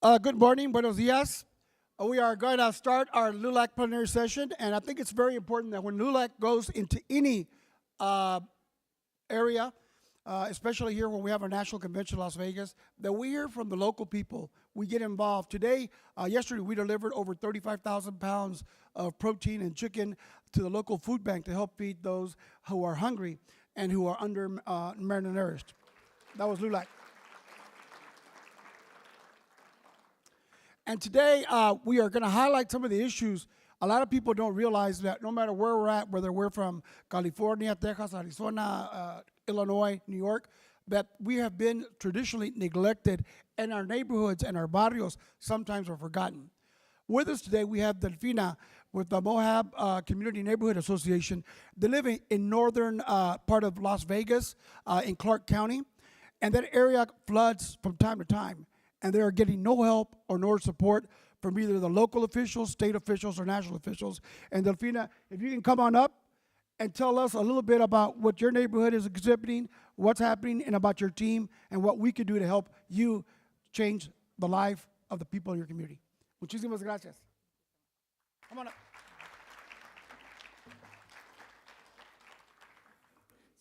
Good morning, buenos dias. We are going to start our LULAC plenary session, and I think it's very important that when LULAC goes into any uh, area, especially here when we have our national convention in Las Vegas, that we hear from the local people. We get involved. Yesterday, we delivered over 35,000 pounds of protein and chicken to the local food bank to help feed those who are hungry and who are malnourished. That was LULAC. And today, we are going to highlight some of the issues. A lot of people don't realize that no matter where we're at, whether we're from California, Texas, Arizona, Illinois, New York, that we have been traditionally neglected, and our neighborhoods and our barrios sometimes are forgotten. With us today, we have Delfina with the Moab Community Neighborhood Association. They live in northern part of Las Vegas in Clark County, and that area floods from time to time, and they are getting no help or no support from either the local officials, state officials, or national officials. And Delfina, if you can come on up and tell us a little bit about what your neighborhood is exhibiting, what's happening, and about your team, and what we could do to help you change the life of the people in your community. Muchísimas gracias. Come on up.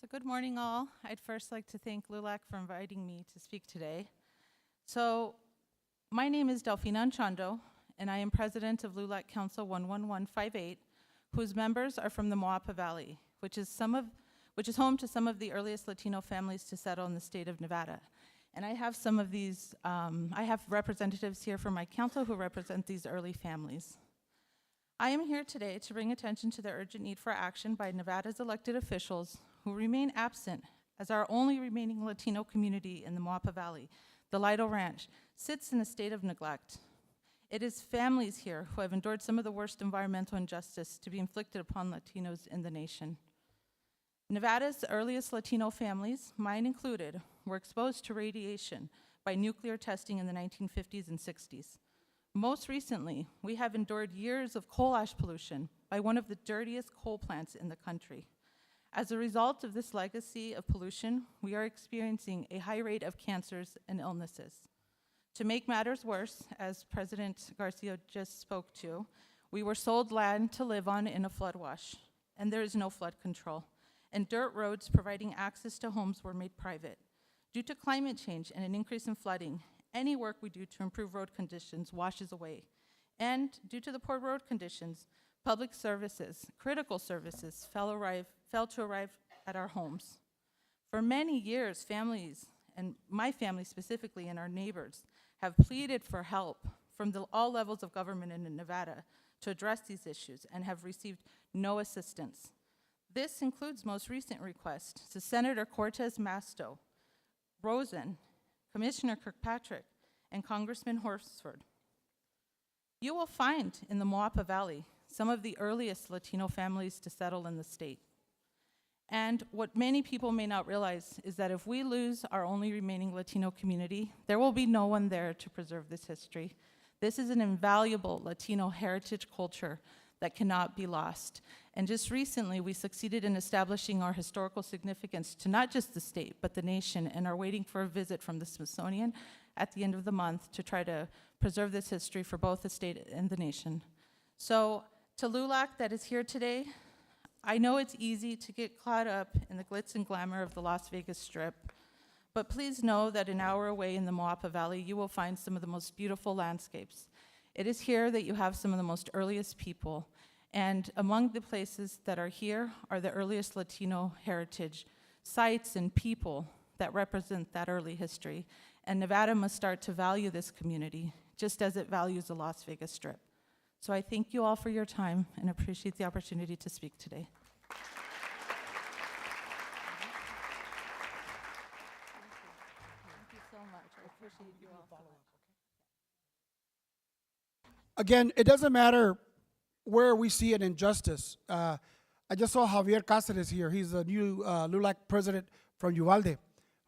So good morning, all. I'd first like to thank LULAC for inviting me to speak today. So my name is Delfina Anchondo, and I am president of LULAC Council 11158, whose members are from the Moapa Valley, which is home to some of the earliest Latino families to settle in the state of Nevada. And I have some of these, I have representatives here from my council who represent these early families. I am here today to bring attention to the urgent need for action by Nevada's elected officials who remain absent as our only remaining Latino community in the Moapa Valley, the Lido Ranch, sits in a state of neglect. It is families here who have endured some of the worst environmental injustice to be inflicted upon Latinos in the nation. Nevada's earliest Latino families, mine included, were exposed to radiation by nuclear testing in the 1950s and 60s. Most recently, we have endured years of coal ash pollution by one of the dirtiest coal plants in the country. As a result of this legacy of pollution, we are experiencing a high rate of cancers and illnesses. To make matters worse, as President Garcia just spoke to, we were sold land to live on in a flood wash, and there is no flood control. And dirt roads providing access to homes were made private. Due to climate change and an increase in flooding, any work we do to improve road conditions washes away. And due to the poor road conditions, public services, critical services, failed to arrive at our homes. For many years, families, and my family specifically, and our neighbors, have pleaded for help from all levels of government in Nevada to address these issues and have received no assistance. This includes most recent requests to Senator Cortez Masto, Rosen, Commissioner Kirkpatrick, and Congressman Horsford. You will find in the Moapa Valley some of the earliest Latino families to settle in the state. And what many people may not realize is that if we lose our only remaining Latino community, there will be no one there to preserve this history. This is an invaluable Latino heritage culture that cannot be lost. And just recently, we succeeded in establishing our historical significance to not just the state, but the nation, and are waiting for a visit from the Smithsonian at the end of the month to try to preserve this history for both the state and the nation. So to LULAC that is here today, I know it's easy to get caught up in the glitz and glamour of the Las Vegas Strip, but please know that an hour away in the Moapa Valley, you will find some of the most beautiful landscapes. It is here that you have some of the most earliest people, and among the places that are here are the earliest Latino heritage sites and people that represent that early history. And Nevada must start to value this community, just as it values the Las Vegas Strip. So I thank you all for your time and appreciate the opportunity to speak today. Thank you so much. I appreciate you all. Again, it doesn't matter where we see an injustice. I just saw Javier Cáceres here. He's the new LULAC president from Uvalde,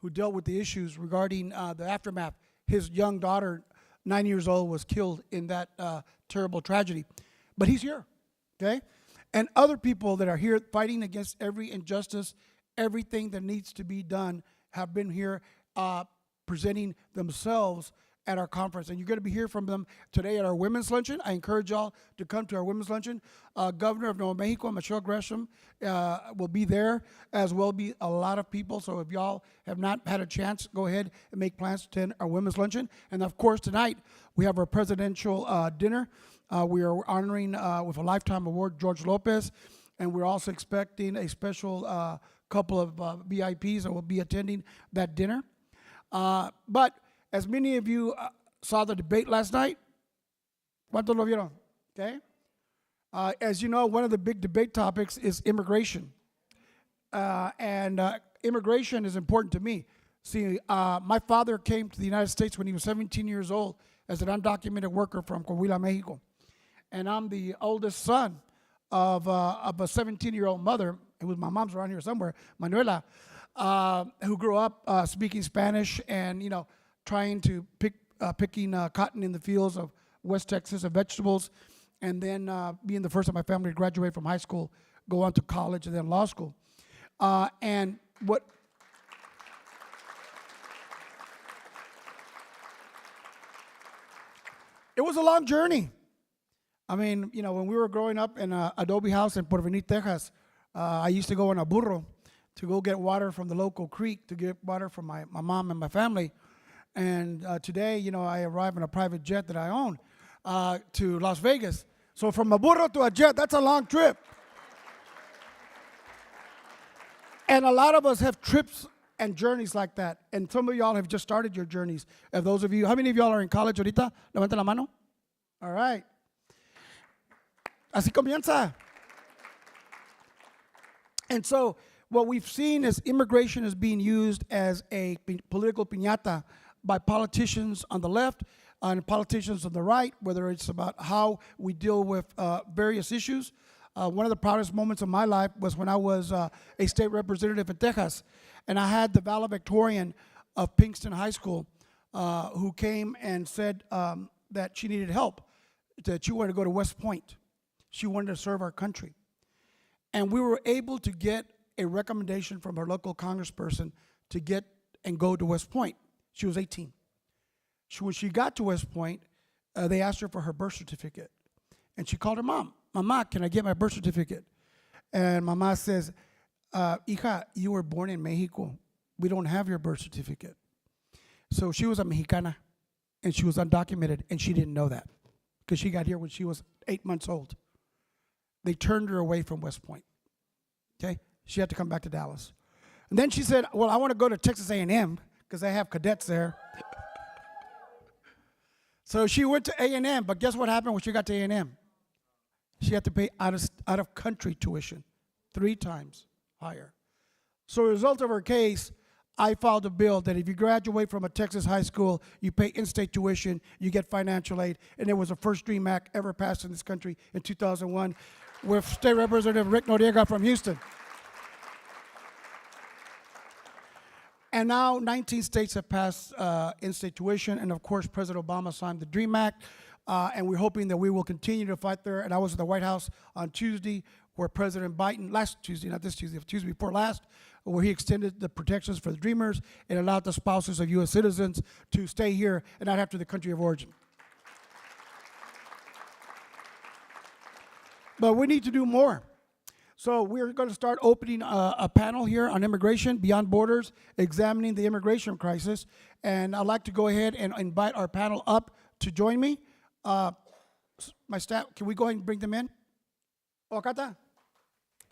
who dealt with the issues regarding the aftermath. His young daughter, 9 years old, was killed in that terrible tragedy. But he's here, okay? And other people that are here fighting against every injustice, everything that needs to be done, have been here presenting themselves at our conference. And you're going to be hearing from them today at our women's luncheon. I encourage y'all to come to our women's luncheon. Governor of Nuevo Mexico, Michelle Gresham, will be there, as well be a lot of people. So if y'all have not had a chance, go ahead and make plans to attend our women's luncheon. And of course, tonight we have our presidential dinner. We are honoring with a Lifetime Award George Lopez, and we're also expecting a special couple of VIPs that will be attending that dinner. But as many of you saw the debate last night, ¿cuántos lo vieron? Okay. As you know, one of the big debate topics is immigration. And immigration is important to me. See, my father came to the United States when he was 17 years old as an undocumented worker from Coahuila, Mexico. And I'm the oldest son of a 17-year-old mother, who was my mom's around here somewhere, Manuela, who grew up speaking Spanish and, you know, trying to picking cotton in the fields of West Texas and vegetables, and then being the first of my family to graduate from high school, go on to college and then law school. And what it was a long journey. I mean, you know, when we were growing up in an adobe house in Porvenir, Texas, I used to go on a burro to go get water from the local creek, to get water from my mom and my family. And today, you know, I arrive in a private jet that I own to Las Vegas. So from a burro to a jet, that's a long trip. And a lot of us have trips and journeys like that. And some of y'all have just started your journeys. If those of you, how many of y'all are in college ahorita? Levanta la mano. All right. Así comienza. And so what we've seen is immigration is being used as a political piñata by politicians on the left and politicians on the right, whether it's about how we deal with various issues. One of the proudest moments of my life was when I was a state representative in Texas, and I had the valedictorian of Pinkston High School who came and said that she needed help, that she wanted to go to West Point. She wanted to serve our country. And we were able to get a recommendation from her local congressperson to get and go to West Point. She was 18. When she got to West Point, they asked her for her birth certificate. And she called her mom. Mama, can I get my birth certificate? And Mama says, hija, you were born in Mexico. We don't have your birth certificate. So she was a Mexicana, and she was undocumented, and she didn't know that because she got here when she was 8 months old. They turned her away from West Point. Okay? She had to come back to Dallas. And then she said, well, I want to go to Texas A&M because they have cadets there. So she went to A&M, but guess what happened when she got to A&M? She had to pay out of country tuition 3 times higher. So as a result of her case, I filed a bill that if you graduate from a Texas high school, you pay in-state tuition, you get financial aid, and it was the first DREAM Act ever passed in this country in 2001 with State Representative Rick Noriega from Houston. And now 19 states have passed in-state tuition, and of course President Obama signed the DREAM Act, and we're hoping that we will continue to fight there. And I was at the White House on Tuesday where President Biden, last Tuesday, not this Tuesday, Tuesday before last, where he extended the protections for the Dreamers and allowed the spouses of U.S. citizens to stay here and not have to the country of origin. But we need to do more. So we're going to start opening a panel here on immigration, beyond borders, examining the immigration crisis. And I'd like to go ahead and invite our panel up to join me. My staff, can we go ahead and bring them in? Okata,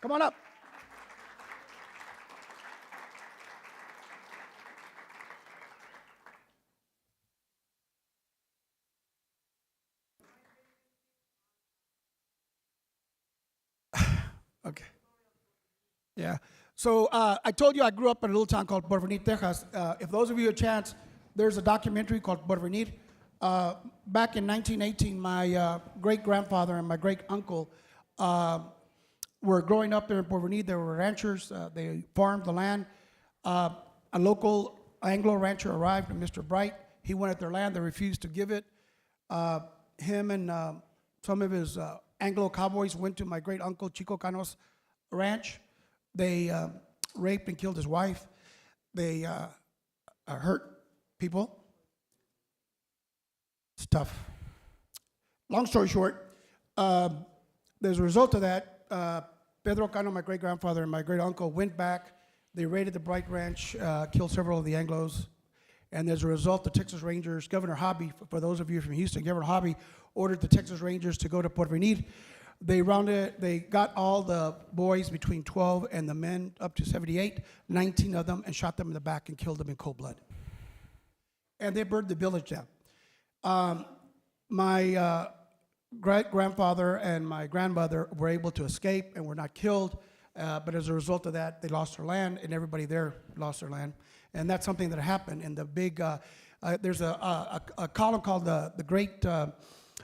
come on up. Okay. Yeah. So I told you I grew up in a little town called Porvenir, Texas. If those of you have a chance, there's a documentary called Porvenir. Back in 1918, my great-grandfather and my great-uncle were growing up there in Porvenir. They were ranchers. They farmed the land. A local Anglo rancher arrived, Mr. Bright. He wanted their land. They refused to give it. Him and some of his Anglo cowboys went to my great-uncle Chico Cano's ranch. They raped and killed his wife. They hurt people. It's tough. Long story short, as a result of that, Pedro Cano, my great-grandfather, and my great-uncle went back. They raided the Bright Ranch, killed several of the Anglos. And as a result, the Texas Rangers, Governor Hobby, for those of you from Houston, Governor Hobby ordered the Texas Rangers to go to Porvenir. They got all the boys between 12 and the men up to 78, 19 of them, and shot them in the back and killed them in cold blood. And they burned the village down. My great-grandfather and my grandmother were able to escape and were not killed, but as a result of that, they lost their land, and everybody there lost their land. And that's something that happened in the big, there's a column called the Great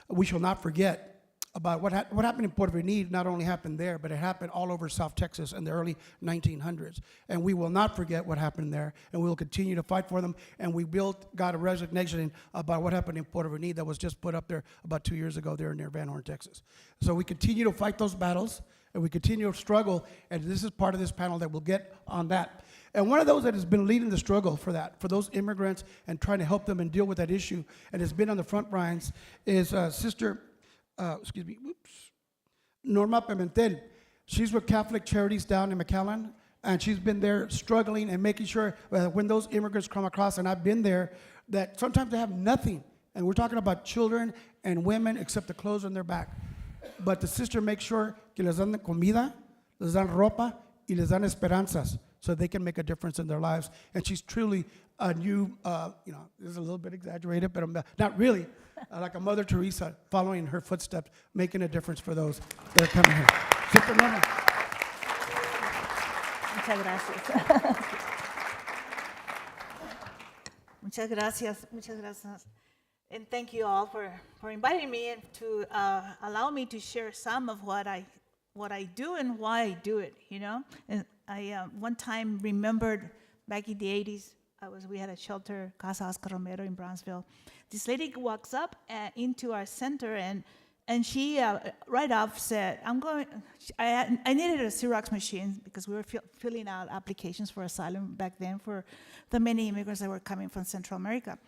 We Shall Not Forget, about what happened in Porvenir. Not only happened there, but it happened all over South Texas in the early 1900s. And we will not forget what happened there, and we will continue to fight for them. And we got a resignation about what happened in Porvenir that was just put up there about 2 years ago there near Van Horn, Texas. So we continue to fight those battles, and we continue to struggle, and this is part of this panel that will get on that. And one of those that has been leading the struggle for that, for those immigrants and trying to help them and deal with that issue, and has been on the front lines, is Sister Norma Pimentel. She's with Catholic Charities down in McAllen, and she's been there struggling and making sure when those immigrants come across, and I've been there, that sometimes they have nothing. And we're talking about children and women except the clothes on their back. But the sister makes sure que les dan comida, les dan ropa, y les dan esperanzas, so they can make a difference in their lives. And she's truly a new, this is a little bit exaggerated, but not really, like a Mother Teresa, following her footsteps, making a difference for those that are coming here. Sister Norma. Muchas gracias. Muchas gracias. Muchas gracias. And thank you all for inviting me and to allow me to share some of what I do and why I do it, you know. And I one time remembered back in the 80s, we had a shelter, Casa Oscar Romero in Brownsville. This lady walks up into our center and she right off said, I needed a Xerox machine because we were filling out applications for asylum back then for the many immigrants that were coming from Central America.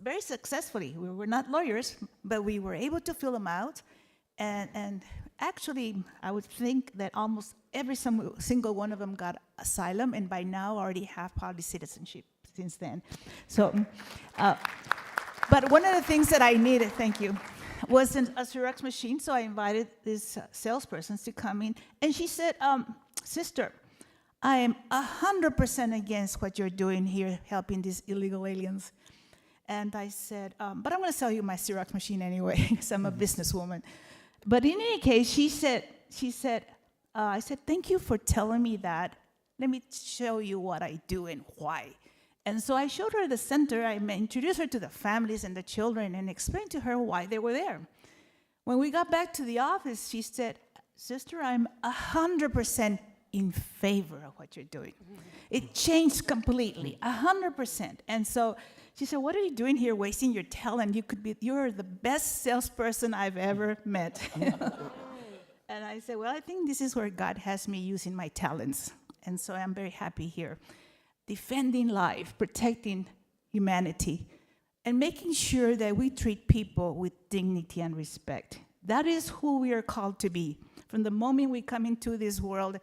Very successfully. We were not lawyers, but we were able to fill them out. And actually, I would think that almost every single one of them got asylum, and by now already have probably citizenship since then. So, but one of the things that I needed, thank you, was a Xerox machine. So I invited this salesperson to come in, and she said, "Sister, I am 100% against what you're doing here, helping these illegal aliens." And I said, "But I'm going to sell you my Xerox machine anyway, because I'm a businesswoman." But in any case, she said, I said, "Thank you for telling me that. Let me show you what I do and why." And so I showed her the center. I introduced her to the families and the children and explained to her why they were there. When we got back to the office, she said, "Sister, I'm 100% in favor of what you're doing." It changed completely, 100%. And so she said, "What are you doing here wasting your talent? You're the best salesperson I've ever met." And I said, "Well, I think this is where God has me using my talents." And so I'm very happy here. Defending life, protecting humanity, and making sure that we treat people with dignity and respect. That is who we are called to be. From the moment we come into this world,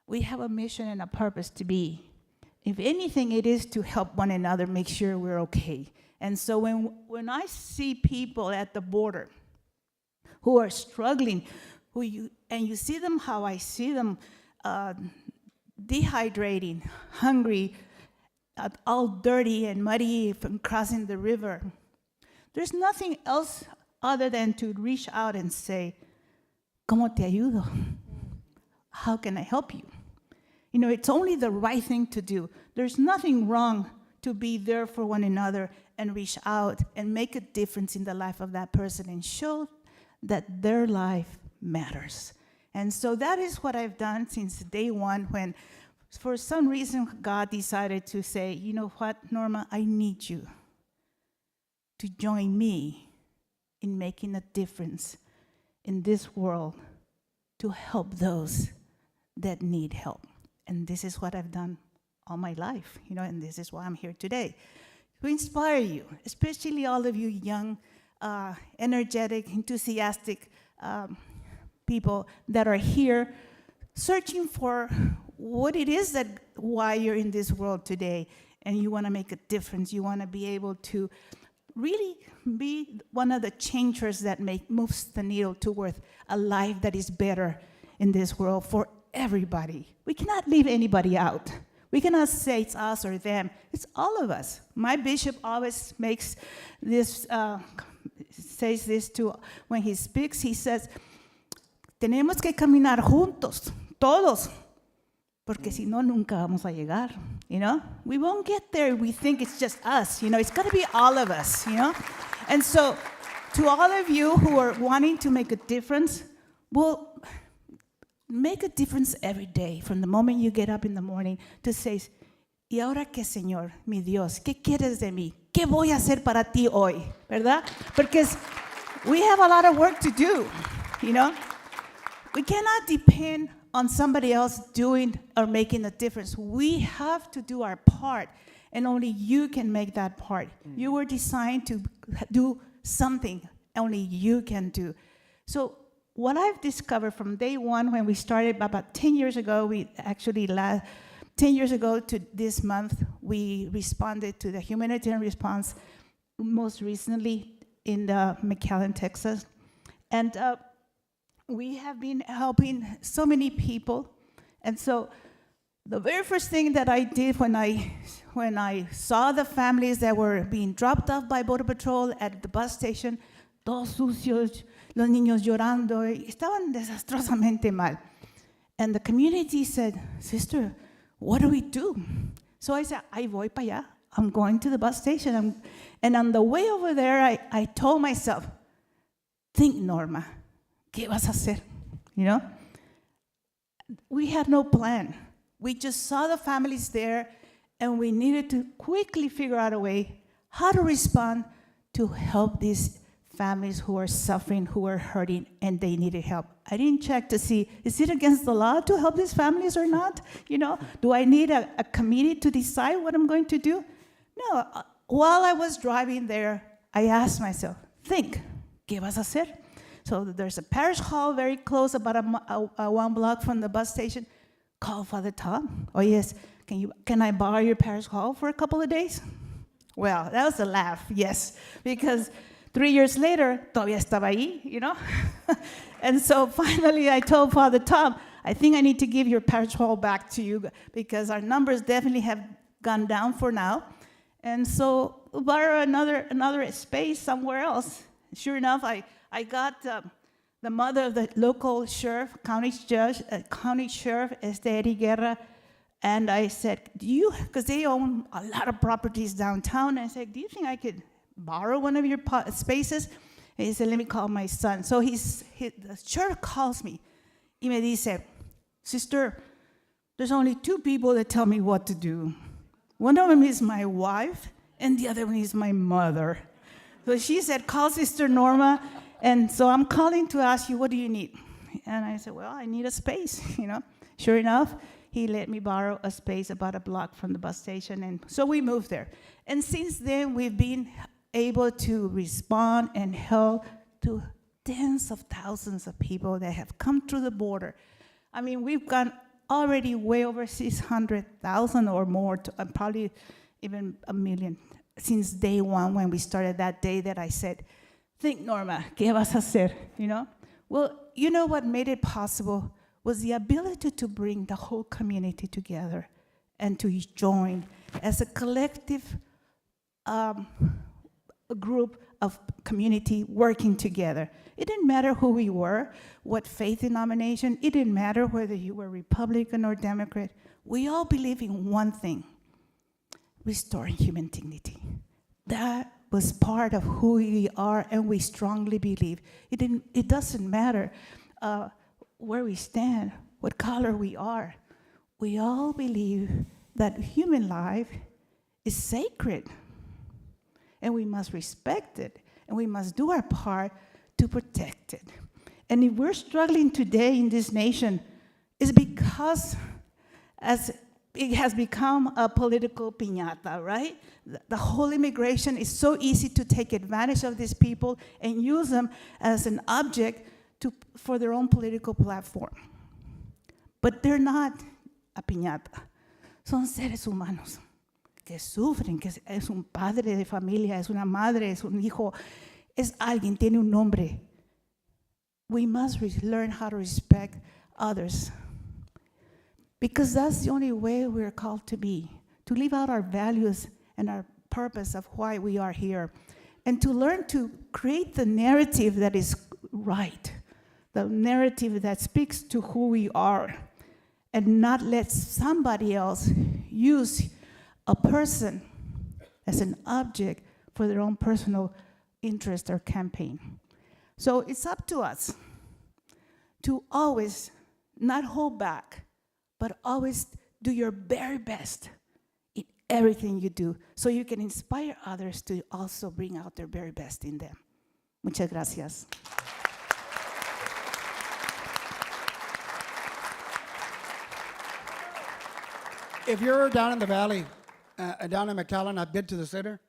we have a mission and a purpose to be. If anything, it is to help one another make sure we're okay. And so when I see people at the border who are struggling, you see them how I see them, dehydrating, hungry, all dirty and muddy from crossing the river, there's nothing else other than to reach out and say, "¿Cómo te ayudo? How can I help you?" You know, it's only the right thing to do. There's nothing wrong to be there for one another and reach out and make a difference in the life of that person and show that their life matters. And so that is what I've done since day one, when for some reason God decided to say, "You know what, Norma, I need you to join me in making a difference in this world to help those that need help." And this is what I've done all my life, you know, and this is why I'm here today. to inspire you, especially all of you young, energetic, enthusiastic people that are here searching for what it is that why you're in this world today, and you want to make a difference. You want to be able to really be one of the changers that moves the needle toward a life that is better in this world for everybody. We cannot leave anybody out. We cannot say it's us or them. It's all of us. My bishop always makes this, says this too when he speaks. He says, tenemos que caminar juntos, todos, porque si no, nunca vamos a llegar, you know? We won't get there if we think it's just us, you know? It's got to be all of us, you know? And so, to all of you who are wanting to make a difference, well, make a difference every day, from the moment you get up in the morning, to say, ¿y ahora qué, Señor, mi Dios? ¿Qué quieres de mí? ¿Qué voy a hacer para ti hoy? ¿Verdad? Because we have a lot of work to do, you know? We cannot depend on somebody else doing or making a difference. We have to do our part, and only you can make that part. You were designed to do something only you can do. So what I've discovered from day one when we started about 10 years ago, 10 years ago to this month, we responded to the humanitarian response, most recently in Mikael, Texas. And we have been helping so many people. And so the very first thing that I did when I saw the families that were being dropped off by Border Patrol at the bus station, todos sucios, los niños llorando, estaban desastrosamente mal. And the community said, Sister, what do we do? So I said, ahí voy para allá. I'm going to the bus station. And on the way over there, I told myself, think, Norma, ¿qué vas a hacer? You know? We had no plan. We just saw the families there, and we needed to quickly figure out a way how to respond to help these families who are suffering, who are hurting, and they needed help. I didn't check to see, is it against the law to help these families or not? You know, do I need a committee to decide what I'm going to do? No, while I was driving there, I asked myself, think, ¿qué vas a hacer? So there's a parish hall very close, about a 1 block from the bus station. Call Father Tom. Oh yes, can I borrow your parish hall for a couple of days? Well, that was a laugh, yes, because 3 years later, todavía estaba ahí, you know? And so finally I told Father Tom, I think I need to give your parish hall back to you because our numbers definitely have gone down for now. And so we'll borrow another space somewhere else. Sure enough, I got the mother of the local sheriff, county sheriff, Eddie Guerra, and I said, because they own a lot of properties downtown, I said, do you think I could borrow one of your spaces? And he said, let me call my son. So the sheriff calls me. Y me dice, Sister, there's only 2 people that tell me what to do. One of them is my wife, and the other one is my mother. So she said, call Sister Norma. And so I'm calling to ask you, what do you need? And I said, well, I need a space, you know. Sure enough, he let me borrow a space about a block from the bus station. And so we moved there. And since then, we've been able to respond and help to tens of thousands of people that have come through the border. I mean, we've gone already way over 600,000 or more, probably even 1 million, since day one when we started that day that I said, think, Norma, ¿qué vas a hacer? You know? Well, you know what made it possible was the ability to bring the whole community together and to join as a collective a group of community working together. It didn't matter who we were, what faith denomination, it didn't matter whether you were Republican or Democrat. We all believe in one thing, restoring human dignity. That was part of who we are, and we strongly believe. It doesn't matter where we stand, what color we are. We all believe that human life is sacred, and we must respect it, and we must do our part to protect it. And if we're struggling today in this nation, it's because as it has become a political piñata, right? The whole immigration is so easy to take advantage of these people and use them as an object for their own political platform. But they're not a piñata. Son seres humanos que sufren, que es un padre de familia, es una madre, es un hijo, es alguien, tiene un nombre. We must learn how to respect others, because that's the only way we're called to be, to live out our values and our purpose of why we are here, and to learn to create the narrative that is right, the narrative that speaks to who we are, and not let somebody else use a person as an object for their own personal interest or campaign. So it's up to us to always not hold back, but always do your very best in everything you do, so you can inspire others to also bring out their very best in them. Muchas gracias. If you're down in the valley, down in McAllen, I've been to the center.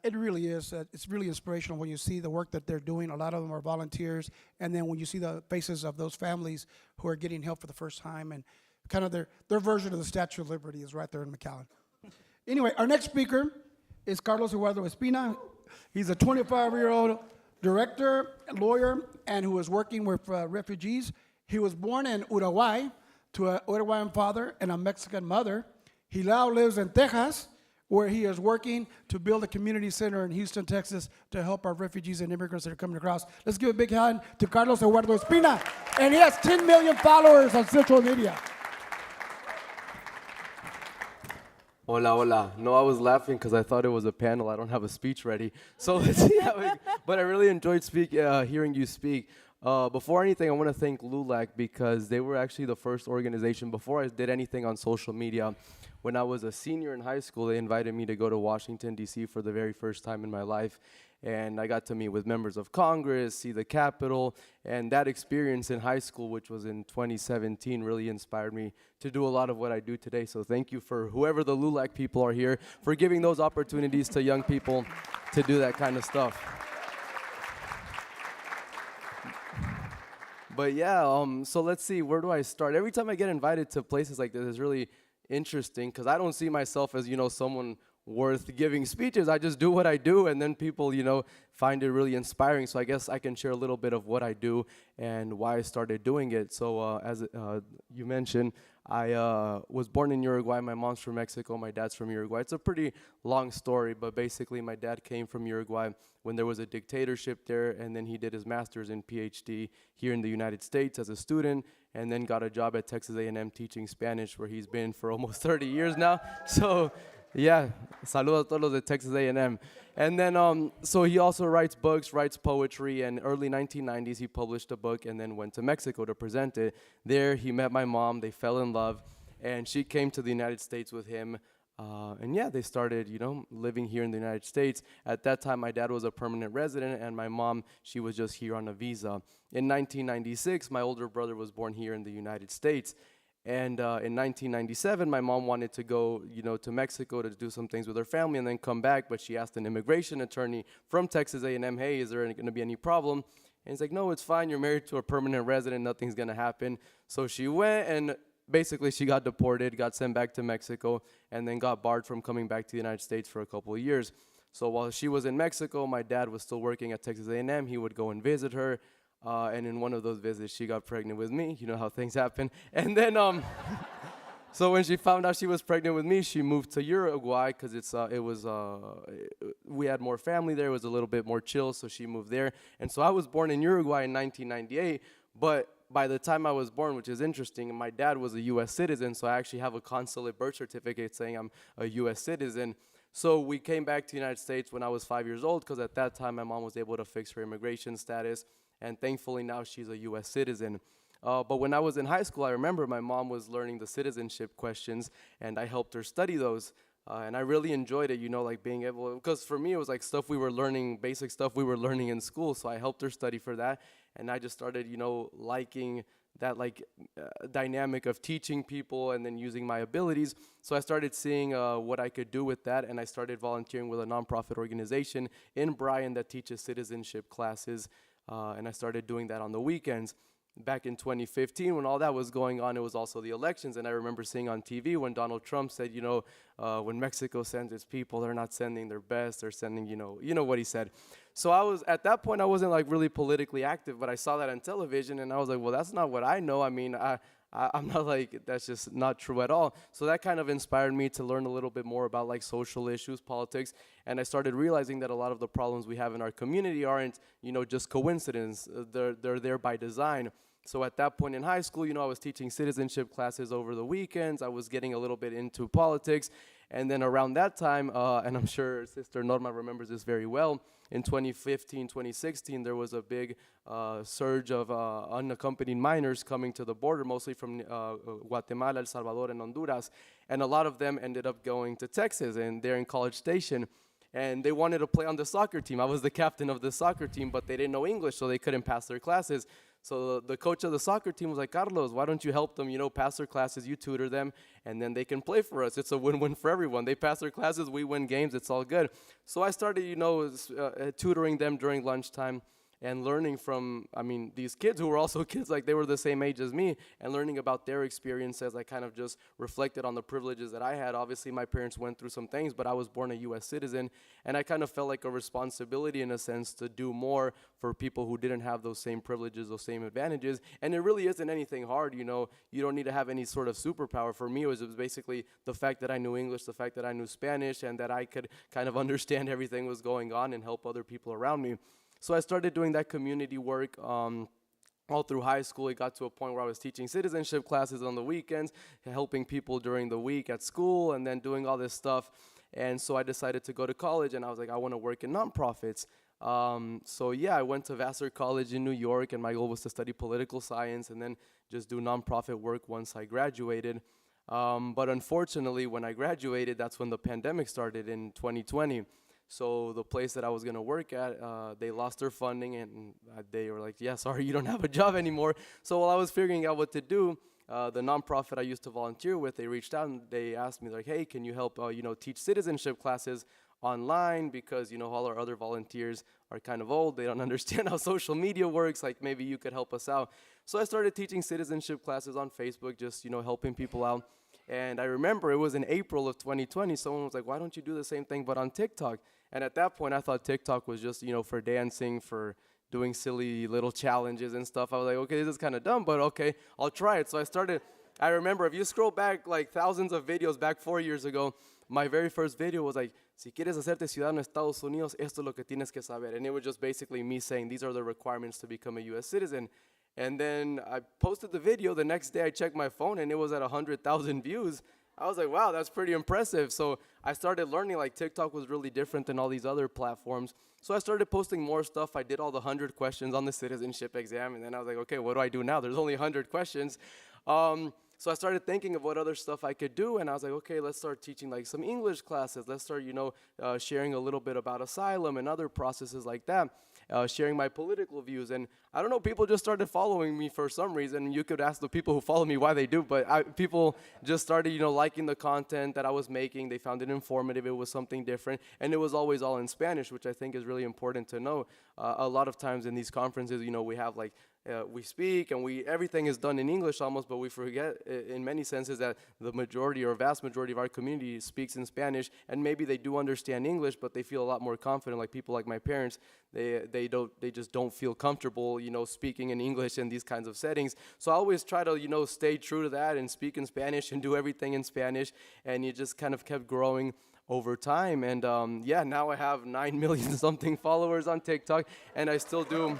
It really is. It's really inspirational when you see the work that they're doing. A lot of them are volunteers, and then when you see the faces of those families who are getting help for the first time, and kind of their version of the Statue of Liberty is right there in McAllen. Anyway, our next speaker is Carlos Eduardo Espina. He's a 25-year-old director, lawyer, and who is working with refugees. He was born in Uruguay to an Uruguayan father and a Mexican mother. He now lives in Texas, where he is working to build a community center in Houston, Texas, to help our refugees and immigrants that are coming across. Let's give a big hand to Carlos Eduardo Espina. And he has 10 million followers on social media. Hola, hola. No, I was laughing because I thought it was a panel. I don't have a speech ready. So let's see how it, but I really enjoyed hearing you speak. Before anything, I want to thank LULAC, because they were actually the first organization before I did anything on social media. When I was a senior in high school, they invited me to go to Washington, D.C. for the very first time in my life. And I got to meet with members of Congress, see the Capitol, and that experience in high school, which was in 2017, really inspired me to do a lot of what I do today. So thank you for whoever the LULAC people are here for giving those opportunities to young people to do that kind of stuff. But yeah, so let's see, where do I start? Every time I get invited to places like this, it's really interesting, because I don't see myself as, someone worth giving speeches. I just do what I do, and then people, find it really inspiring. So I guess I can share a little bit of what I do and why I started doing it. So as you mentioned, I was born in Uruguay. My mom's from Mexico. My dad's from Uruguay. It's a pretty long story, but basically my dad came from Uruguay when there was a dictatorship there, and then he did his master's and PhD here in the United States as a student, and then got a job at Texas A&M teaching Spanish, where he's been for almost 30 years now. So yeah, saludos a todos los de Texas A&M. And then, so he also writes books, writes poetry, and early 1990s he published a book and then went to Mexico to present it. There he met my mom, they fell in love, and she came to the United States with him. And yeah, they started, living here in the United States. At that time, my dad was a permanent resident, and my mom, she was just here on a visa. In 1996, my older brother was born here in the United States. And in 1997, my mom wanted to go, to Mexico to do some things with her family and then come back. But she asked an immigration attorney from Texas A&M, hey, is there going to be any problem? And he's like, no, it's fine. You're married to a permanent resident. Nothing's going to happen. So she went, and basically she got deported, got sent back to Mexico, and then got barred from coming back to the United States for a couple of years. So while she was in Mexico, my dad was still working at Texas A&M. He would go and visit her. And in one of those visits, she got pregnant with me. You know how things happen. And then, so when she found out she was pregnant with me, she moved to Uruguay, because we had more family there. It was a little bit more chill, so she moved there. And so I was born in Uruguay in 1998, but by the time I was born, which is interesting, my dad was a U.S. citizen, so I actually have a consulate birth certificate saying I'm a U.S. citizen. So we came back to the United States when I was 5 years old, because at that time my mom was able to fix her immigration status, and thankfully now she's a U.S. citizen. But when I was in high school, I remember my mom was learning the citizenship questions, and I helped her study those. And I really enjoyed it, like being able, because for me it was like stuff we were learning, basic stuff we were learning in school, so I helped her study for that. And I just started, liking that like dynamic of teaching people and then using my abilities. So I started seeing what I could do with that, and I started volunteering with a nonprofit organization in Bryan that teaches citizenship classes, and I started doing that on the weekends. Back in 2015, when all that was going on, it was also the elections, and I remember seeing on TV when Donald Trump said, when Mexico sends its people, they're not sending their best, they're sending, you know what he said. So I was, at that point, I wasn't like really politically active, but I saw that on television, and I was like, well, that's not what I know. I mean, I'm not like, that's just not true at all. So that kind of inspired me to learn a little bit more about like social issues, politics, and I started realizing that a lot of the problems we have in our community aren't, just coincidence. They're there by design. So at that point in high school, I was teaching citizenship classes over the weekends. I was getting a little bit into politics. And then around that time, and I'm sure Sister Norma remembers this very well, in 2015, 2016, there was a big surge of unaccompanied minors coming to the border, mostly from Guatemala, El Salvador, and Honduras. And a lot of them ended up going to Texas, and they're in College Station. And they wanted to play on the soccer team. I was the captain of the soccer team, but they didn't know English, so they couldn't pass their classes. So the coach of the soccer team was like, Carlos, why don't you help them, pass their classes, you tutor them, and then they can play for us. It's a win-win for everyone. They pass their classes, we win games, it's all good. So I started, tutoring them during lunchtime and learning from, these kids who were also kids, like they were the same age as me, and learning about their experiences. I kind of just reflected on the privileges that I had. Obviously, my parents went through some things, but I was born a U.S. citizen, and I kind of felt like a responsibility in a sense to do more for people who didn't have those same privileges, those same advantages. And it really isn't anything hard, you don't need to have any sort of superpower. For me, it was basically the fact that I knew English, the fact that I knew Spanish, and that I could kind of understand everything was going on and help other people around me. So I started doing that community work all through high school. It got to a point where I was teaching citizenship classes on the weekends, helping people during the week at school, and then doing all this stuff. And so I decided to go to college, and I was like, I want to work in nonprofits. I went to Vassar College in New York, and my goal was to study political science and then just do nonprofit work once I graduated. But unfortunately, when I graduated, that's when the pandemic started in 2020. So the place that I was going to work at, they lost their funding, and they were like, yeah, sorry, you don't have a job anymore. So while I was figuring out what to do, the nonprofit I used to volunteer with, they reached out and they asked me, like, hey, can you help, teach citizenship classes online? Because, all our other volunteers are kind of old. They don't understand how social media works. Like, maybe you could help us out. So I started teaching citizenship classes on Facebook, just, helping people out. And I remember it was in April of 2020. Someone was like, why don't you do the same thing but on TikTok? And at that point, I thought TikTok was just, for dancing, for doing silly little challenges and stuff. I was like, okay, this is kind of dumb, but okay, I'll try it. So I remember, if you scroll back like thousands of videos back 4 years ago, my very first video was like, si quieres hacerte ciudadano de Estados Unidos, esto es lo que tienes que saber. And it was just basically me saying, these are the requirements to become a U.S. citizen. And then I posted the video. The next day I checked my phone and it was at 100,000 views. I was like, wow, that's pretty impressive. So I started learning like TikTok was really different than all these other platforms. So I started posting more stuff. I did all the 100 questions on the citizenship exam. And then I was like, okay, what do I do now? There's only 100 questions. So I started thinking of what other stuff I could do. And I was like, okay, let's start teaching like some English classes. Let's start, sharing a little bit about asylum and other processes like that. Sharing my political views. And I don't know, people just started following me for some reason. You could ask the people who follow me why they do, but people just started, liking the content that I was making. They found it informative. It was something different. And it was always all in Spanish, which I think is really important to know. A lot of times in these conferences, we have like, we speak and everything is done in English almost, but we forget in many senses that the majority or vast majority of our community speaks in Spanish, and maybe they do understand English, but they feel a lot more confident. Like people like my parents, they just don't feel comfortable, speaking in English in these kinds of settings. So I always try to, stay true to that and speak in Spanish and do everything in Spanish, and it just kind of kept growing over time. And now I have 9 million something followers on TikTok, and I still do.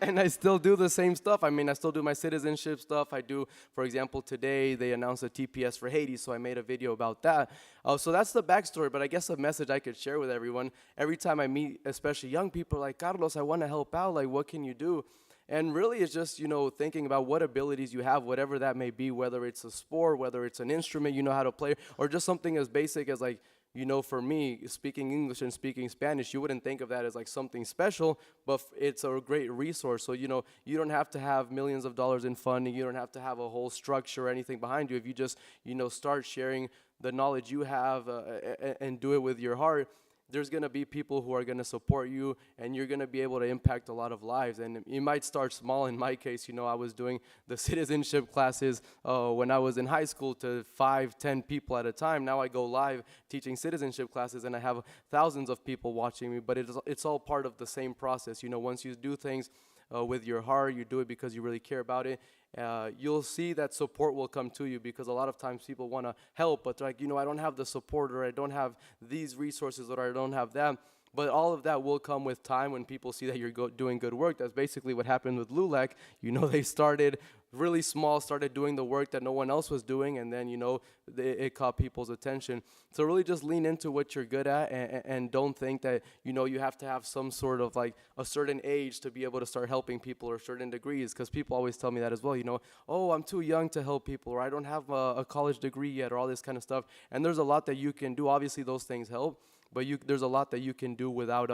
And I still do the same stuff. I still do my citizenship stuff. I do, for example, today they announced a TPS for Haiti, so I made a video about that. So that's the backstory, but I guess a message I could share with everyone. Every time I meet, especially young people, like, Carlos, I want to help out. Like, what can you do? And really it's just, thinking about what abilities you have, whatever that may be, whether it's a sport, whether it's an instrument you know how to play, or just something as basic as, like, you know, for me, speaking English and speaking Spanish, you wouldn't think of that as like something special, but it's a great resource. So, you know, you don't have to have millions of dollars in funding. You don't have to have a whole structure or anything behind you. If you just, you know, start sharing the knowledge you have and do it with your heart, there's going to be people who are going to support you, and you're going to be able to impact a lot of lives. And you might start small. In my case, you know, I was doing the citizenship classes when I was in high school to 5, 10 people at a time. Now I go live teaching citizenship classes, and I have thousands of people watching me, but it's all part of the same process. You know, once you do things with your heart, you do it because you really care about it, you'll see that support will come to you, because a lot of times people want to help, but they're like, you know, I don't have the support, or I don't have these resources, or I don't have that. But all of that will come with time when people see that you're doing good work. That's basically what happened with LULAC. You know, they started really small, started doing the work that no one else was doing, and then, you know, it caught people's attention. So really just lean into what you're good at, and don't think that, you know, you have to have some sort of like a certain age to be able to start helping people, or certain degrees, because people always tell me that as well, you know, oh, I'm too young to help people, or I don't have a college degree yet, or all this kind of stuff. And there's a lot that you can do. Obviously, those things help, but there's a lot that you can do without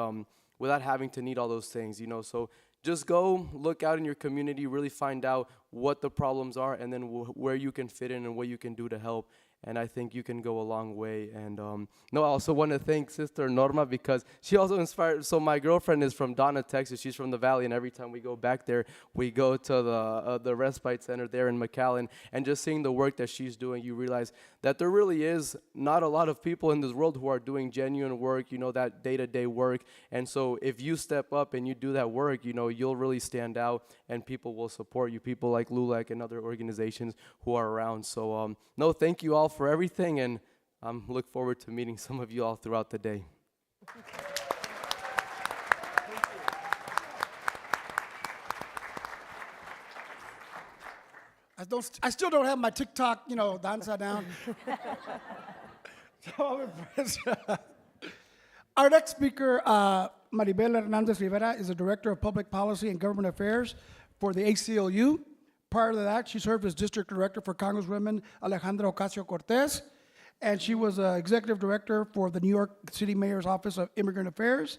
having to need all those things, you know. So just go look out in your community, really find out what the problems are, and then where you can fit in and what you can do to help. And I think you can go a long way. And I also want to thank Sister Norma, because she also inspired. So my girlfriend is from Donna, Texas. She's from the Valley, and every time we go back there, we go to the respite center there in Mikael, and just seeing the work that she's doing, you realize that there really is not a lot of people in this world who are doing genuine work, you know, that day-to-day work. And so if you step up and you do that work, you know, you'll really stand out, and people will support you, people like LULAC and other organizations who are around. So thank you all for everything, and look forward to meeting some of you all throughout the day. I still don't have my TikTok, you know, danza down. So I'm impressed. Our next speaker, Maribel Hernandez Rivera, is the Director of Public Policy and Government Affairs for the ACLU. Prior to that, she served as District Director for Congresswoman Alexandra Ocasio-Cortez, and she was Executive Director for the New York City Mayor's Office of Immigrant Affairs.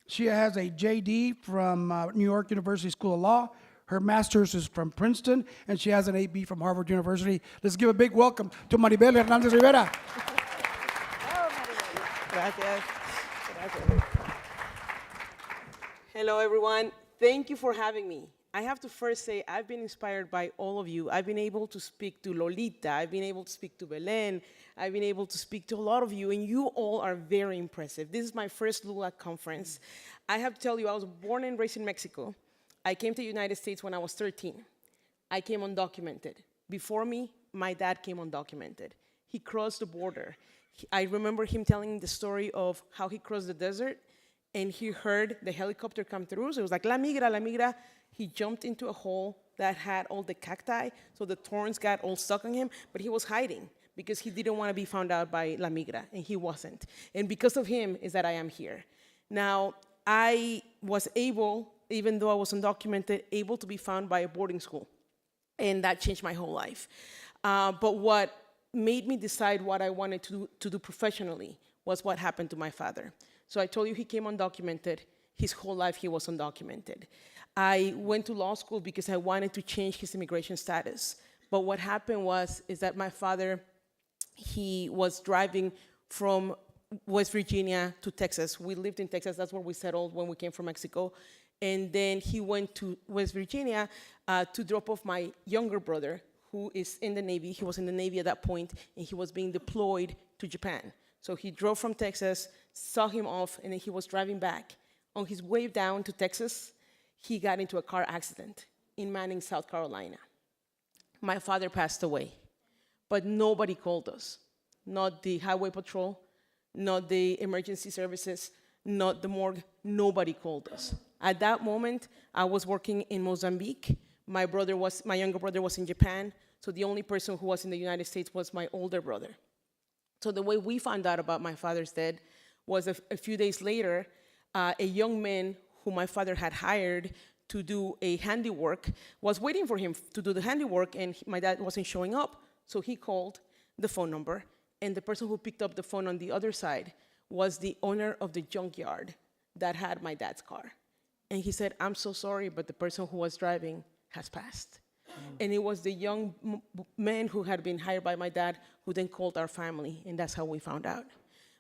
She has a JD from New York University School of Law. Her master's is from Princeton, and she has an AB from Harvard University. Let's give a big welcome to Maribel Hernandez Rivera. Gracias. Gracias. Hello, everyone. Thank you for having me. I have to first say I've been inspired by all of you. I've been able to speak to Lolita. I've been able to speak to Belen. I've been able to speak to a lot of you, and you all are very impressive. This is my first LULAC conference. I have to tell you, I was born and raised in Mexico. I came to the United States when I was 13. I came undocumented. Before me, my dad came undocumented. He crossed the border. I remember him telling the story of how he crossed the desert, and he heard the helicopter come through, so it was like, la migra, la migra. He jumped into a hole that had all the cacti, so the thorns got all stuck on him, but he was hiding because he didn't want to be found out by La Migra, and he wasn't. And because of him is that I am here. Now, I was able, even though I was undocumented, able to be found by a boarding school, and that changed my whole life. But what made me decide what I wanted to do professionally was what happened to my father. So I told you he came undocumented. His whole life he was undocumented. I went to law school because I wanted to change his immigration status. But what happened is that my father, he was driving from West Virginia to Texas. We lived in Texas. That's where we settled when we came from Mexico. And then he went to West Virginia to drop off my younger brother, who is in the Navy. He was in the Navy at that point, and he was being deployed to Japan. So he drove from Texas, saw him off, and then he was driving back. On his way down to Texas, he got into a car accident in Manning, South Carolina. My father passed away, but nobody called us. Not the highway patrol, not the emergency services, not the morgue. Nobody called us. At that moment, I was working in Mozambique. My younger brother was in Japan, so the only person who was in the United States was my older brother. So the way we found out about my father's death was a few days later, a young man who my father had hired to do a handiwork was waiting for him to do the handiwork, and my dad wasn't showing up. So he called the phone number, and the person who picked up the phone on the other side was the owner of the junkyard that had my dad's car. And he said, I'm so sorry, but the person who was driving has passed. And it was the young man who had been hired by my dad who then called our family, and that's how we found out.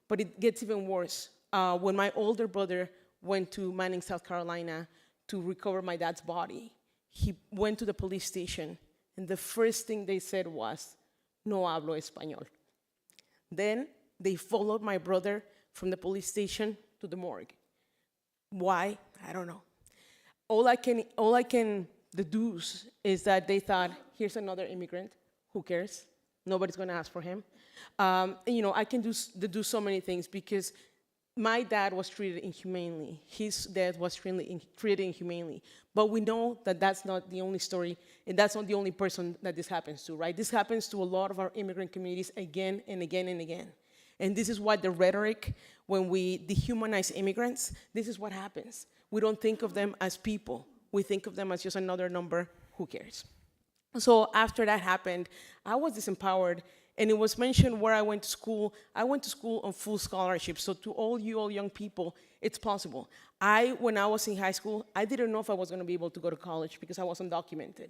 But it gets even worse. When my older brother went to Manning, South Carolina to recover my dad's body, he went to the police station, and the first thing they said was, no hablo español. Then they followed my brother from the police station to the morgue. Why? I don't know. All I can deduce is that they thought, here's another immigrant, who cares? Nobody's gonna ask for him. I can deduce so many things because my dad was treated inhumanely. His death was treated inhumanely. But we know that that's not the only story, and that's not the only person that this happens to, right? This happens to a lot of our immigrant communities again and again and again. And this is why the rhetoric, when we dehumanize immigrants, this is what happens. We don't think of them as people. We think of them as just another number, who cares? So after that happened, I was disempowered, and it was mentioned where I went to school. I went to school on full scholarship, so to all young people, it's possible. When I was in high school, I didn't know if I was gonna be able to go to college because I was undocumented.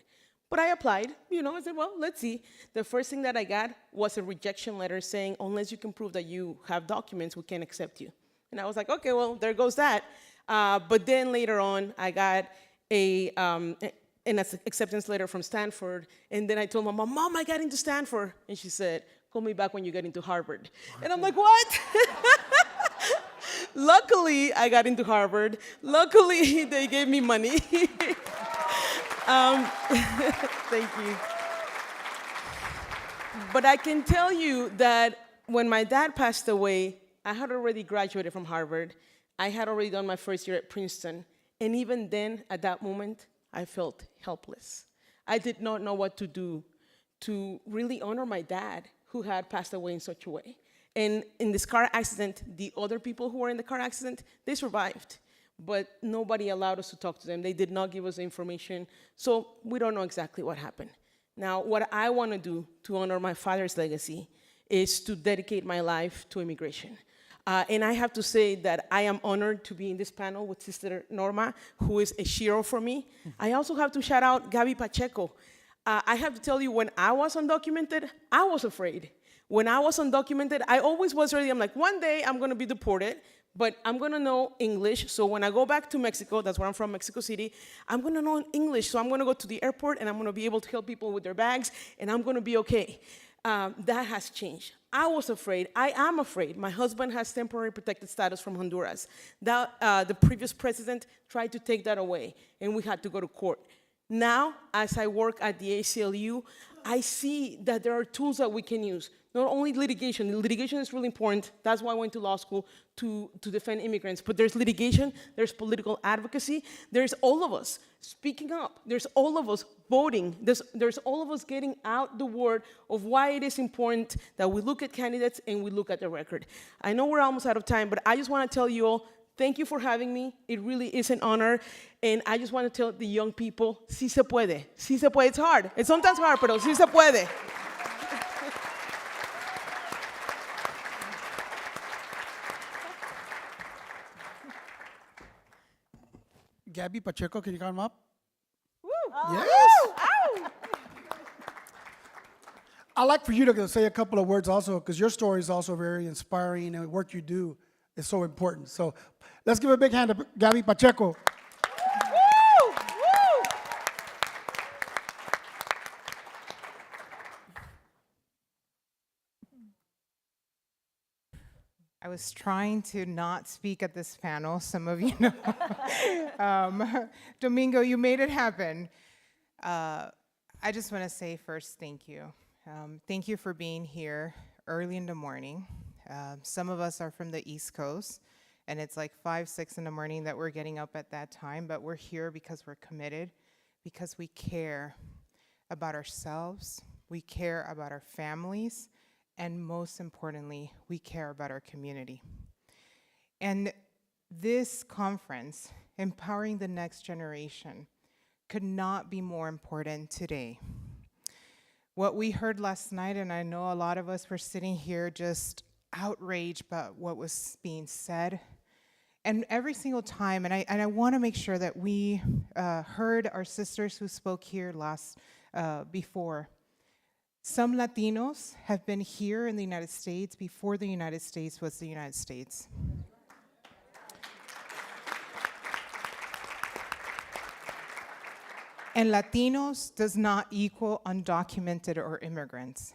But I applied, I said, well, let's see. The first thing that I got was a rejection letter saying, unless you can prove that you have documents, we can't accept you. And I was like, okay, well, there goes that. But then later on, I got an acceptance letter from Stanford, and then I told my mom, I got into Stanford. And she said, call me back when you get into Harvard. And I'm like, what? Luckily, I got into Harvard. Luckily, they gave me money. Thank you. But I can tell you that when my dad passed away, I had already graduated from Harvard. I had already done my first year at Princeton. And even then, at that moment, I felt helpless. I did not know what to do to really honor my dad, who had passed away in such a way. And in this car accident, the other people who were in the car accident, they survived. But nobody allowed us to talk to them. They did not give us the information. So we don't know exactly what happened. Now, what I want to do to honor my father's legacy is to dedicate my life to immigration. And I have to say that I am honored to be in this panel with Sister Norma, who is a hero for me. I also have to shout out Gaby Pacheco. I have to tell you, when I was undocumented, I was afraid. When I was undocumented, I always was ready. I'm like, one day I'm gonna be deported, but I'm gonna know English. So when I go back to Mexico, that's where I'm from, Mexico City, I'm gonna know English. So I'm gonna go to the airport and I'm gonna be able to help people with their bags, and I'm gonna be okay. That has changed. I was afraid. I am afraid. My husband has temporary protected status from Honduras. The previous president tried to take that away, and we had to go to court. Now, as I work at the ACLU, I see that there are tools that we can use. Not only litigation. Litigation is really important. That's why I went to law school, to defend immigrants. But there's litigation, there's political advocacy, there's all of us speaking up, there's all of us voting, there's all of us getting out the word of why it is important that we look at candidates and we look at the record. I know we're almost out of time, but I just want to tell you all, thank you for having me. It really is an honor. And I just want to tell the young people, sí se puede. Sí se puede. It's hard. It's sometimes hard, pero sí se puede. Gaby Pacheco, can you come up? Woo. Yes. Ow. I'd like for you to say a couple of words also, because your story is also very inspiring, and the work you do is so important. So let's give a big hand to Gaby Pacheco. Woo. Woo. I was trying to not speak at this panel, some of you know. Domingo, you made it happen. I just want to say first, thank you. Thank you for being here early in the morning. Some of us are from the East Coast, and it's like 5, 6 in the morning that we're getting up at that time, but we're here because we're committed, because we care about ourselves, we care about our families, and most importantly, we care about our community. And this conference, Empowering the Next Generation, could not be more important today. What we heard last night, and I know a lot of us were sitting here just outraged by what was being said. And every single time, and I want to make sure that we heard our sisters who spoke here before. Some Latinos have been here in the United States before the United States was the United States. And Latinos does not equal undocumented or immigrants.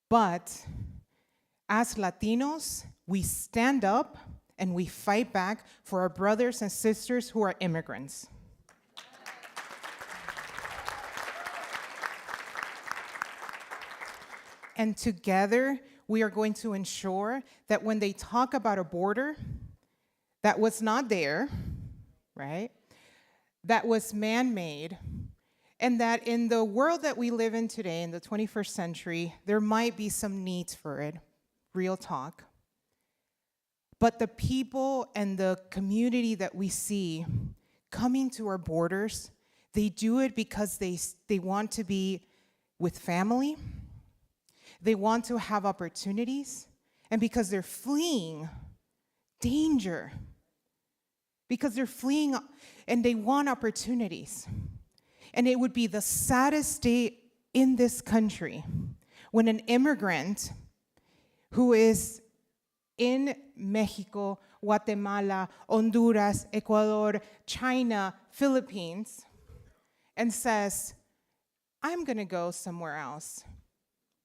But as Latinos, we stand up and we fight back for our brothers and sisters who are immigrants. And together, we are going to ensure that when they talk about a border that was not there, right, that was man-made, and that in the world that we live in today, in the 21st century, there might be some needs for it, real talk. But the people and the community that we see coming to our borders, they do it because they want to be with family, they want to have opportunities, and because they're fleeing danger, because they're fleeing and they want opportunities. And it would be the saddest day in this country when an immigrant who is in Mexico, Guatemala, Honduras, Ecuador, China, Philippines, and says, I'm gonna go somewhere else.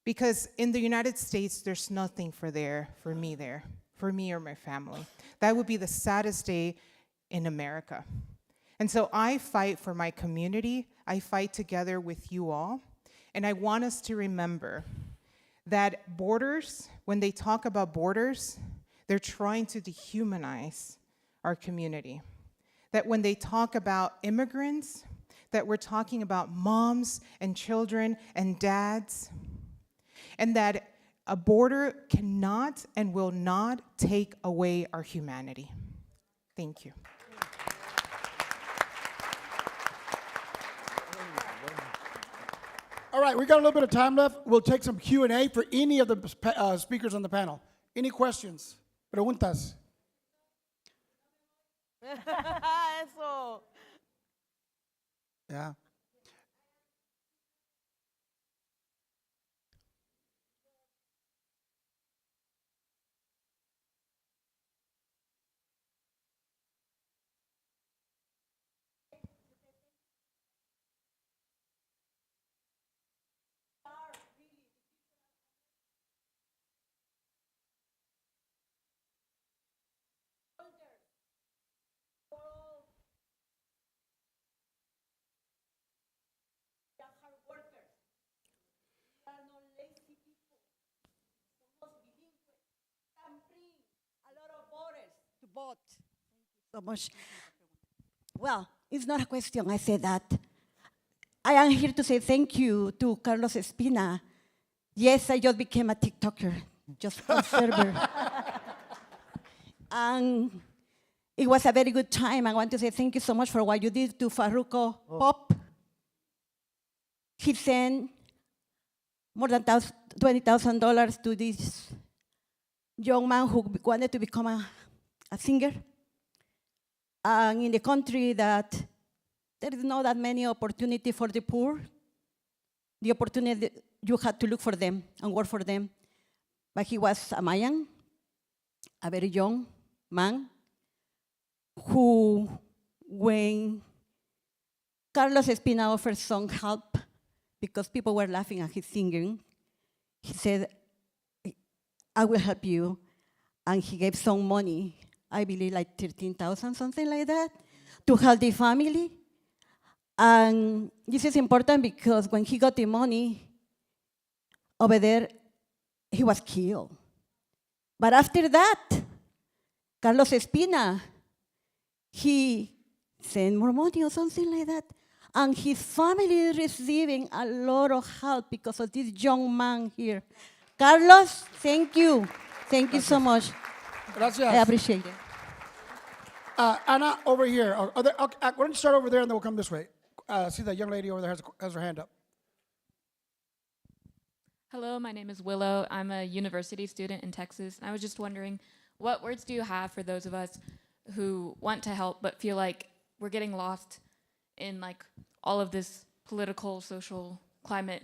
Because in the United States, there's nothing for me or my family. That would be the saddest day in America. And so I fight for my community. I fight together with you all. And I want us to remember that borders, when they talk about borders, they're trying to dehumanize our community. That when they talk about immigrants, that we're talking about moms and children and dads, and that a border cannot and will not take away our humanity. Thank you. All right, we got a little bit of time left. We'll take some Q&A for any of the speakers on the panel. Any questions? Preguntas? Eso. Yeah. Vote. So much. Well, it's not a question. I say that. I am here to say thank you to Carlos Espina. Yes, I just became a TikToker, just a server. And it was a very good time. I want to say thank you so much for what you did to Farruko Pop. He sent more than $20,000 to this young man who wanted to become a singer. And in the country that there is not that many opportunity for the poor, the opportunity, you had to look for them and work for them. But he was a Mayan, a very young man, who, when Carlos Espina offered some help, because people were laughing at his singing, he said, I will help you. And he gave some money, I believe like 13,000, something like that, to help the family. And this is important because when he got the money over there, he was killed. But after that, Carlos Espina, he sent more money or something like that. And his family is receiving a lot of help because of this young man here. Carlos, thank you. Thank you so much. Gracias. I appreciate it. Anna, over here. Okay, why don't you start over there and then we'll come this way. See that young lady over there has her hand up. Hello, my name is Willow. I'm a university student in Texas. I was just wondering, what words do you have for those of us who want to help but feel like we're getting lost in like all of this political, social climate?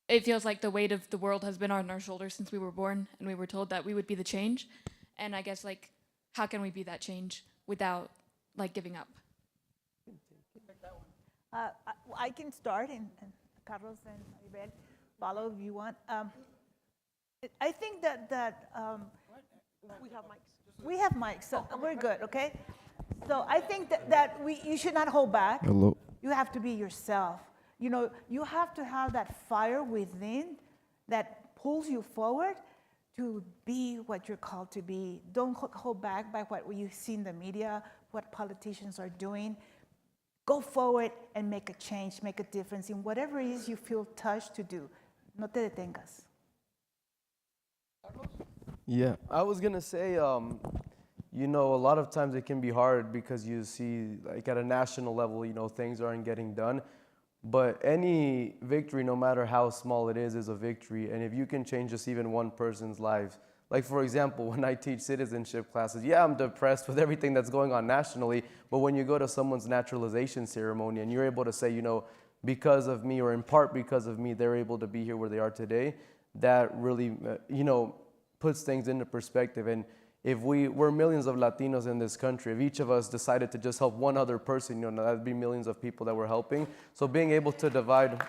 It feels like the weight of the world has been on our shoulders since we were born, and we were told that we would be the change. And I guess like, how can we be that change without like giving up? I can start, and Carlos and Maribel follow if you want. I think that we have mics, so we're good, okay? So I think that you should not hold back. Hello. You have to be yourself. You know, you have to have that fire within that pulls you forward to be what you're called to be. Don't hold back by what you see in the media, what politicians are doing. Go forward and make a change, make a difference in whatever it is you feel touched to do. No te detengas. Yeah, I was gonna say, you know, a lot of times it can be hard because you see, like at a national level, you know, things aren't getting done. But any victory, no matter how small it is a victory. And if you can change just even one person's life, like for example, when I teach citizenship classes, yeah, I'm depressed with everything that's going on nationally, but when you go to someone's naturalization ceremony and you're able to say, you know, because of me or in part because of me, they're able to be here where they are today, that really, you know, puts things into perspective. And if we're millions of Latinos in this country, if each of us decided to just help one other person, you know, that'd be millions of people that we're helping. So being able to divide,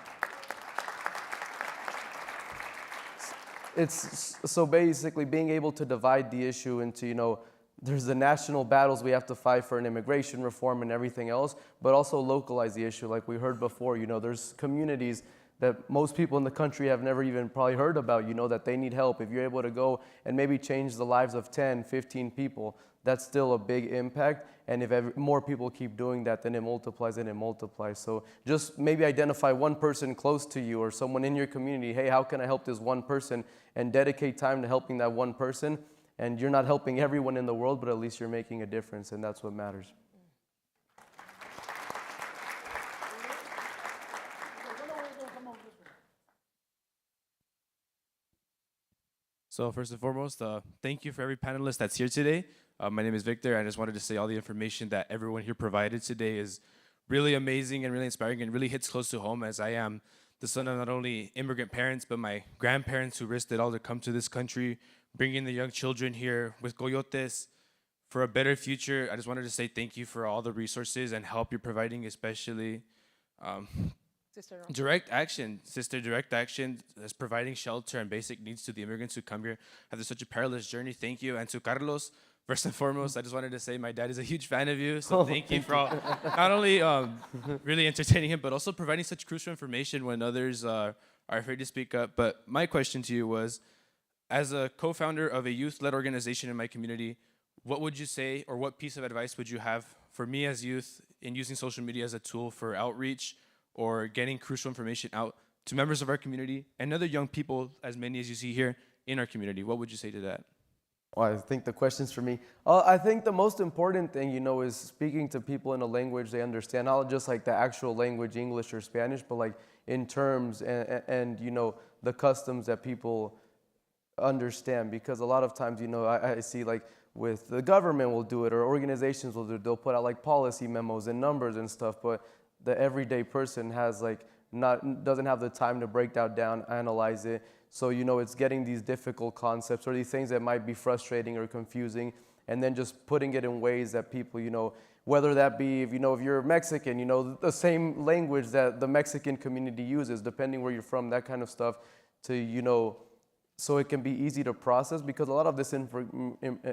so basically being able to divide the issue into, you know, there's the national battles we have to fight for an immigration reform and everything else, but also localize the issue. Like we heard before, you know, there's communities that most people in the country have never even probably heard about, you know, that they need help. If you're able to go and maybe change the lives of 10, 15 people, that's still a big impact. And if more people keep doing that, then it multiplies and it multiplies. So just maybe identify one person close to you or someone in your community. Hey, how can I help this one person? And dedicate time to helping that one person. And you're not helping everyone in the world, but at least you're making a difference, and that's what matters. So first and foremost, thank you for every panelist that's here today. My name is Victor. I just wanted to say all the information that everyone here provided today is really amazing and really inspiring and really hits close to home, as I am the son of not only immigrant parents, but my grandparents who risked it all to come to this country, bringing the young children here with coyotes for a better future. I just wanted to say thank you for all the resources and help you're providing, especially Direct Action, Sister Direct Action, is providing shelter and basic needs to the immigrants who come here after such a perilous journey. Thank you. And to Carlos, first and foremost, I just wanted to say my dad is a huge fan of you. So thank you for not only really entertaining him, but also providing such crucial information when others are afraid to speak up. But my question to you was, as a co-founder of a youth-led organization in my community, what would you say, or what piece of advice would you have for me as youth in using social media as a tool for outreach or getting crucial information out to members of our community and other young people, as many as you see here in our community? What would you say to that? Well, I think the question's for me. I think the most important thing, you know, is speaking to people in a language they understand, not just like the actual language, English or Spanish, but like in terms and you know, the customs that people understand. Because a lot of times, you know, I see like with the government will do it or organizations will do it. They'll put out like policy memos and numbers and stuff, but the everyday person has like doesn't have the time to break that down, analyze it. So, you know, it's getting these difficult concepts or these things that might be frustrating or confusing, and then just putting it in ways that people, you know, whether that be, if you're Mexican, you know, the same language that the Mexican community uses, depending where you're from, that kind of stuff, to, you know, so it can be easy to process, because a lot of this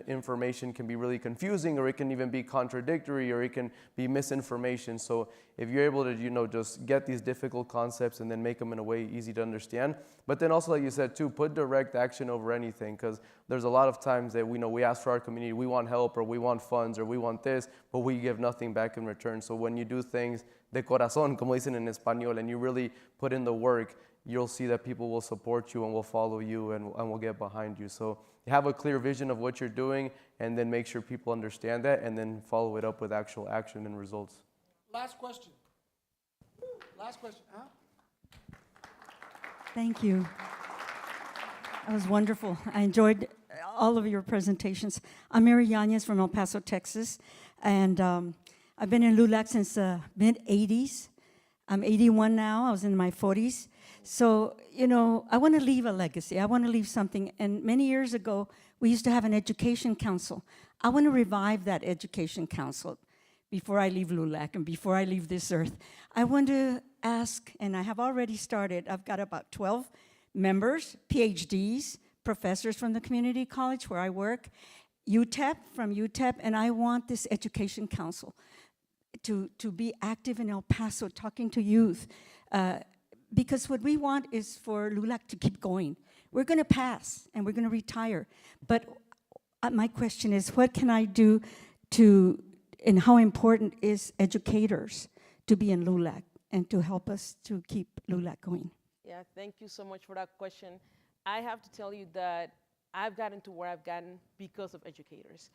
information can be really confusing, or it can even be contradictory, or it can be misinformation. So if you're able to, you know, just get these difficult concepts and then make them in a way easy to understand. But then also, like you said too, put direct action over anything, because there's a lot of times that we ask for our community, we want help, or we want funds, or we want this, but we give nothing back in return. So when you do things de corazón, como dicen en español, and you really put in the work, you'll see that people will support you and will follow you and will get behind you. So have a clear vision of what you're doing, and then make sure people understand that, and then follow it up with actual action and results. Last question. Last question. Huh? Thank you. That was wonderful. I enjoyed all of your presentations. I'm Mary Yanez from El Paso, Texas, and I've been in LULAC since the mid-'80s. I'm 81 now. I was in my 40s. So, you know, I want to leave a legacy. I want to leave something. And many years ago, we used to have an education council. I want to revive that education council before I leave LULAC and before I leave this earth. I want to ask, and I have already started, I've got about 12 members, PhDs, professors from the community college where I work, from UTEP, and I want this education council to be active in El Paso, talking to youth, because what we want is for LULAC to keep going. We're going to pass, and we're going to retire, but my question is, what can I do and how important is educators to be in LULAC and to help us to keep LULAC going? Yeah, thank you so much for that question. I have to tell you that I've gotten to where I've gotten because of educators.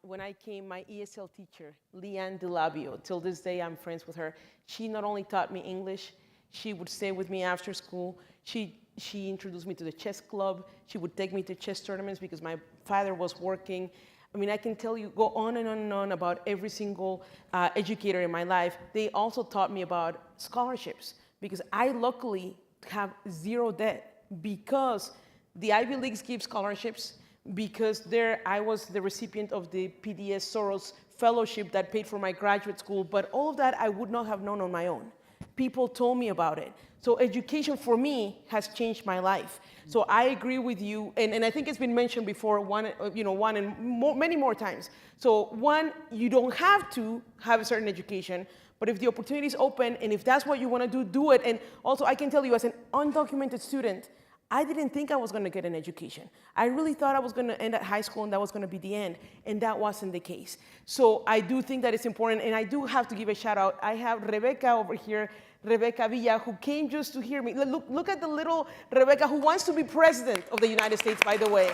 When I came, my ESL teacher, Leanne DeLabio, till this day I'm friends with her, she not only taught me English, she would stay with me after school. She introduced me to the chess club. She would take me to chess tournaments because my father was working. I mean, I can tell you, go on and on and on about every single educator in my life. They also taught me about scholarships because I luckily have zero debt because the Ivy Leagues give scholarships, because there I was the recipient of the PDS Soros Fellowship that paid for my graduate school, but all of that I would not have known on my own. People told me about it. So education for me has changed my life. So I agree with you, and I think it's been mentioned before, one and many more times. So one, you don't have to have a certain education, but if the opportunity is open, and if that's what you want to do, do it. And also, I can tell you, as an undocumented student, I didn't think I was going to get an education. I really thought I was going to end at high school and that was going to be the end, and that wasn't the case. So I do think that it's important, and I do have to give a shout out. I have Rebecca over here, Rebecca Villa, who came just to hear me. Look at the little Rebecca who wants to be president of the United States, by the way.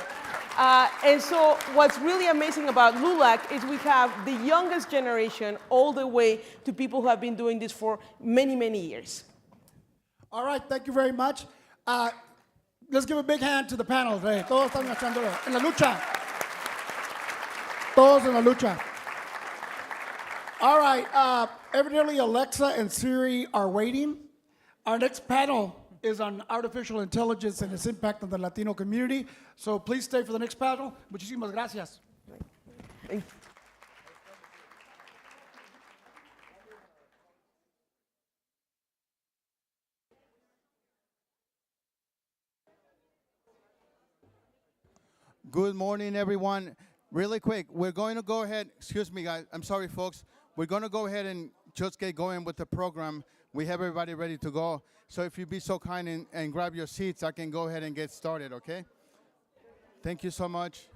And so what's really amazing about LULAC is we have the youngest generation all the way to people who have been doing this for many, many years. All right, thank you very much. Let's give a big hand to the panel today. Todos están haciendo en la lucha. Todos en la lucha. All right, evidently Alexa and Siri are waiting. Our next panel is on artificial intelligence and its impact on the Latino community. So please stay for the next panel. Muchísimas gracias. Thank you. Good morning, everyone. Really quick, we're going to go ahead, excuse me, guys. I'm sorry, folks. We're going to go ahead and just get going with the program. We have everybody ready to go. So if you'd be so kind and grab your seats, I can go ahead and get started, okay? Thank you so much.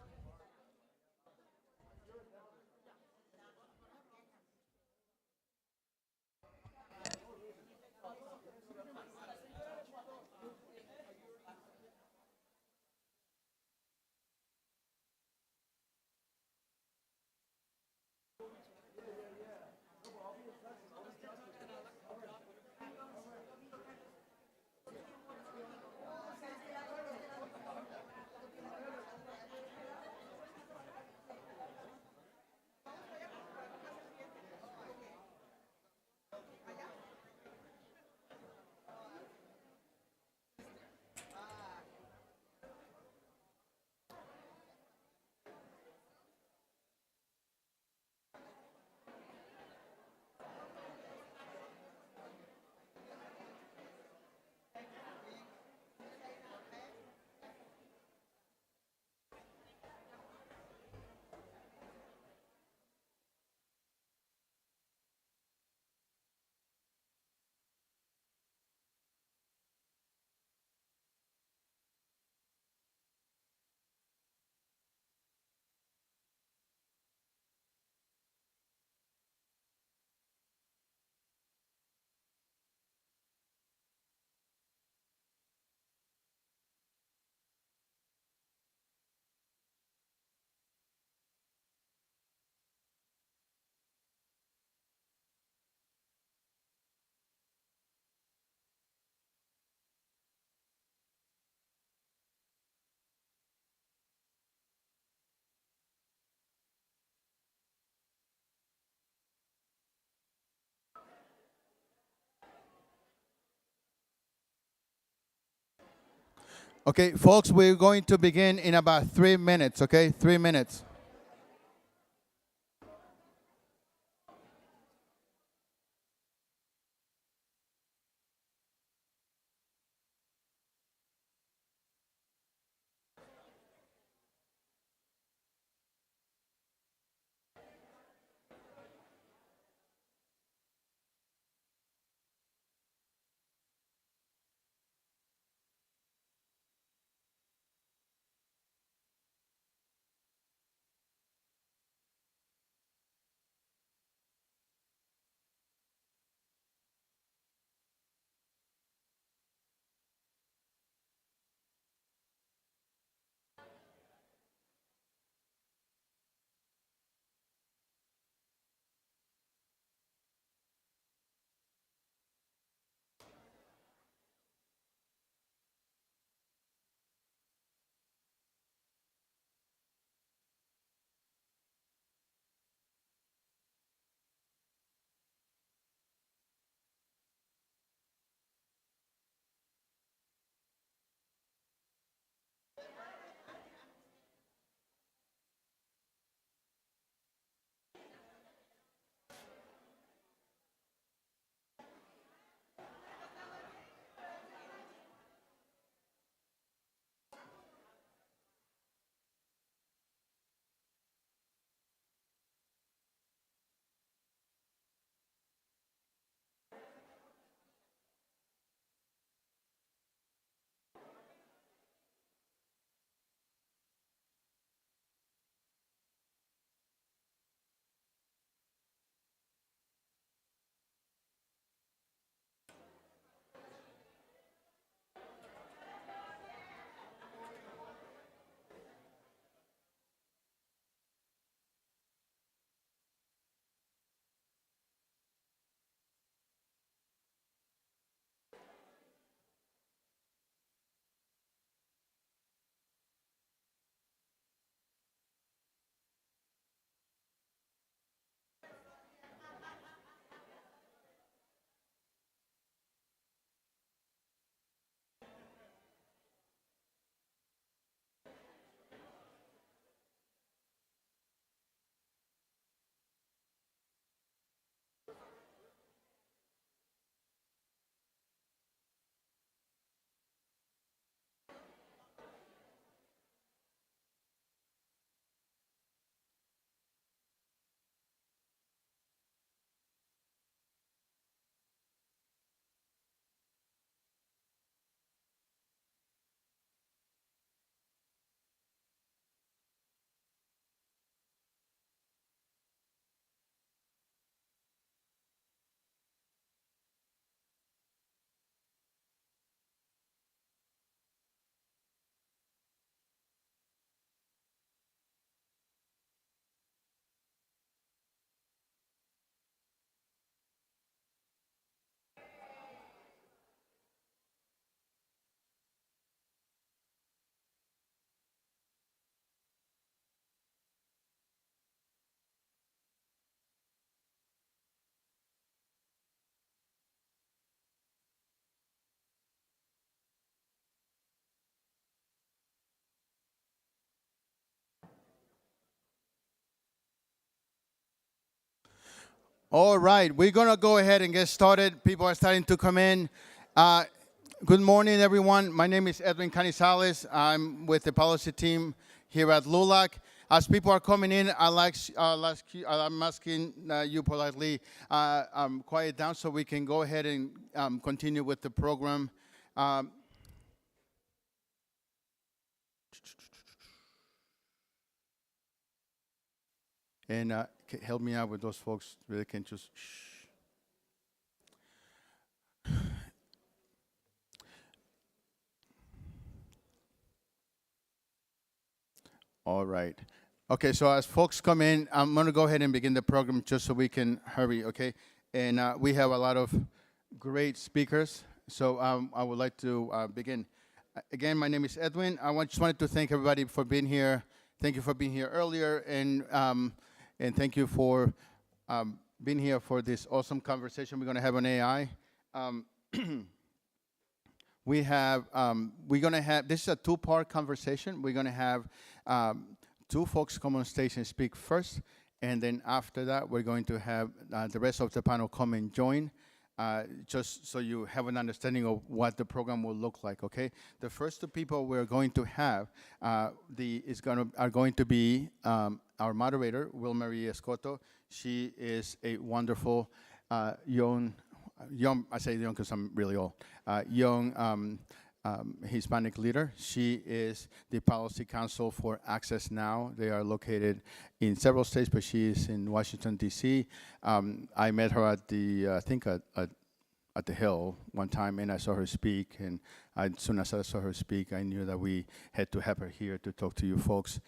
Okay, folks, we're going to begin in about 3 minutes, okay? 3 minutes. All right, we're going to go ahead and get started. People are starting to come in. Good morning, everyone. My name is Edwin Canizales. I'm with the policy team here at LULAC. As people are coming in, I'm asking you politely, quiet down so we can go ahead and continue with the program. And help me out with those folks. Really can just shh. All right. Okay, so as folks come in, I'm going to go ahead and begin the program just so we can hurry, okay? And we have a lot of great speakers, so I would like to begin. Again, my name is Edwin. Just wanted to thank everybody for being here. Thank you for being here earlier, and thank you for being here for this awesome conversation we're going to have on AI. we're going to have, this is a two-part conversation. We're going to have two folks come on stage and speak first, and then after that, we're going to have the rest of the panel come and join, just so you have an understanding of what the program will look like, okay? The first two people we're going to have are going to be our moderator, Willmary Escoto. She is a wonderful young, I say young because I'm really old, young Hispanic leader. She is the Policy Council for Access Now. They are located in several states, but she is in Washington, D.C. I met her at the, I think at the Hill one time, and I saw her speak, and as soon as I saw her speak, I knew that we had to have her here to talk to you folks.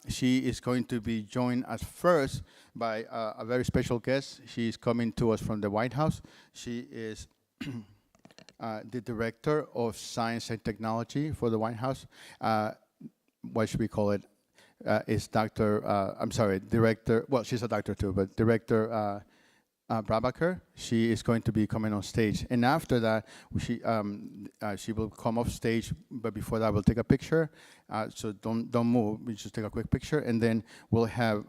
She is going to be joined at first by a very special guest. She's coming to us from the White House. She is the Director of Science and Technology for the White House. What should we call it? Is Director, well, she's a doctor too, but Director Prabhakar. She is going to be coming on stage. And after that, she will come off stage, but before that, we'll take a picture. So don't move, we just take a quick picture. And then we'll have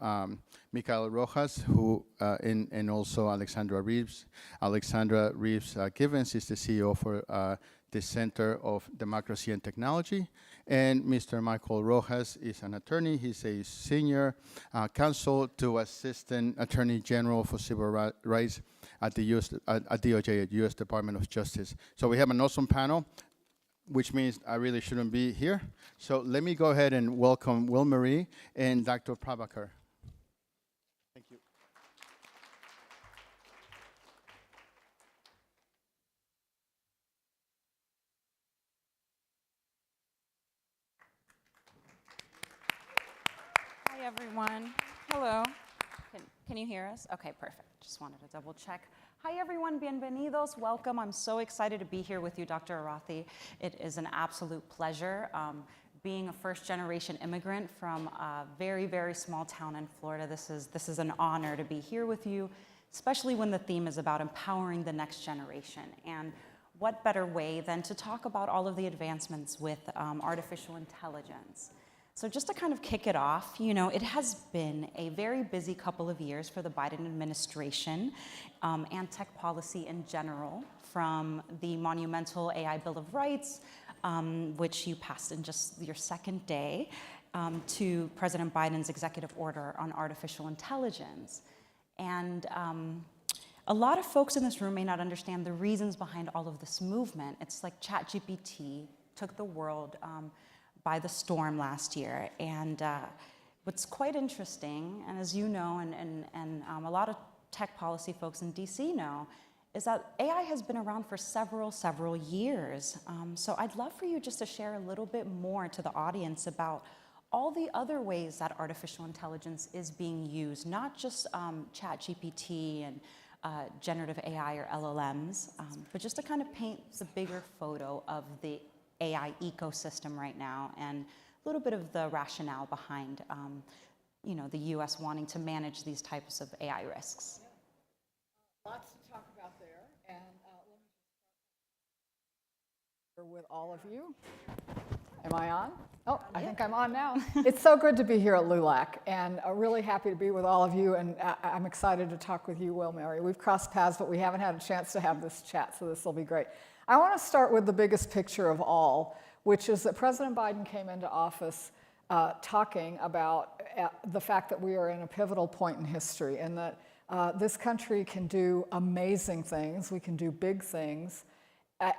Mikael Rojas, who, and also Alexandra Reeves. Alexandra Reeves Givens is the CEO for the Center of Democracy and Technology. And Mr. Michael Rojas is an attorney. He's a senior counsel to Assistant Attorney General for Civil Rights at the at DOJ, at U.S. Department of Justice. So we have an awesome panel, which means I really shouldn't be here. So let me go ahead and welcome Willmary and Dr. Prabhakar. Thank you. Hi, everyone. Hello. Can you hear us? Okay, perfect. Just wanted to double check. Hi, everyone. Bienvenidos. Welcome. I'm so excited to be here with you, Dr. Arati. It is an absolute pleasure. Being a first-generation immigrant from a very, very small town in Florida, this is an honor to be here with you, especially when the theme is about empowering the next generation. And what better way than to talk about all of the advancements with artificial intelligence. So just to kind of kick it off, you know, it has been a very busy couple of years for the Biden administration and tech policy in general, from the monumental AI Bill of Rights, which you passed in just your second day, to President Biden's executive order on artificial intelligence. And a lot of folks in this room may not understand the reasons behind all of this movement. It's like ChatGPT took the world by the storm last year. And what's quite interesting, and as you know, and a lot of tech policy folks in DC know, is that AI has been around for several years. So I'd love for you just to share a little bit more to the audience about all the other ways that artificial intelligence is being used, not just ChatGPT and generative AI or LLMs, but just to kind of paint the bigger photo of the AI ecosystem right now, and a little bit of the rationale behind, you know, the U.S. wanting to manage these types of AI risks. Lots to talk about there, and let me just start with all of you. Am I on? Oh, I think I'm on now. It's so good to be here at LULAC, and really happy to be with all of you, and I'm excited to talk with you, Willmary. We've crossed paths, but we haven't had a chance to have this chat, so this will be great. I want to start with the biggest picture of all, which is that President Biden came into office talking about the fact that we are in a pivotal point in history, and that this country can do amazing things, we can do big things,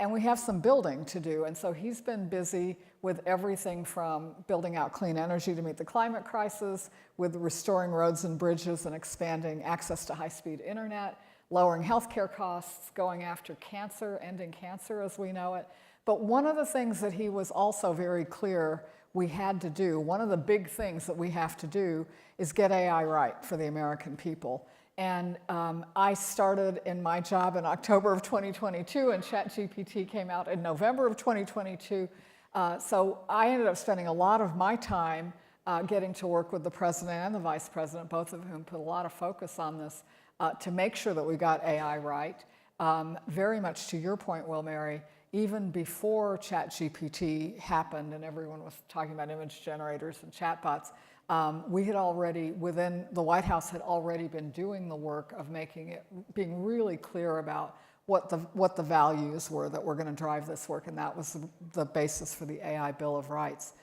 and we have some building to do. And so he's been busy with everything from building out clean energy to meet the climate crisis, with restoring roads and bridges and expanding access to high-speed internet, lowering healthcare costs, going after cancer, ending cancer as we know it. But one of the things that he was also very clear we had to do, one of the big things that we have to do, is get AI right for the American people. And I started in my job in October of 2022, and ChatGPT came out in November of 2022. So I ended up spending a lot of my time getting to work with the president and the vice president, both of whom put a lot of focus on this, to make sure that we got AI right. Very much to your point, Willmary, even before ChatGPT happened and everyone was talking about image generators and chatbots, we had already, within the White House, had already been doing the work of making it, being really clear about what the values were that were going to drive this work, and that was the basis for the AI Bill of Rights.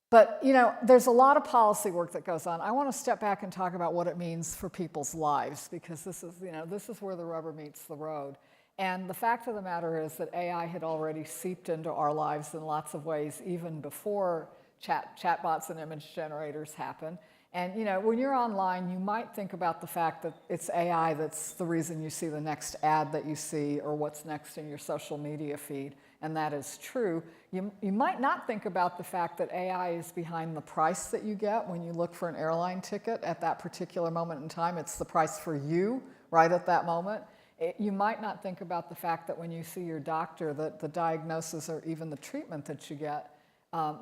But, you know, there's a lot of policy work that goes on. I want to step back and talk about what it means for people's lives, because this is, you know, this is where the rubber meets the road. And the fact of the matter is that AI had already seeped into our lives in lots of ways, even before chatbots and image generators happen. And, you know, when you're online, you might think about the fact that it's AI that's the reason you see the next ad that you see or what's next in your social media feed, and that is true. You might not think about the fact that AI is behind the price that you get when you look for an airline ticket at that particular moment in time. It's the price for you right at that moment. You might not think about the fact that when you see your doctor, that the diagnosis or even the treatment that you get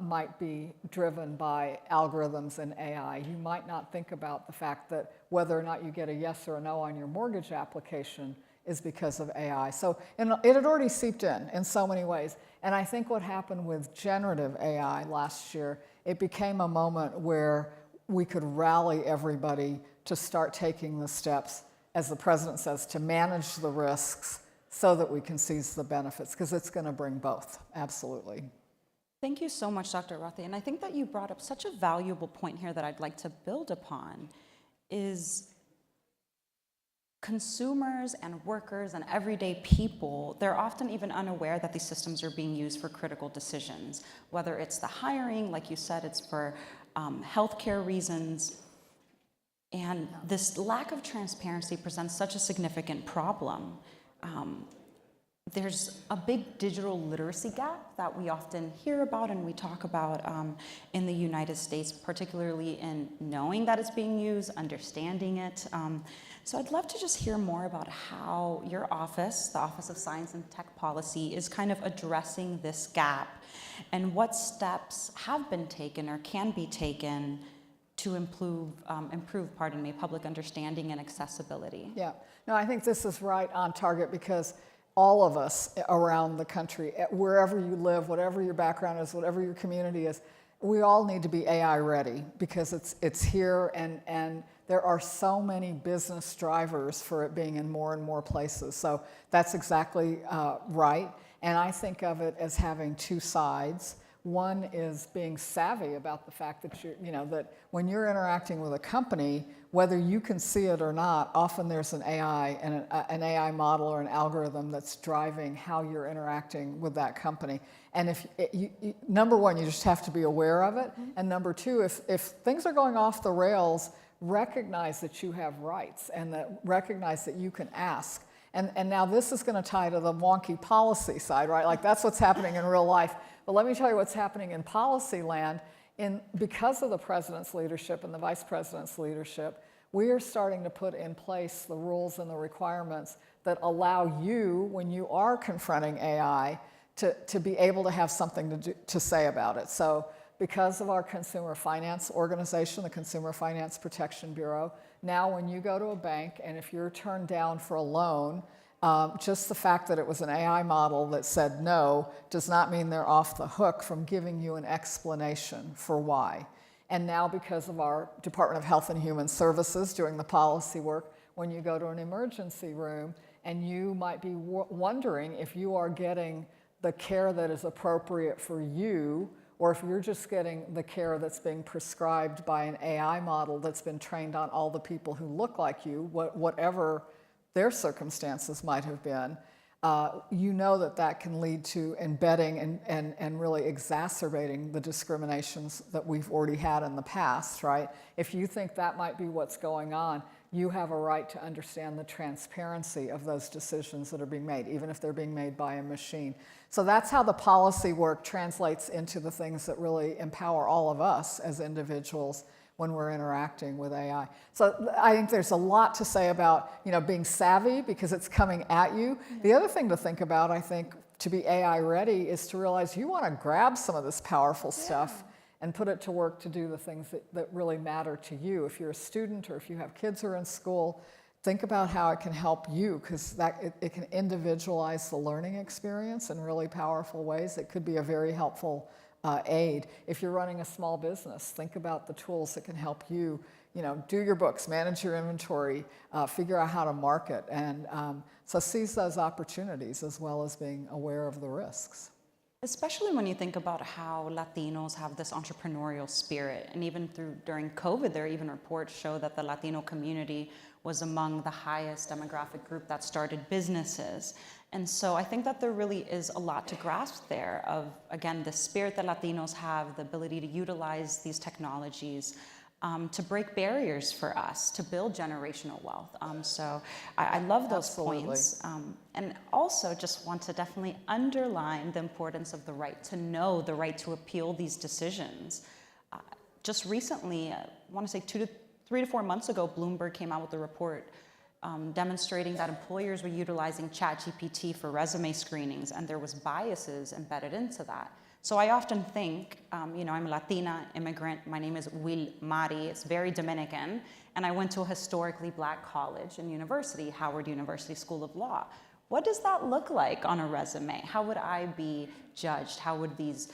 might be driven by algorithms and AI. You might not think about the fact that whether or not you get a yes or a no on your mortgage application is because of AI. So it had already seeped in so many ways. And I think what happened with generative AI last year, it became a moment where we could rally everybody to start taking the steps, as the president says, to manage the risks so that we can seize the benefits, because it's going to bring both, absolutely. Thank you so much, Dr. Arati. And I think that you brought up such a valuable point here that I'd like to build upon, is consumers and workers and everyday people, they're often even unaware that these systems are being used for critical decisions, whether it's the hiring, like you said, it's for healthcare reasons. And this lack of transparency presents such a significant problem. There's a big digital literacy gap that we often hear about and we talk about in the United States, particularly in knowing that it's being used, understanding it. So I'd love to just hear more about how your office, the Office of Science and Tech Policy, is kind of addressing this gap, and what steps have been taken or can be taken to improve public understanding and accessibility. Yeah, no, I think this is right on target, because all of us around the country, wherever you live, whatever your background is, whatever your community is, we all need to be AI ready, because it's here, and there are so many business drivers for it being in more and more places. So that's exactly right. And I think of it as having two sides. One is being savvy about the fact that that when you're interacting with a company, whether you can see it or not, often there's an AI and an AI model or an algorithm that's driving how you're interacting with that company. And number one, you just have to be aware of it. Mm-hmm. And number two, if things are going off the rails, recognize that you have rights, and recognize that you can ask. And now this is going to tie to the wonky policy side, right? Like, that's what's happening in real life. But let me tell you what's happening in policy land. Because of the president's leadership and the vice president's leadership, we are starting to put in place the rules and the requirements that allow you, when you are confronting AI, to be able to have something to say about it. So because of our consumer finance organization, the Consumer Finance Protection Bureau, now when you go to a bank and if you're turned down for a loan, just the fact that it was an AI model that said no does not mean they're off the hook from giving you an explanation for why. And now, because of our Department of Health and Human Services doing the policy work, when you go to an emergency room and you might be wondering if you are getting the care that is appropriate for you, or if you're just getting the care that's being prescribed by an AI model that's been trained on all the people who look like you, whatever their circumstances might have been, you know that can lead to embedding and really exacerbating the discriminations that we've already had in the past, right? If you think that might be what's going on, you have a right to understand the transparency of those decisions that are being made, even if they're being made by a machine. So that's how the policy work translates into the things that really empower all of us as individuals when we're interacting with AI. So I think there's a lot to say about being savvy, because it's coming at you. The other thing to think about, I think, to be AI ready is to realize you want to grab some of this powerful stuff and put it to work to do the things that really matter to you. If you're a student or if you have kids who are in school, think about how it can help you, because it can individualize the learning experience in really powerful ways. It could be a very helpful aid. If you're running a small business, think about the tools that can help you, do your books, manage your inventory, figure out how to market, and so seize those opportunities as well as being aware of the risks. Especially when you think about how Latinos have this entrepreneurial spirit. And even during COVID, there are even reports show that the Latino community was among the highest demographic group that started businesses. And so I think that there really is a lot to grasp there of, again, the spirit that Latinos have, the ability to utilize these technologies to break barriers for us, to build generational wealth. So I love those points. And also just want to definitely underline the importance of the right to know, the right to appeal these decisions. Just recently, I want to say 3 to 4 months ago, Bloomberg came out with a report demonstrating that employers were utilizing ChatGPT for resume screenings, and there was biases embedded into that. So I often think, I'm a Latina immigrant. My name is Willmary. It's very Dominican. And I went to a historically Black college and university, Howard University School of Law. What does that look like on a resume? How would I be judged? How would these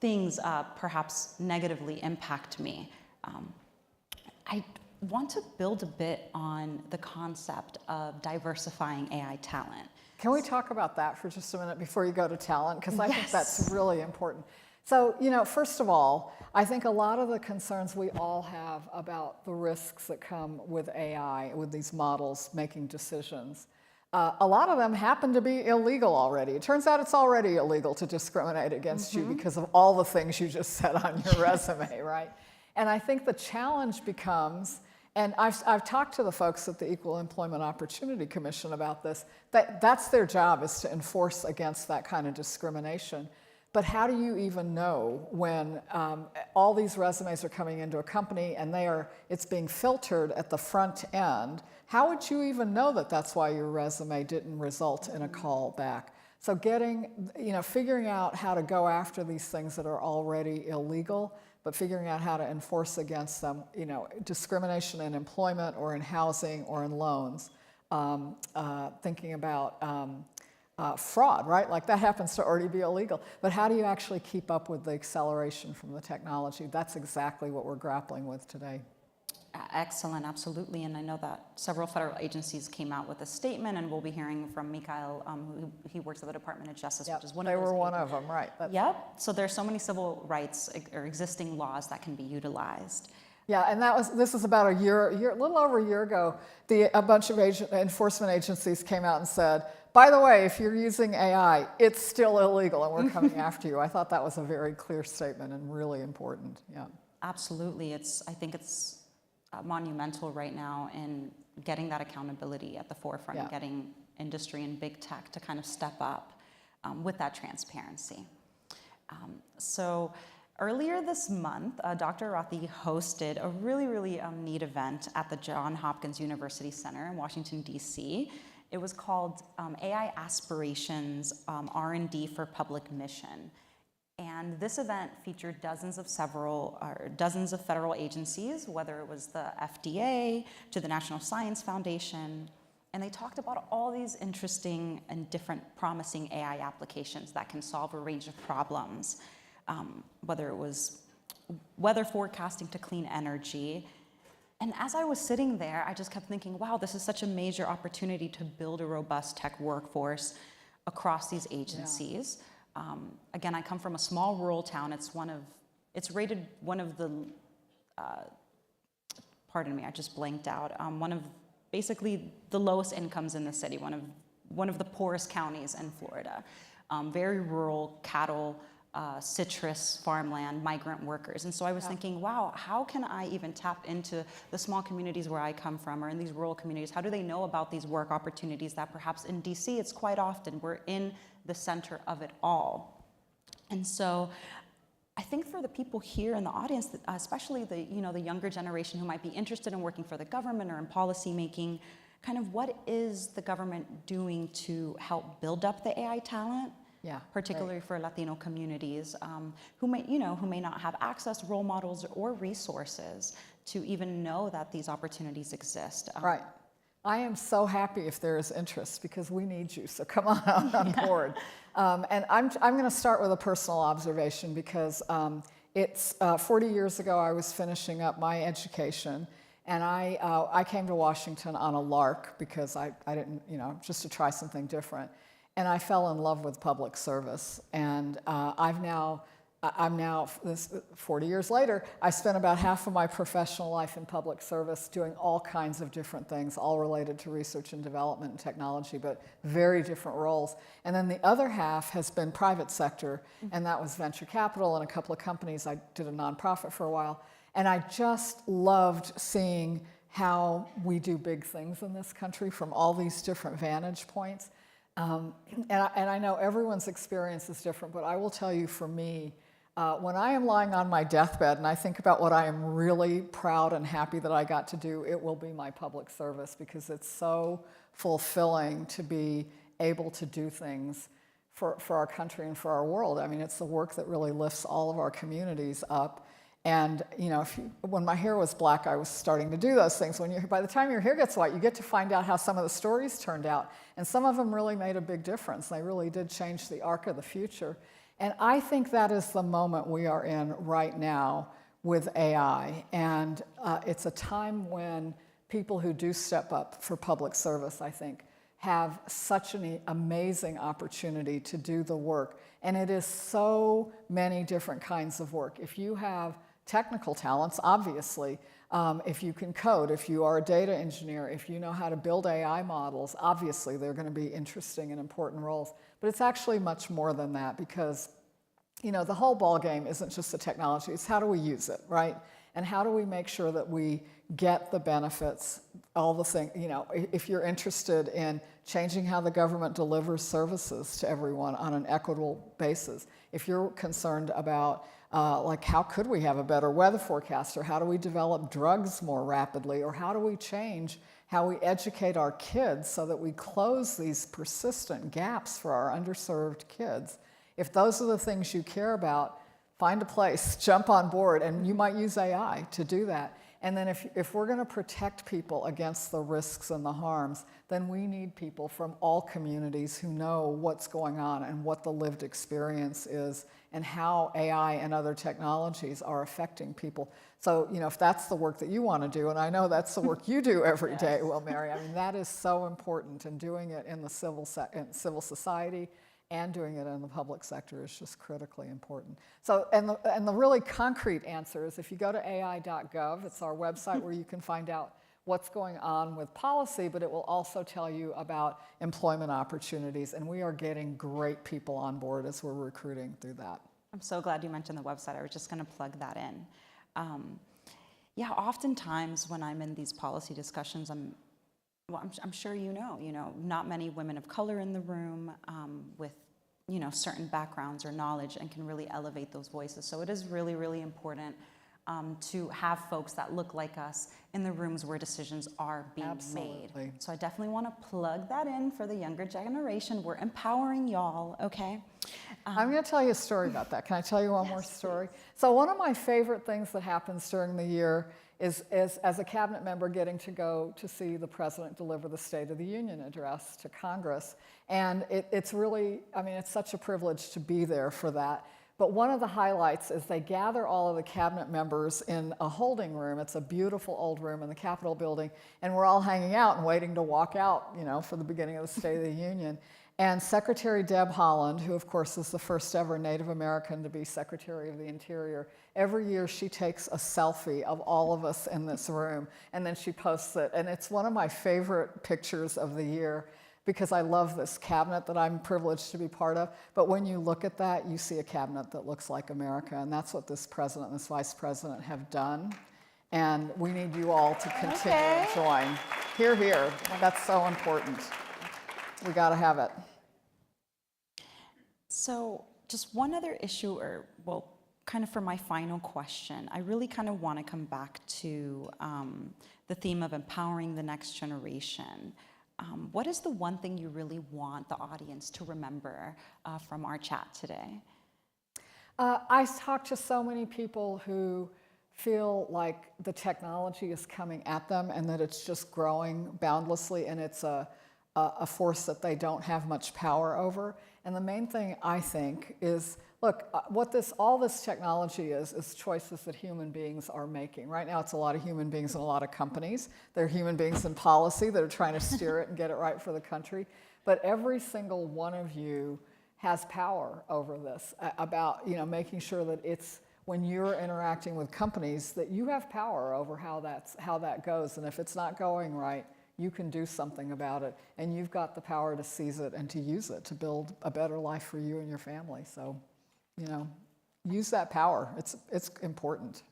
things perhaps negatively impact me? I want to build a bit on the concept of diversifying AI talent. Can we talk about that for just a minute before you go to talent? Because I think that's really important. So, first of all, I think a lot of the concerns we all have about the risks that come with AI, with these models making decisions, a lot of them happen to be illegal already. It turns out it's already illegal to discriminate against you because of all the things you just said on your resume, right? And I think the challenge becomes, and I've talked to the folks at the Equal Employment Opportunity Commission about this, that's their job, is to enforce against that kind of discrimination. But how do you even know when all these resumes are coming into a company and it's being filtered at the front end? How would you even know that that's why your resume didn't result in a call back? So figuring out how to go after these things that are already illegal, but figuring out how to enforce against them, discrimination in employment or in housing or in loans, thinking about fraud, right? Like that happens to already be illegal. But how do you actually keep up with the acceleration from the technology? That's exactly what we're grappling with today. Excellent, absolutely. And I know that several federal agencies came out with a statement, and we'll be hearing from Mikael, he works at the Department of Justice, which is one of those. They were one of them, right. Yep. So there's so many civil rights or existing laws that can be utilized. Yeah, and this was about a little over a year ago. A bunch of enforcement agencies came out and said, by the way, if you're using AI, it's still illegal and we're coming after you. I thought that was a very clear statement and really important. Yeah. Absolutely. I think it's monumental right now in getting that accountability at the forefront, and getting industry and big tech to kind of step up with that transparency. So earlier this month, Dr. Arati hosted a really, really neat event at the Johns Hopkins University Center in Washington, D.C. It was called AI Aspirations R&D for Public Mission. And this event featured dozens of federal agencies, whether it was the FDA to the National Science Foundation, and they talked about all these interesting and different promising AI applications that can solve a range of problems, whether it was weather forecasting to clean energy. And as I was sitting there, I just kept thinking, wow, this is such a major opportunity to build a robust tech workforce across these agencies. Again, I come from a small rural town. It's rated one of the, pardon me, I just blanked out. One of basically the lowest incomes in the city, one of the poorest counties in Florida. Very rural, cattle, citrus, farmland, migrant workers. And so I was thinking, wow, how can I even tap into the small communities where I come from, or in these rural communities? How do they know about these work opportunities that perhaps in DC, it's quite often, we're in the center of it all. And so I think for the people here in the audience, especially the younger generation who might be interested in working for the government or in policy making, kind of what is the government doing to help build up the AI talent? Particularly for Latino communities who may not have access, role models, or resources to even know that these opportunities exist. Right. I am so happy if there is interest because we need you, so come on board. And I'm going to start with a personal observation because it's 40 years ago I was finishing up my education, and I came to Washington on a lark because I didn't, just to try something different. And I fell in love with public service, and I'm now, 40 years later, I spent about half of my professional life in public service doing all kinds of different things, all related to research and development and technology, but very different roles. And then the other half has been private sector, and that was venture capital and a couple of companies. I did a nonprofit for a while, and I just loved seeing how we do big things in this country from all these different vantage points. And I know everyone's experience is different, but I will tell you, for me, when I am lying on my deathbed and I think about what I am really proud and happy that I got to do, it will be my public service, because it's so fulfilling to be able to do things for our country and for our world. I mean, it's the work that really lifts all of our communities up. And when my hair was black, I was starting to do those things. By the time your hair gets white, you get to find out how some of the stories turned out. And some of them really made a big difference. They really did change the arc of the future. And I think that is the moment we are in right now with AI. And it's a time when people who do step up for public service, I think, have such an amazing opportunity to do the work. And it is so many different kinds of work. If you have technical talents, obviously, if you can code, if you are a data engineer, if you know how to build AI models, obviously they're going to be interesting and important roles. But it's actually much more than that, because the whole ball game isn't just the technology, it's how do we use it, right? And how do we make sure that we get the benefits, all the things, if you're interested in changing how the government delivers services to everyone on an equitable basis, if you're concerned about how could we have a better weather forecast, or how do we develop drugs more rapidly, or how do we change how we educate our kids so that we close these persistent gaps for our underserved kids. If those are the things you care about, find a place, jump on board, and you might use AI to do that. And then if we're going to protect people against the risks and the harms, then we need people from all communities who know what's going on and what the lived experience is and how AI and other technologies are affecting people. So, if that's the work that you want to do, and I know that's the work you do every day, Willmary, I mean, that is so important, and doing it in the civil society and doing it in the public sector is just critically important. So, and the really concrete answer is, if you go to ai.gov, it's our website where you can find out what's going on with policy, but it will also tell you about employment opportunities, and we are getting great people on board as we're recruiting through that. I'm so glad you mentioned the website. I was just going to plug that in. Oftentimes when I'm in these policy discussions, I'm sure not many women of color in the room with certain backgrounds or knowledge, and can really elevate those voices. So it is really, really important to have folks that look like us in the rooms where decisions are being made. So I definitely want to plug that in for the younger generation. We're empowering y'all, okay? I'm going to tell you a story about that. Can I tell you one more story? So one of my favorite things that happens during the year is as a cabinet member, getting to go to see the president deliver the State of the Union address to Congress. And it's really, it's such a privilege to be there for that. But one of the highlights is they gather all of the cabinet members in a holding room. It's a beautiful old room in the Capitol building, and we're all hanging out and waiting to walk out, for the beginning of the State of the Union. And Secretary Deb Haaland, who of course is the first ever Native American to be Secretary of the Interior, every year she takes a selfie of all of us in this room, and then she posts it. And it's one of my favorite pictures of the year, because I love this cabinet that I'm privileged to be part of. But when you look at that, you see a cabinet that looks like America, and that's what this president and this vice president have done. And we need you all to continue and join. Hear, hear. That's so important. We got to have it. So just one other issue, kind of for my final question, I really kind of want to come back to the theme of empowering the next generation. What is the one thing you really want the audience to remember from our chat today? I talk to so many people who feel like the technology is coming at them and that it's just growing boundlessly and it's a force that they don't have much power over. And the main thing, I think, is, look, all this technology is choices that human beings are making. Right now, it's a lot of human beings in a lot of companies. There are human beings in policy that are trying to steer it and get it right for the country. But every single one of you has power over this, about making sure that it's, when you're interacting with companies, that you have power over how that goes. And if it's not going right, you can do something about it, and you've got the power to seize it and to use it to build a better life for you and your family. So, use that power. It's important.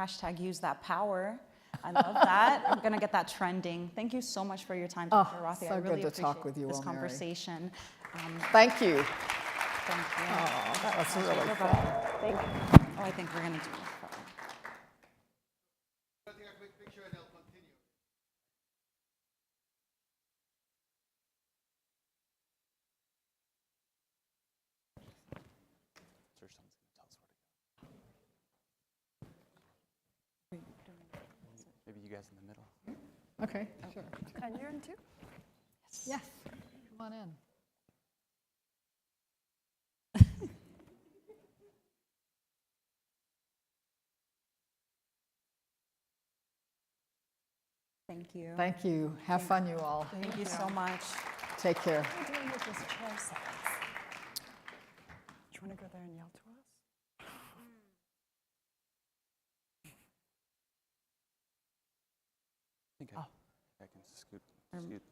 Hashtag use that power. I love that. I'm going to get that trending. Thank you so much for your time, Dr. Arathi. So I really good to talk with you, this Willmary. conversation. Thank you. Thank you. Oh, that was really fun. Thank you. Oh, I think we're going to do this. Maybe you guys in the middle. Okay, sure. Can you in too? Yes. Come on in. Thank you. Thank you. Have fun, you all. Thank you so much. Take care. What are you doing with this chair size? Do you want to go there and yell to us? I think I can scoot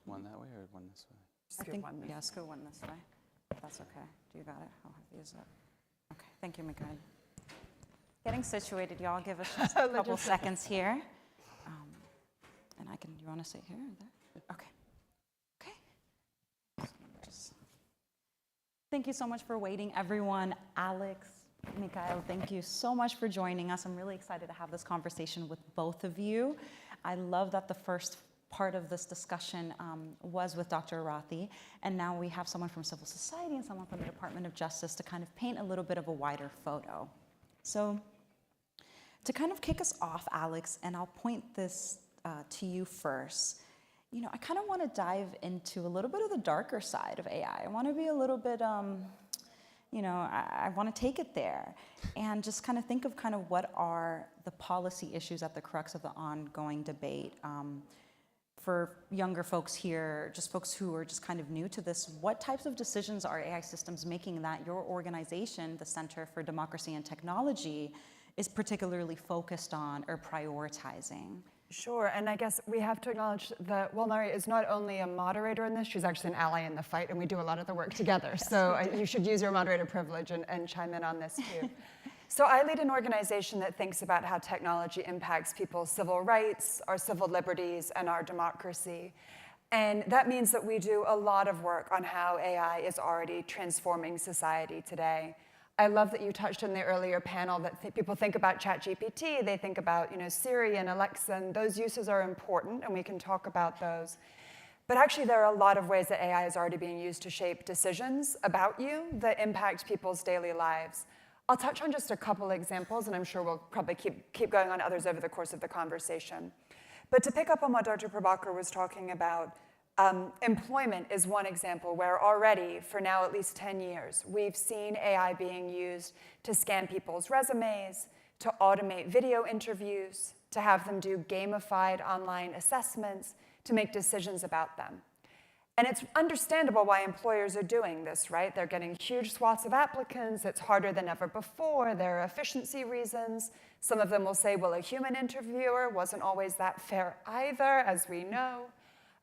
one that way or one this way. Scoot one this way. That's okay. Do you got it? How heavy is it? Okay. Thank you, Mikael. Getting situated, y'all. Give us just a couple seconds here. And you want to sit here or there? Okay. Thank you so much for waiting, everyone. Alex, Mikael, thank you so much for joining us. I'm really excited to have this conversation with both of you. I love that the first part of this discussion was with Dr. Arathi, and now we have someone from civil society and someone from the Department of Justice to kind of paint a little bit of a wider photo. So to kind of kick us off, Alex, and I'll point this to you first, I kind of want to dive into a little bit of the darker side of AI. I want to be a little bit, I want to take it there and just kind of think of what are the policy issues at the crux of the ongoing debate. For younger folks here, just folks who are just kind of new to this, what types of decisions are AI systems making that your organization, the Center for Democracy and Technology, is particularly focused on or prioritizing? Sure, and I guess we have to acknowledge that Willmary is not only a moderator in this, she's actually an ally in the fight, and we do a lot of the work together. Yes, so you should use your moderator privilege and chime in on this too. So I lead an organization that thinks about how technology impacts people's civil rights, our civil liberties, and our democracy. And that means that we do a lot of work on how AI is already transforming society today. I love that you touched on the earlier panel that people think about ChatGPT, they think about Siri and Alexa, and those uses are important, and we can talk about those. But actually, there are a lot of ways that AI is already being used to shape decisions about you that impact people's daily lives. I'll touch on just a couple examples, and I'm sure we'll probably keep going on others over the course of the conversation. But to pick up on what Dr. Prabhakar was talking about, employment is one example where already, for now at least 10 years, we've seen AI being used to scan people's resumes, to automate video interviews, to have them do gamified online assessments, to make decisions about them. And it's understandable why employers are doing this, right? They're getting huge swaths of applicants. It's harder than ever before. There are efficiency reasons. Some of them will say, well, a human interviewer wasn't always that fair either, as we know.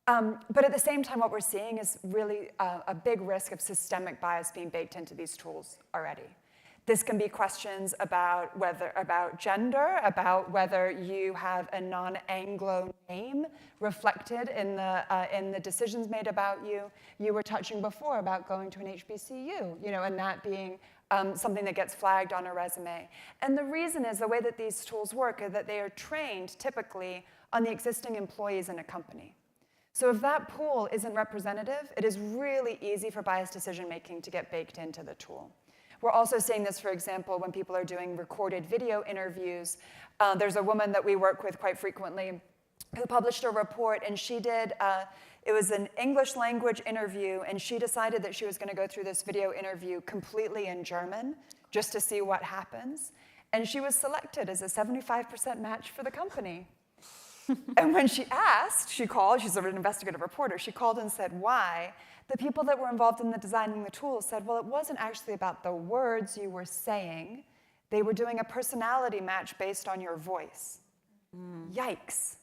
But at the same time, what we're seeing is really a big risk of systemic bias being baked into these tools already. This can be questions about gender, about whether you have a non-Anglo name reflected in the decisions made about you. You were touching before about going to an HBCU, and that being something that gets flagged on a resume. And the reason is the way that these tools work is that they are trained typically on the existing employees in a company. So if that pool isn't representative, it is really easy for biased decision-making to get baked into the tool. We're also seeing this, for example, when people are doing recorded video interviews. There's a woman that we work with quite frequently who published a report, and she did, it was an English language interview, and she decided that she was going to go through this video interview completely in German just to see what happens. And she was selected as a 75% match for the company. And when she asked, she called, she's an investigative reporter, she called and said why. The people that were involved in the designing the tools said, well, it wasn't actually about the words you were saying. They were doing a personality match based on your voice. Yikes.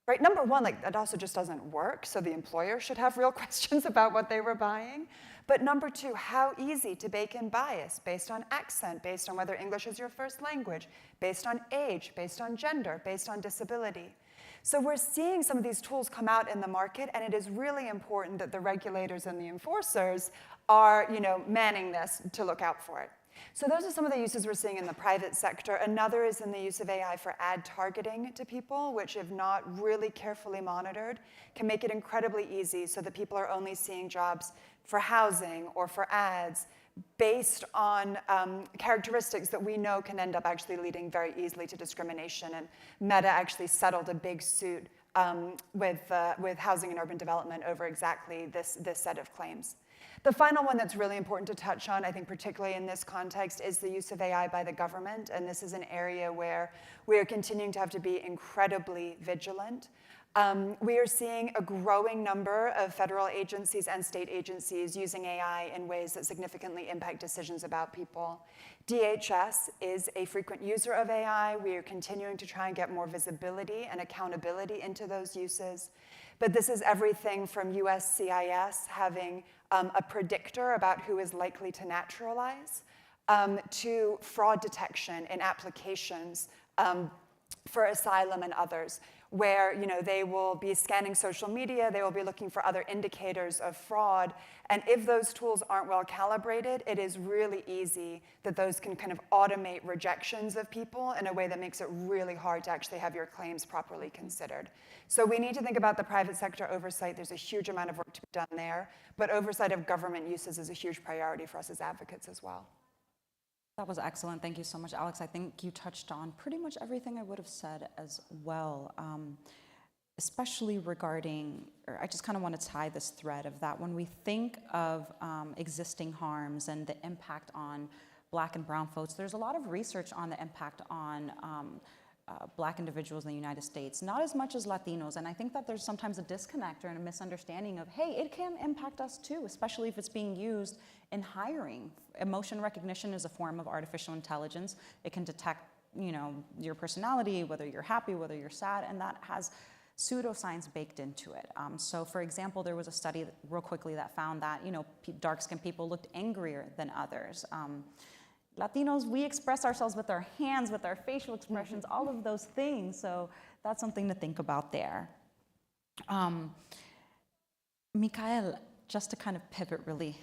Right, number one, like, that also just doesn't work, so the employer should have real questions about what they were buying. But number two, how easy to bake in bias based on accent, based on whether English is your first language, based on age, based on gender, based on disability. So we're seeing some of these tools come out in the market, and it is really important that the regulators and the enforcers are, manning this to look out for it. So those are some of the uses we're seeing in the private sector. Another is in the use of AI for ad targeting to people, which, if not really carefully monitored, can make it incredibly easy so that people are only seeing jobs for housing or for ads based on characteristics that we know can end up actually leading very easily to discrimination. And Meta actually settled a big suit with Housing and Urban Development over exactly this set of claims. The final one that's really important to touch on, I think particularly in this context, is the use of AI by the government. And this is an area where we are continuing to have to be incredibly vigilant. We are seeing a growing number of federal agencies and state agencies using AI in ways that significantly impact decisions about people. DHS is a frequent user of AI. We are continuing to try and get more visibility and accountability into those uses. But this is everything from USCIS having a predictor about who is likely to naturalize, to fraud detection in applications for asylum and others, where they will be scanning social media, they will be looking for other indicators of fraud, and if those tools aren't well calibrated, it is really easy that those can kind of automate rejections of people in a way that makes it really hard to actually have your claims properly considered. So we need to think about the private sector oversight. There's a huge amount of work to be done there, but oversight of government uses is a huge priority for us as advocates as well. That was excellent. Thank you so much, Alex. I think you touched on pretty much everything I would have said as well, especially regarding, or I just kind of want to tie this thread of that when we think of existing harms and the impact on Black and brown folks, there's a lot of research on the impact on Black individuals in the United States, not as much as Latinos. And I think that there's sometimes a disconnect or a misunderstanding of, hey, it can impact us too, especially if it's being used in hiring. Emotion recognition is a form of artificial intelligence. It can detect, your personality, whether you're happy, whether you're sad, and that has pseudoscience baked into it. So for example, there was a study real quickly that found that, dark-skinned people looked angrier than others. Latinos, we express ourselves with our hands, with our facial expressions, all of those things. So that's something to think about there. Mikael, just to kind of pivot really,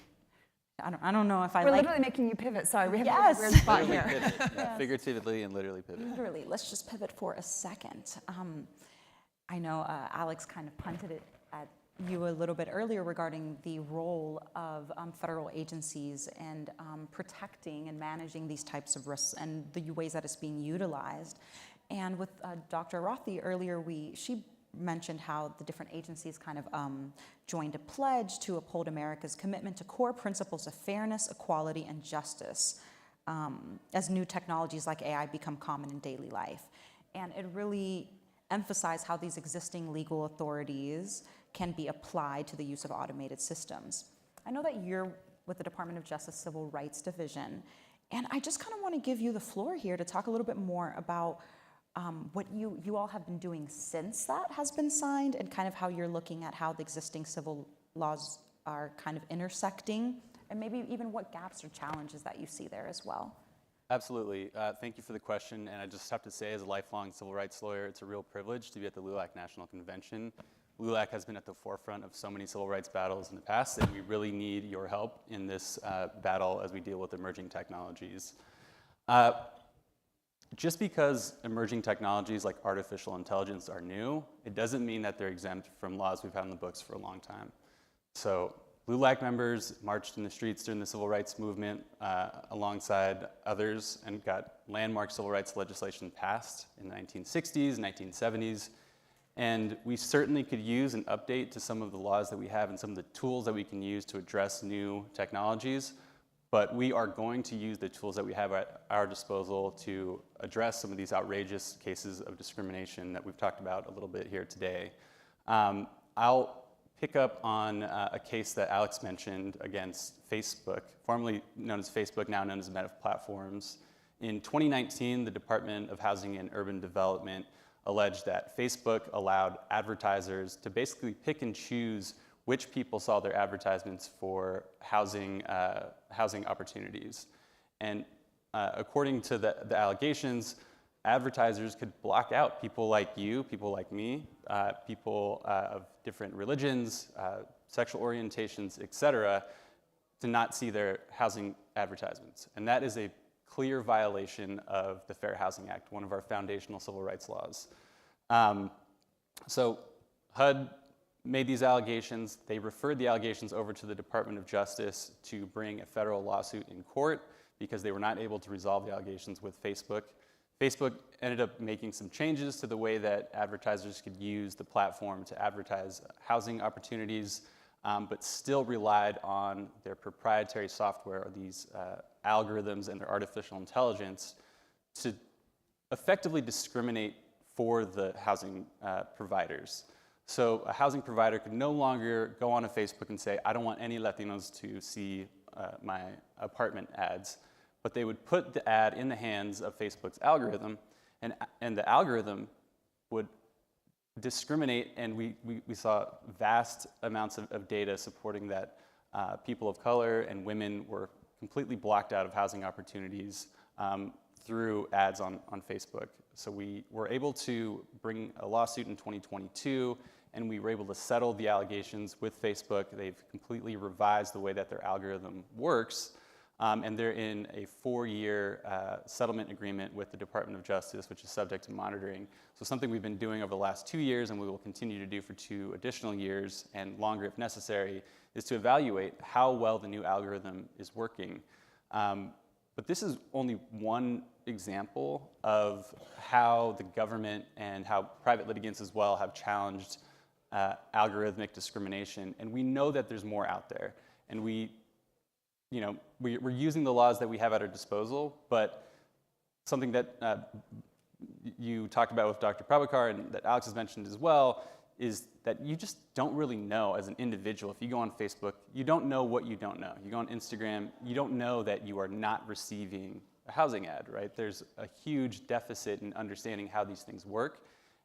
I don't know if We're literally making you pivot. Sorry, we have a weird spot here. Yeah, figuratively and literally pivot. Literally, let's just pivot for a second. I know Alex kind of punted it at you a little bit earlier regarding the role of federal agencies and protecting and managing these types of risks and the ways that it's being utilized. And with Dr. Arati earlier, she mentioned how the different agencies kind of joined a pledge to uphold America's commitment to core principles of fairness, equality, and justice as new technologies like AI become common in daily life. And it really emphasized how these existing legal authorities can be applied to the use of automated systems. I know that you're with the Department of Justice Civil Rights Division, and I just kind of want to give you the floor here to talk a little bit more about what you all have been doing since that has been signed and kind of how you're looking at how the existing civil laws are kind of intersecting and maybe even what gaps or challenges that you see there as well. Absolutely. Thank you for the question. And I just have to say, as a lifelong civil rights lawyer, it's a real privilege to be at the LULAC National Convention. LULAC has been at the forefront of so many civil rights battles in the past, and we really need your help in this battle as we deal with emerging technologies. Just because emerging technologies like artificial intelligence are new, it doesn't mean that they're exempt from laws we've had in the books for a long time. So LULAC members marched in the streets during the civil rights movement alongside others and got landmark civil rights legislation passed in the 1960s, 1970s. And we certainly could use an update to some of the laws that we have and some of the tools that we can use to address new technologies. But we are going to use the tools that we have at our disposal to address some of these outrageous cases of discrimination that we've talked about a little bit here today. I'll pick up on a case that Alex mentioned against Facebook, formerly known as Facebook, now known as Meta Platforms. In 2019, the Department of Housing and Urban Development alleged that Facebook allowed advertisers to basically pick and choose which people saw their advertisements for housing opportunities. And according to the allegations, advertisers could block out people like you, people like me, people of different religions, sexual orientations, et cetera, to not see their housing advertisements. And that is a clear violation of the Fair Housing Act, one of our foundational civil rights laws. So HUD made these allegations. They referred the allegations over to the Department of Justice to bring a federal lawsuit in court because they were not able to resolve the allegations with Facebook. Facebook ended up making some changes to the way that advertisers could use the platform to advertise housing opportunities, but still relied on their proprietary software, or these algorithms and their artificial intelligence, to effectively discriminate for the housing providers. So a housing provider could no longer go on to Facebook and say, I don't want any Latinos to see my apartment ads. But they would put the ad in the hands of Facebook's algorithm, and the algorithm would discriminate, and we saw vast amounts of data supporting that people of color and women were completely blocked out of housing opportunities through ads on Facebook. So we were able to bring a lawsuit in 2022, and we were able to settle the allegations with Facebook. They've completely revised the way that their algorithm works. And they're in a 4-year settlement agreement with the Department of Justice, which is subject to monitoring. So something we've been doing over the last 2 years, and we will continue to do for 2 additional years, and longer if necessary, is to evaluate how well the new algorithm is working. But this is only one example of how the government and how private litigants as well have challenged algorithmic discrimination. And we know that there's more out there. And we're using the laws that we have at our disposal, but something that you talked about with Dr. Prabhakar and that Alex has mentioned as well is that you just don't really know as an individual. If you go on Facebook, you don't know what you don't know. You go on Instagram, you don't know that you are not receiving a housing ad, right? There's a huge deficit in understanding how these things work,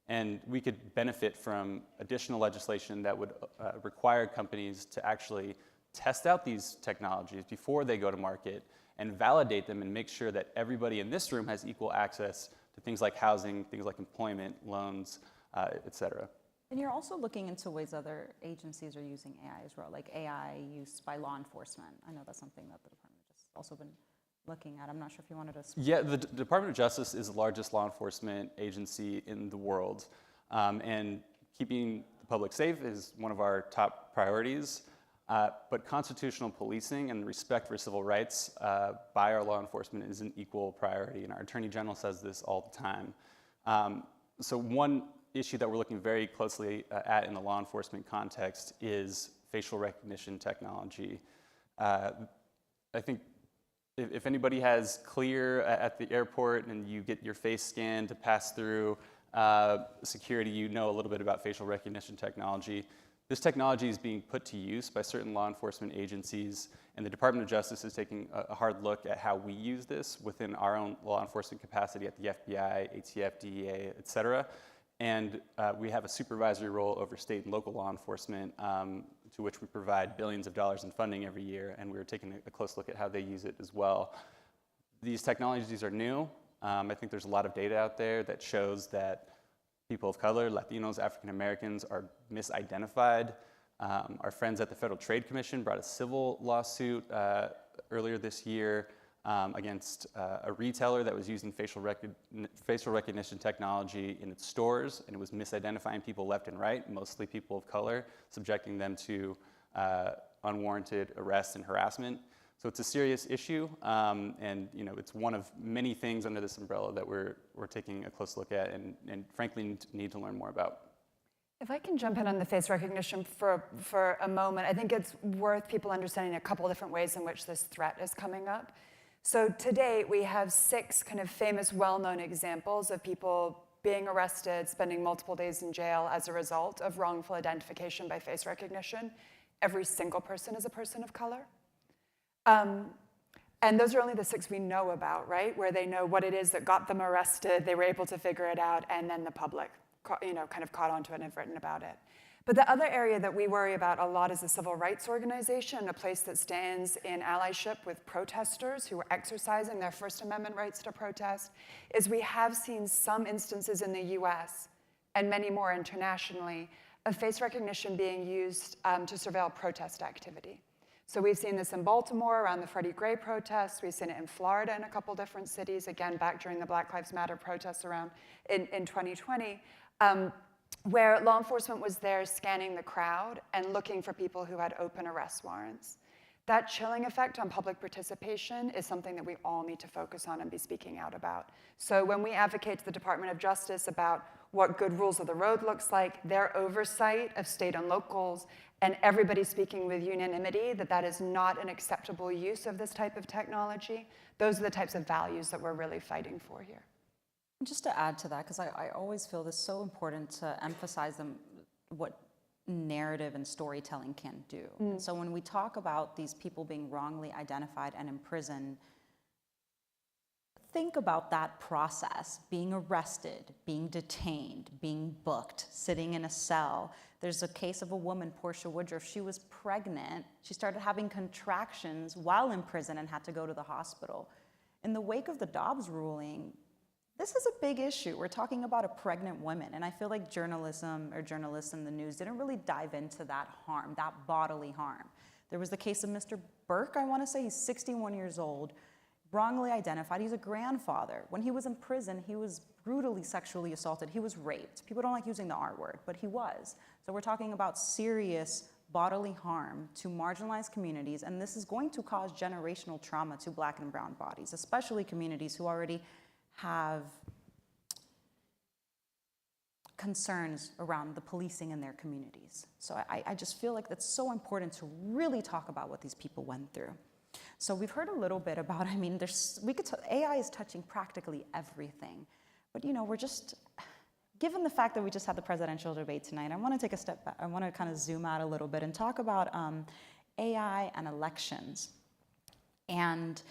and we could benefit from additional legislation that would require companies to actually test out these technologies before they go to market and validate them and make sure that everybody in this room has equal access to things like housing, things like employment, loans, et cetera. And you're also looking into ways other agencies are using AI as well, like AI use by law enforcement. I know that's something that the Department of Justice has also been looking at. I'm not sure if you wanted to speak. Yeah, the Department of Justice is the largest law enforcement agency in the world. And keeping the public safe is one of our top priorities. But constitutional policing and respect for civil rights by our law enforcement is an equal priority, and our Attorney General says this all the time. So one issue that we're looking very closely at in the law enforcement context is facial recognition technology. I think if anybody has Clear at the airport and you get your face scanned to pass through security, you know a little bit about facial recognition technology. This technology is being put to use by certain law enforcement agencies, and the Department of Justice is taking a hard look at how we use this within our own law enforcement capacity at the FBI, ATF, DEA, et cetera. And we have a supervisory role over state and local law enforcement, to which we provide billions of dollars in funding every year, and we're taking a close look at how they use it as well. These technologies are new. I think there's a lot of data out there that shows that people of color, Latinos, African Americans are misidentified. Our friends at the Federal Trade Commission brought a civil lawsuit earlier this year against a retailer that was using facial recognition technology in its stores, and it was misidentifying people left and right, mostly people of color, subjecting them to unwarranted arrest and harassment. So it's a serious issue, and it's one of many things under this umbrella that we're taking a close look at and frankly need to learn more about. If I can jump in on the face recognition for a moment, I think it's worth people understanding a couple different ways in which this threat is coming up. So to date, we have 6 kind of famous, well-known examples of people being arrested, spending multiple days in jail as a result of wrongful identification by face recognition. Every single person is a person of color. And those are only the 6 we know about, right? Where they know what it is that got them arrested, they were able to figure it out, and then the public, kind of caught onto it and have written about it. But the other area that we worry about a lot is a civil rights organization, a place that stands in allyship with protesters who are exercising their First Amendment rights to protest, is we have seen some instances in the US, and many more internationally, of face recognition being used to surveil protest activity. So we've seen this in Baltimore around the Freddie Gray protests. We've seen it in Florida in a couple different cities, again, back during the Black Lives Matter protests around in 2020, where law enforcement was there scanning the crowd and looking for people who had open arrest warrants. That chilling effect on public participation is something that we all need to focus on and be speaking out about. So when we advocate to the Department of Justice about what good rules of the road looks like, their oversight of state and locals, and everybody speaking with unanimity that that is not an acceptable use of this type of technology, those are the types of values that we're really fighting for here. Just to add to that, because I always feel this so important to emphasize what narrative and storytelling can do. And so when we talk about these people being wrongly identified and imprisoned, think about that process, being arrested, being detained, being booked, sitting in a cell. There's a case of a woman, Portia Woodruff. She was pregnant. She started having contractions while in prison and had to go to the hospital. In the wake of the Dobbs ruling, this is a big issue. We're talking about a pregnant woman, and I feel like journalism or journalists in the news didn't really dive into that harm, that bodily harm. There was the case of Mr. Burke, I want to say. He's 61 years old, wrongly identified. He's a grandfather. When he was in prison, he was brutally sexually assaulted. He was raped. People don't like using the R word, but he was. So we're talking about serious bodily harm to marginalized communities, and this is going to cause generational trauma to Black and brown bodies, especially communities who already have concerns around the policing in their communities. So I just feel like that's so important to really talk about what these people went through. So we've heard a little bit about, AI is touching practically everything. But we're just, given the fact that we just had the presidential debate tonight, I want to take a step back. I want to kind of zoom out a little bit and talk about AI and elections and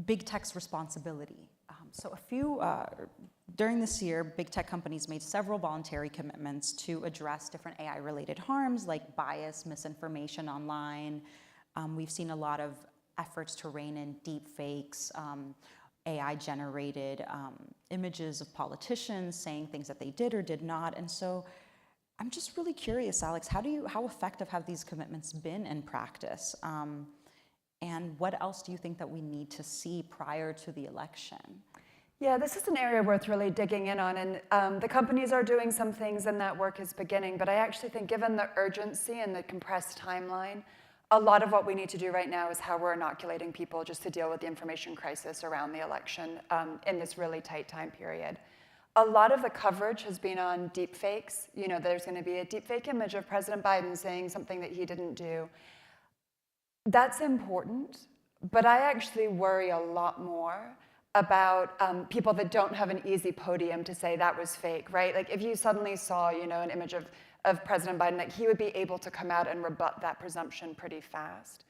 big tech's responsibility. So during this year, big tech companies made several voluntary commitments to address different AI-related harms like bias, misinformation online. We've seen a lot of efforts to rein in deep fakes, AI-generated images of politicians saying things that they did or did not. And so I'm just really curious, Alex, how effective have these commitments been in practice? And what else do you think that we need to see prior to the election? Yeah, this is an area worth really digging in on, and the companies are doing some things and that work is beginning, but I actually think given the urgency and the compressed timeline, a lot of what we need to do right now is how we're inoculating people just to deal with the information crisis around the election in this really tight time period. A lot of the coverage has been on deep fakes. There's going to be a deep fake image of President Biden saying something that he didn't do. That's important, but I actually worry a lot more about people that don't have an easy podium to say that was fake, right? Like if you suddenly saw, an image of President Biden, like he would be able to come out and rebut that presumption pretty fast.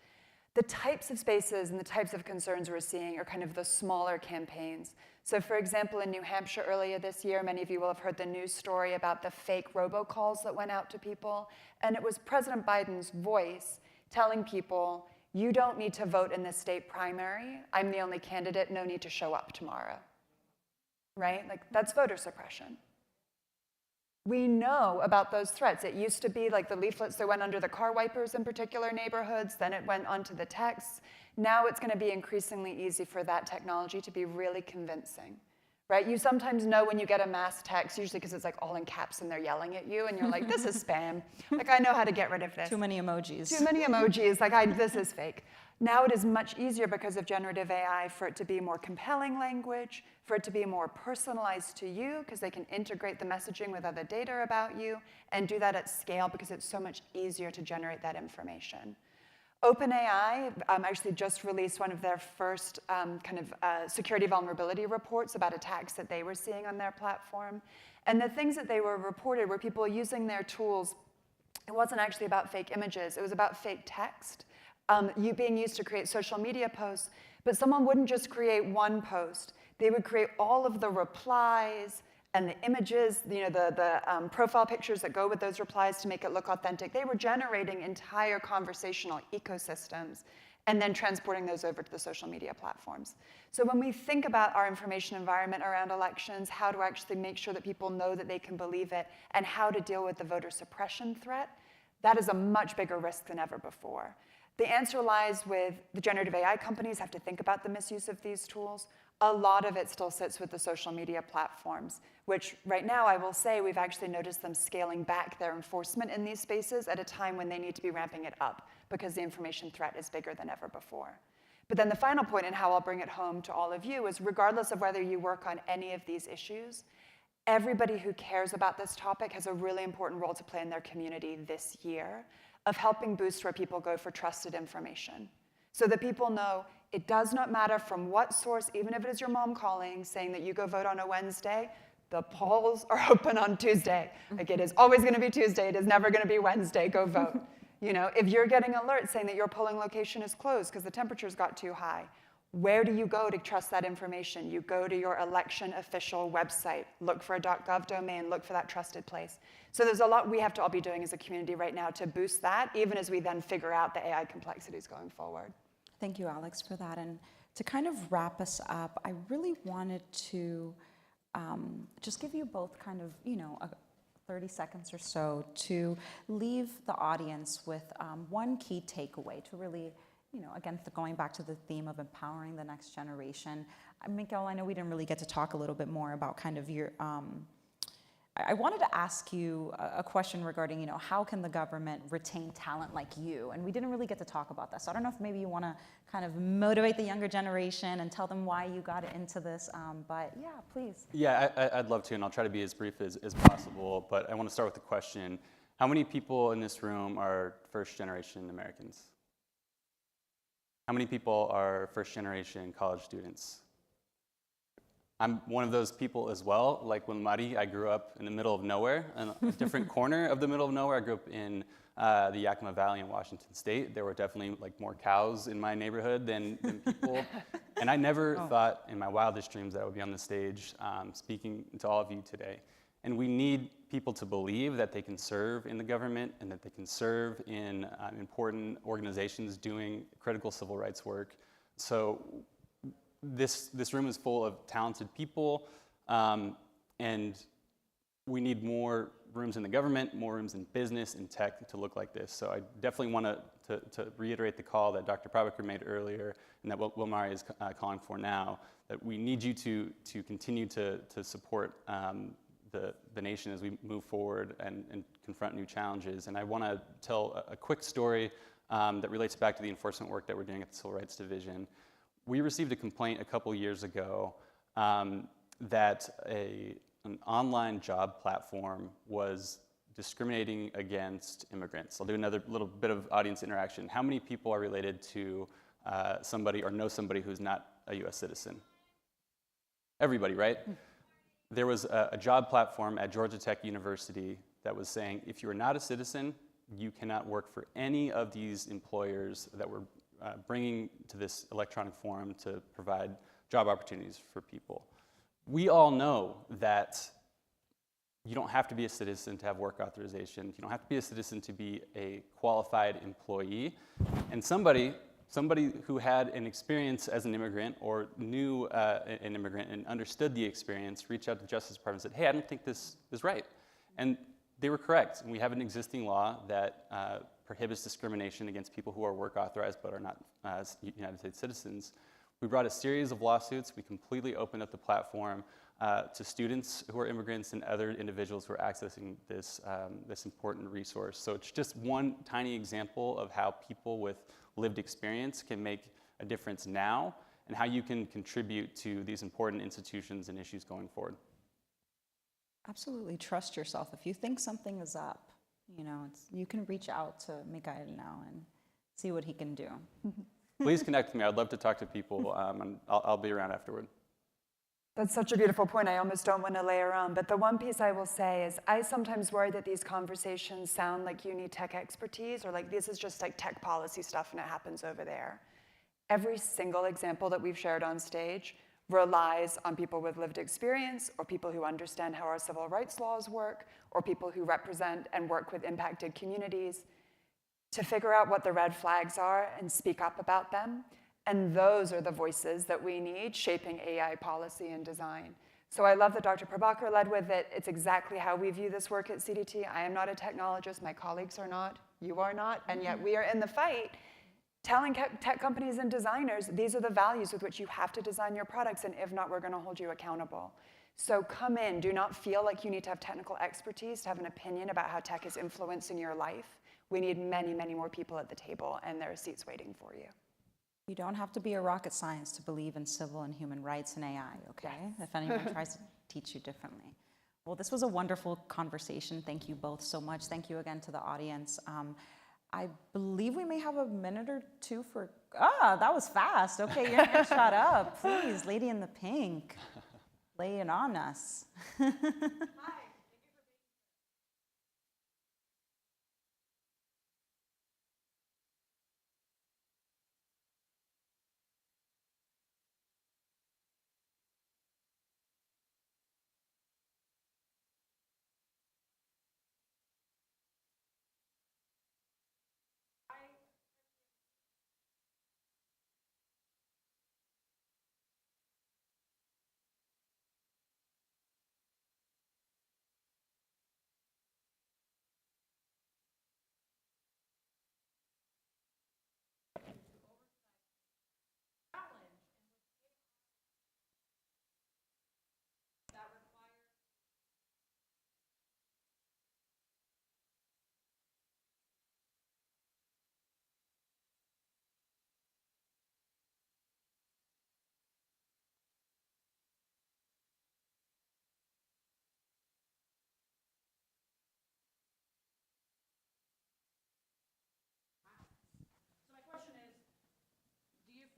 The types of spaces and the types of concerns we're seeing are kind of the smaller campaigns. So for example, in New Hampshire earlier this year, many of you will have heard the news story about the fake robocalls that went out to people. And it was President Biden's voice telling people, you don't need to vote in this state primary. I'm the only candidate, no need to show up tomorrow, right? Like that's voter suppression. We know about those threats. It used to be like the leaflets that went under the car wipers in particular neighborhoods, then it went onto the texts. Now it's going to be increasingly easy for that technology to be really convincing, right? You sometimes know when you get a mass text, usually because it's like all in caps and they're yelling at you, and you're like, this is spam. Like, I know how to get rid of this. Too many emojis. Too many emojis, like this is fake. Now it is much easier because of generative AI for it to be more compelling language, for it to be more personalized to you, because they can integrate the messaging with other data about you, and do that at scale because it's so much easier to generate that information. OpenAI actually just released one of their first security vulnerability reports about attacks that they were seeing on their platform. And the things that they were reported were people using their tools. It wasn't actually about fake images. It was about fake text. Being used to create social media posts, but someone wouldn't just create one post. They would create all of the replies and the images, the profile pictures that go with those replies to make it look authentic. They were generating entire conversational ecosystems and then transporting those over to the social media platforms. So when we think about our information environment around elections, how to actually make sure that people know that they can believe it, and how to deal with the voter suppression threat, that is a much bigger risk than ever before. The answer lies with the generative AI companies have to think about the misuse of these tools. A lot of it still sits with the social media platforms, which right now I will say we've actually noticed them scaling back their enforcement in these spaces at a time when they need to be ramping it up because the information threat is bigger than ever before. But then the final point, and how I'll bring it home to all of you, is regardless of whether you work on any of these issues, everybody who cares about this topic has a really important role to play in their community this year of helping boost where people go for trusted information. So that people know it does not matter from what source, even if it is your mom calling, saying that you go vote on a Wednesday, the polls are open on Tuesday. Like, it is always gonna be Tuesday, it is never gonna be Wednesday, go vote. If you're getting alerts saying that your polling location is closed because the temperatures got too high, where do you go to trust that information? You go to your election official website, look for a .gov domain, look for that trusted place. So there's a lot we have to all be doing as a community right now to boost that, even as we then figure out the AI complexities going forward. Thank you, Alex, for that. And to kind of wrap us up, I really wanted to just give you both kind of, 30 seconds or so to leave the audience with one key takeaway to really, again, going back to the theme of empowering the next generation. Mikael, I know we didn't really get to talk a little bit more about kind of your, I wanted to ask you a question regarding, how can the government retain talent like you? And we didn't really get to talk about that. So I don't know if maybe you want to kind of motivate the younger generation and tell them why you got into this. But yeah, please. Yeah, I'd love to, and I'll try to be as brief as possible. But I want to start with the question: how many people in this room are first-generation Americans? How many people are first-generation college students? I'm one of those people as well. Like Willmary, I grew up in the middle of nowhere, in a different corner of the middle of nowhere. I grew up in the Yakima Valley in Washington State. There were definitely more cows in my neighborhood than people. And I never thought in my wildest dreams that I would be on the stage speaking to all of you today. And we need people to believe that they can serve in the government and that they can serve in important organizations doing critical civil rights work. So this room is full of talented people, and we need more rooms in the government, more rooms in business and tech to look like this. So I definitely want to reiterate the call that Dr. Prabhakar made earlier, and that Willmary is calling for now, that we need you to continue to support the nation as we move forward and confront new challenges. And I want to tell a quick story that relates back to the enforcement work that we're doing at the Civil Rights Division. We received a complaint a couple years ago that an online job platform was discriminating against immigrants. I'll do another little bit of audience interaction. How many people are related to somebody or know somebody who's not a US citizen? Everybody, right? There was a job platform at Georgia Tech University that was saying, if you are not a citizen, you cannot work for any of these employers that were bringing to this electronic forum to provide job opportunities for people. We all know that you don't have to be a citizen to have work authorization. You don't have to be a citizen to be a qualified employee. And somebody who had an experience as an immigrant or knew an immigrant and understood the experience reached out to the Justice Department and said, hey, I don't think this is right. And they were correct. And we have an existing law that prohibits discrimination against people who are work authorized but are not United States citizens. We brought a series of lawsuits. We completely opened up the platform. to students who are immigrants and other individuals who are accessing this, this important resource. So it's just one tiny example of how people with lived experience can make a difference now and how you can contribute to these important institutions and issues going forward. Absolutely trust yourself. If you think something is up, you know, you can reach out to Mikael now and see what he can do. Please connect with me. I'd love to talk to people, and I'll be around afterward. That's such a beautiful point. I almost don't want to layer on. But the one piece I will say is I sometimes worry that these conversations sound like you need tech expertise or like this is just like tech policy stuff and it happens over there. Every single example that we've shared on stage relies on people with lived experience or people who understand how our civil rights laws work or people who represent and work with impacted communities to figure out what the red flags are and speak up about them. And those are the voices that we need shaping AI policy and design. So I love that Dr. Prabhakar led with it. It's exactly how we view this work at CDT. I am not a technologist, my colleagues are not, you are not, and yet we are in the fight telling tech companies and designers, these are the values with which you have to design your products, and if not, we're gonna hold you accountable. So come in, do not feel like you need to have technical expertise to have an opinion about how tech is influencing your life. We need many, many more people at the table, and there are seats waiting for you. You don't have to be a rocket science to believe in civil and human rights and AI, okay? Yes. If anyone tries to teach you differently. Well, this was a wonderful conversation. Thank you both so much. Thank you again to the audience. I believe we may have a minute or two for, that was fast. Okay, you're gonna shut up. Please, lady in the pink, lay it on us. Hi.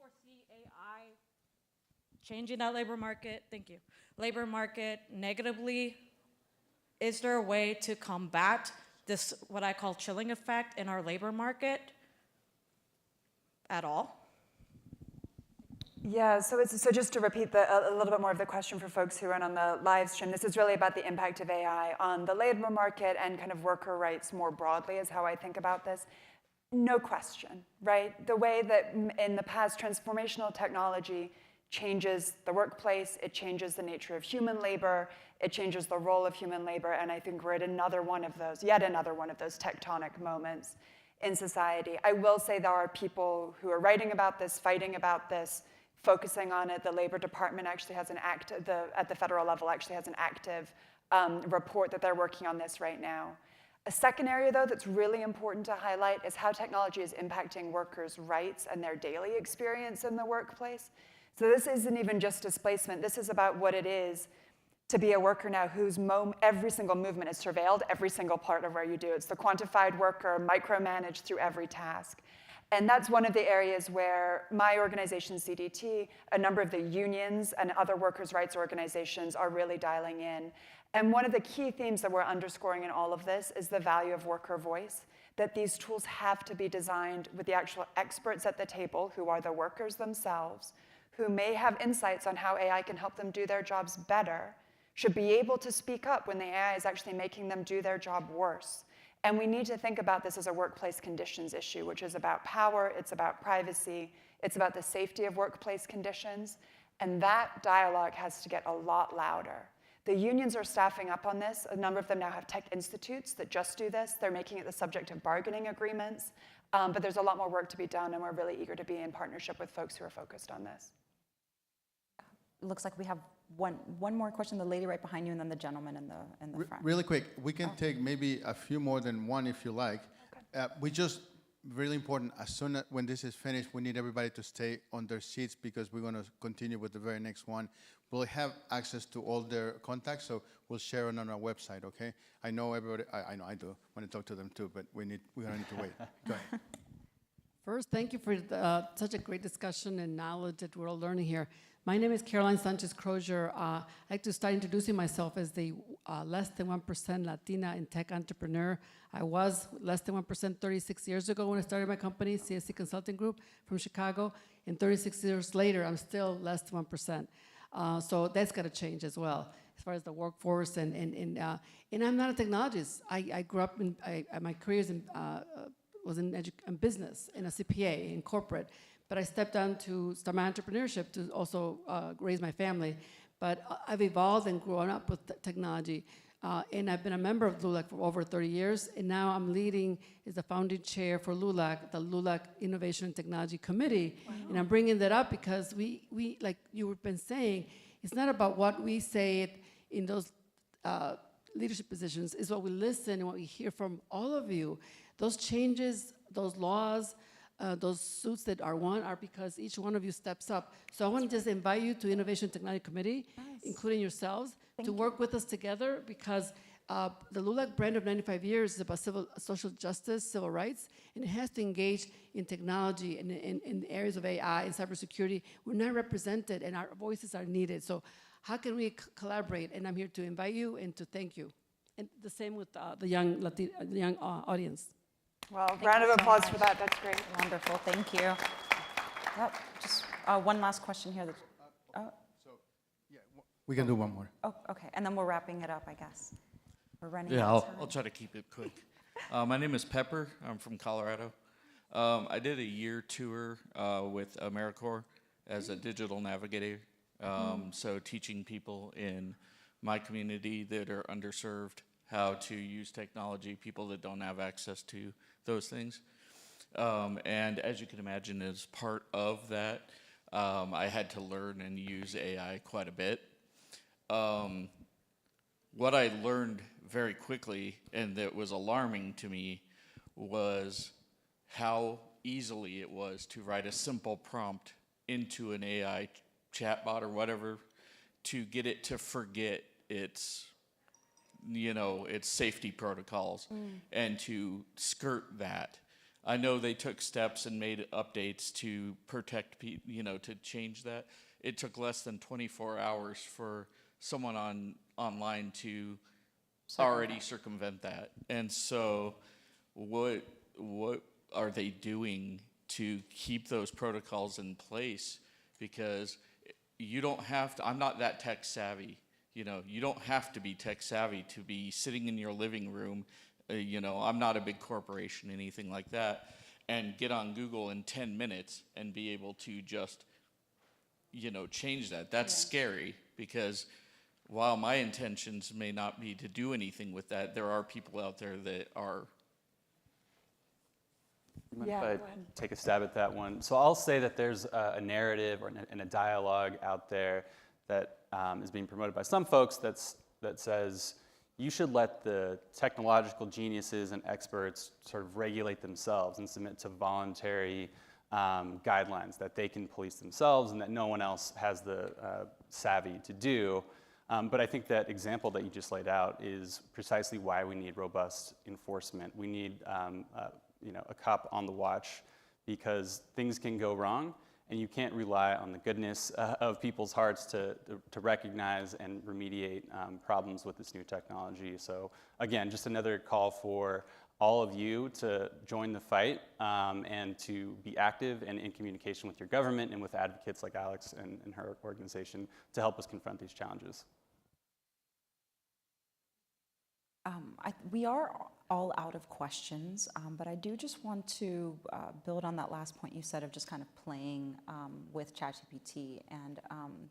foresee AI changing that labor market? Thank you. Labor market negatively? Is there a way to combat this, what I call chilling effect in our labor market at all? Yeah, so just to repeat a little bit more of the question for folks who aren't on the live stream, this is really about the impact of AI on the labor market and kind of worker rights more broadly is how I think about this. No question, right? The way that in the past transformational technology changes the workplace, it changes the nature of human labor, it changes the role of human labor, and I think we're at another one of those, yet another one of those tectonic moments in society. I will say there are people who are writing about this, fighting about this, focusing on it. The Labor Department actually has an at the federal level actually has an active report that they're working on this right now. A second area, though, that's really important to highlight is how technology is impacting workers' rights and their daily experience in the workplace. So this isn't even just displacement. This is about what it is to be a worker now whose every single movement is surveilled, every single part of where you do. It's the quantified worker, micromanaged through every task. And that's one of the areas where my organization, CDT, a number of the unions and other workers' rights organizations are really dialing in. And one of the key themes that we're underscoring in all of this is the value of worker voice, that these tools have to be designed with the actual experts at the table, who are the workers themselves, who may have insights on how AI can help them do their jobs better, should be able to speak up when the AI is actually making them do their job worse. And we need to think about this as a workplace conditions issue, which is about power, it's about privacy, it's about the safety of workplace conditions, and that dialogue has to get a lot louder. The unions are staffing up on this. A number of them now have tech institutes that just do this. They're making it the subject of bargaining agreements, but there's a lot more work to be done, and we're really eager to be in partnership with folks who are focused on this. It looks like we have one more question, the lady right behind you, and then the gentleman in the front. Really quick, we can take maybe a few more than one if you like. We just, really important, as soon as when this is finished, we need everybody to stay on their seats because we're going to continue with the very next one. We'll have access to all their contacts, so we'll share it on our website, okay? I know everybody, I know I do, want to talk to them too, but we're going to need to wait. Go ahead. First, thank you for such a great discussion and knowledge that we're all learning here. My name is Caroline Sanchez Crozier. I'd like to start introducing myself as the less than 1% Latina in tech entrepreneur. I was less than 1% 36 years ago when I started my company, CSC Consulting Group from Chicago. And 36 years later, I'm still less than 1%. So that's got to change as well, as far as the workforce. And I'm not a technologist. I grew up my career was in business, in a CPA, in corporate. But I stepped down to start my entrepreneurship to also raise my family. But I've evolved and grown up with technology. And I've been a member of LULAC for over 30 years. And now I'm leading as the founding chair for LULAC, the LULAC Innovation and Technology Committee. Wow. And I'm bringing that up because we like you've been saying, it's not about what we say in those leadership positions, it's what we listen and what we hear from all of you. Those changes, those laws, those suits that are won are because each one of you steps up. So I want to just invite you to Innovation Technology Committee, including yourselves, to work with us together because the LULAC brand of 95 years is about social justice, civil rights, and it has to engage in technology and in areas of AI and cybersecurity. We're not represented and our voices are needed. So how can we collaborate? And I'm here to invite you and to thank you. And the same with the young audience. Well, round of applause for that. That's great. Wonderful. Thank you. Yep. Just one last question here. We can do one more. Oh, okay. And then we're wrapping it up, I guess. We're running Yeah, out of time. I'll try to keep it quick. My name is Pepper. I'm from Colorado. I did a year tour with AmeriCorps as a digital navigator. So teaching people in my community that are underserved how to use technology, people that don't have access to those things. And as you can imagine, as part of that, I had to learn and use AI quite a bit. What I learned very quickly, and that was alarming to me, was how easily it was to write a simple prompt into an AI chatbot or whatever to get it to forget its safety protocols and to skirt that. I know they took steps and made updates to protect people, to change that. It took less than 24 hours for someone online to already circumvent that. And so what are they doing to keep those protocols in place? Because you don't have to, I'm not that tech savvy. You don't have to be tech savvy to be sitting in your living room. I'm not a big corporation, anything like that, and get on Google in 10 minutes and be able to just, change that. That's scary because while my intentions may not be to do anything with that, there are people out there that are. If I take a stab at that one. So I'll say that there's a narrative and a dialogue out there that is being promoted by some folks that says you should let the technological geniuses and experts sort of regulate themselves and submit to voluntary guidelines that they can police themselves and that no one else has the savvy to do. But I think that example that you just laid out is precisely why we need robust enforcement. We need a cop on the watch because things can go wrong and you can't rely on the goodness of people's hearts to recognize and remediate problems with this new technology. So again, just another call for all of you to join the fight and to be active and in communication with your government and with advocates like Alex and her organization to help us confront these challenges. We are all out of questions, but I do just want to build on that last point you said of just kind of playing with ChatGPT and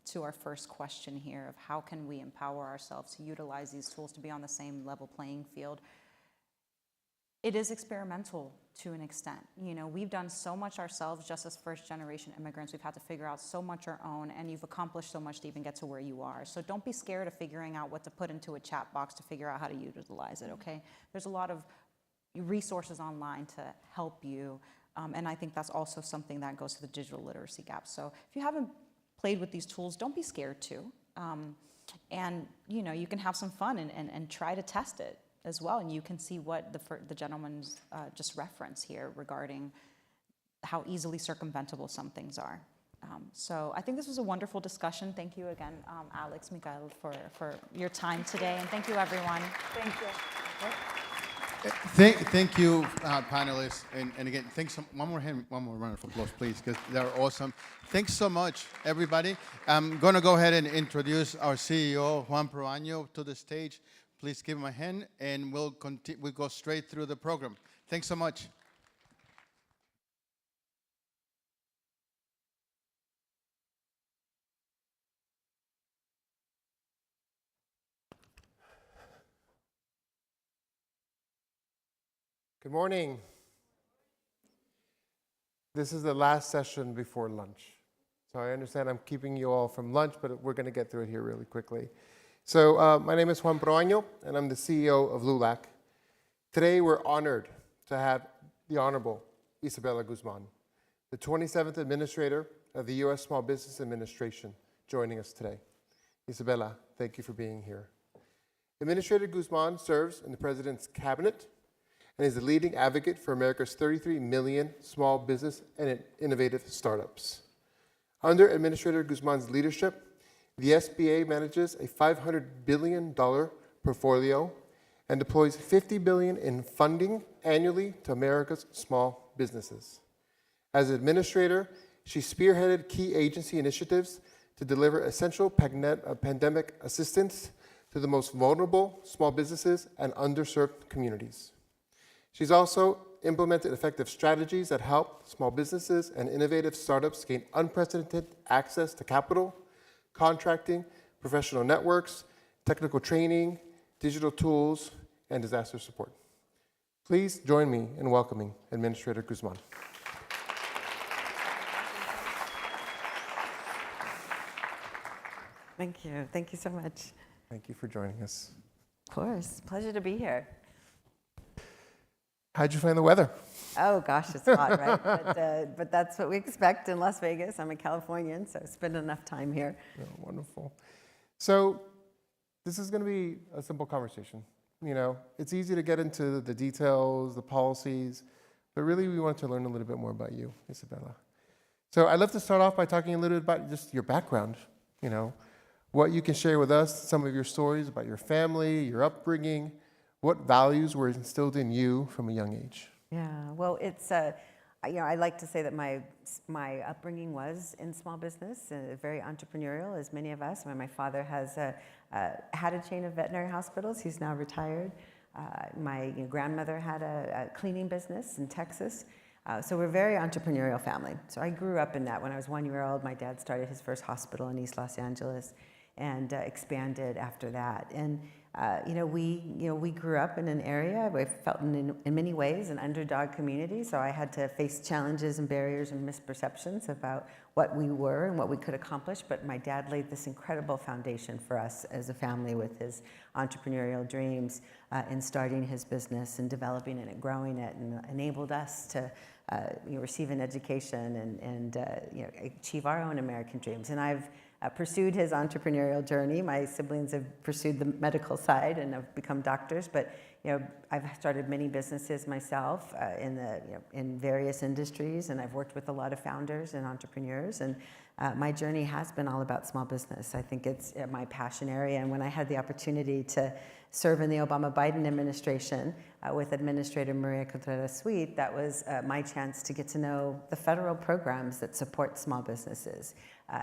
to our first question here of how can we empower ourselves to utilize these tools to be on the same level playing field. It is experimental to an extent. You know, we've done so much ourselves just as first-generation immigrants. We've had to figure out so much our own, and you've accomplished so much to even get to where you are. So don't be scared of figuring out what to put into a chat box to figure out how to utilize it, okay? There's a lot of resources online to help you, and I think that's also something that goes to the digital literacy gap. So if you haven't played with these tools, don't be scared to. And, you know, you can have some fun and try to test it as well, and you can see what the gentleman's just referenced here regarding how easily circumventable some things are. So I think this was a wonderful discussion. Thank you again, Alex, Mikael, for your time today, and thank you, everyone. Thank you. Thank you, panelists, and again, thanks. One more round of applause, please, because they're awesome. Thanks so much, everybody. I'm going to go ahead and introduce our CEO, Juan Proaño, to the stage. Please give him a hand, and we'll go straight through the program. Thanks so much. Good morning. This is the last session before lunch. So I understand I'm keeping you all from lunch, but we're going to get through it here really quickly. So my name is Juan Proaño, and I'm the CEO of LULAC. Today, we're honored to have the Honorable Isabel Guzman, the 27th Administrator of the U.S. Small Business Administration, joining us today. Isabella, thank you for being here. Administrator Guzman serves in the President's Cabinet and is the leading advocate for America's 33 million small business and innovative startups. Under Administrator Guzman's leadership, the SBA manages a $500 billion portfolio and deploys $50 billion in funding annually to America's small businesses. As administrator, she spearheaded key agency initiatives to deliver essential pandemic assistance to the most vulnerable small businesses and underserved communities. She's also implemented effective strategies that help small businesses and innovative startups gain unprecedented access to capital, contracting, professional networks, technical training, digital tools, and disaster support. Please join me in welcoming Administrator Guzman. Thank you. Thank you so much. Thank you for joining us. Of course. Pleasure to be here. How'd you find the weather? Oh, gosh, it's hot, right? But that's what we expect in Las Vegas. I'm a Californian, so spend enough time here. Oh, wonderful. So this is going to be a simple conversation. You know, it's easy to get into the details, the policies, but really we want to learn a little bit more about you, Isabella. So I'd love to start off by talking a little bit about just your background, you know, what you can share with us, some of your stories about your family, your upbringing, what values were instilled in you from a young age. Yeah, well, it's, you know, I like to say that my upbringing was in small business, very entrepreneurial, as many of us. My father has had a chain of veterinary hospitals. He's now retired. My grandmother had a cleaning business in Texas. So we're a very entrepreneurial family. So I grew up in that. When I was 1 year old, my dad started his first hospital in East Los Angeles and expanded after that. And we grew up in an area where I felt in many ways an underdog community, so I had to face challenges and barriers and misperceptions about what we were and what we could accomplish, but my dad laid this incredible foundation for us as a family with his entrepreneurial dreams in starting his business and developing it and growing it, and enabled us to receive an education and achieve our own American dreams. And I've pursued his entrepreneurial journey. My siblings have pursued the medical side and have become doctors, but I've started many businesses myself in various industries, and I've worked with a lot of founders and entrepreneurs, and my journey has been all about small business. I think it's my passion area, and when I had the opportunity to serve in the Obama-Biden administration with Administrator Maria Contreras-Sweet, that was my chance to get to know the federal programs that support small businesses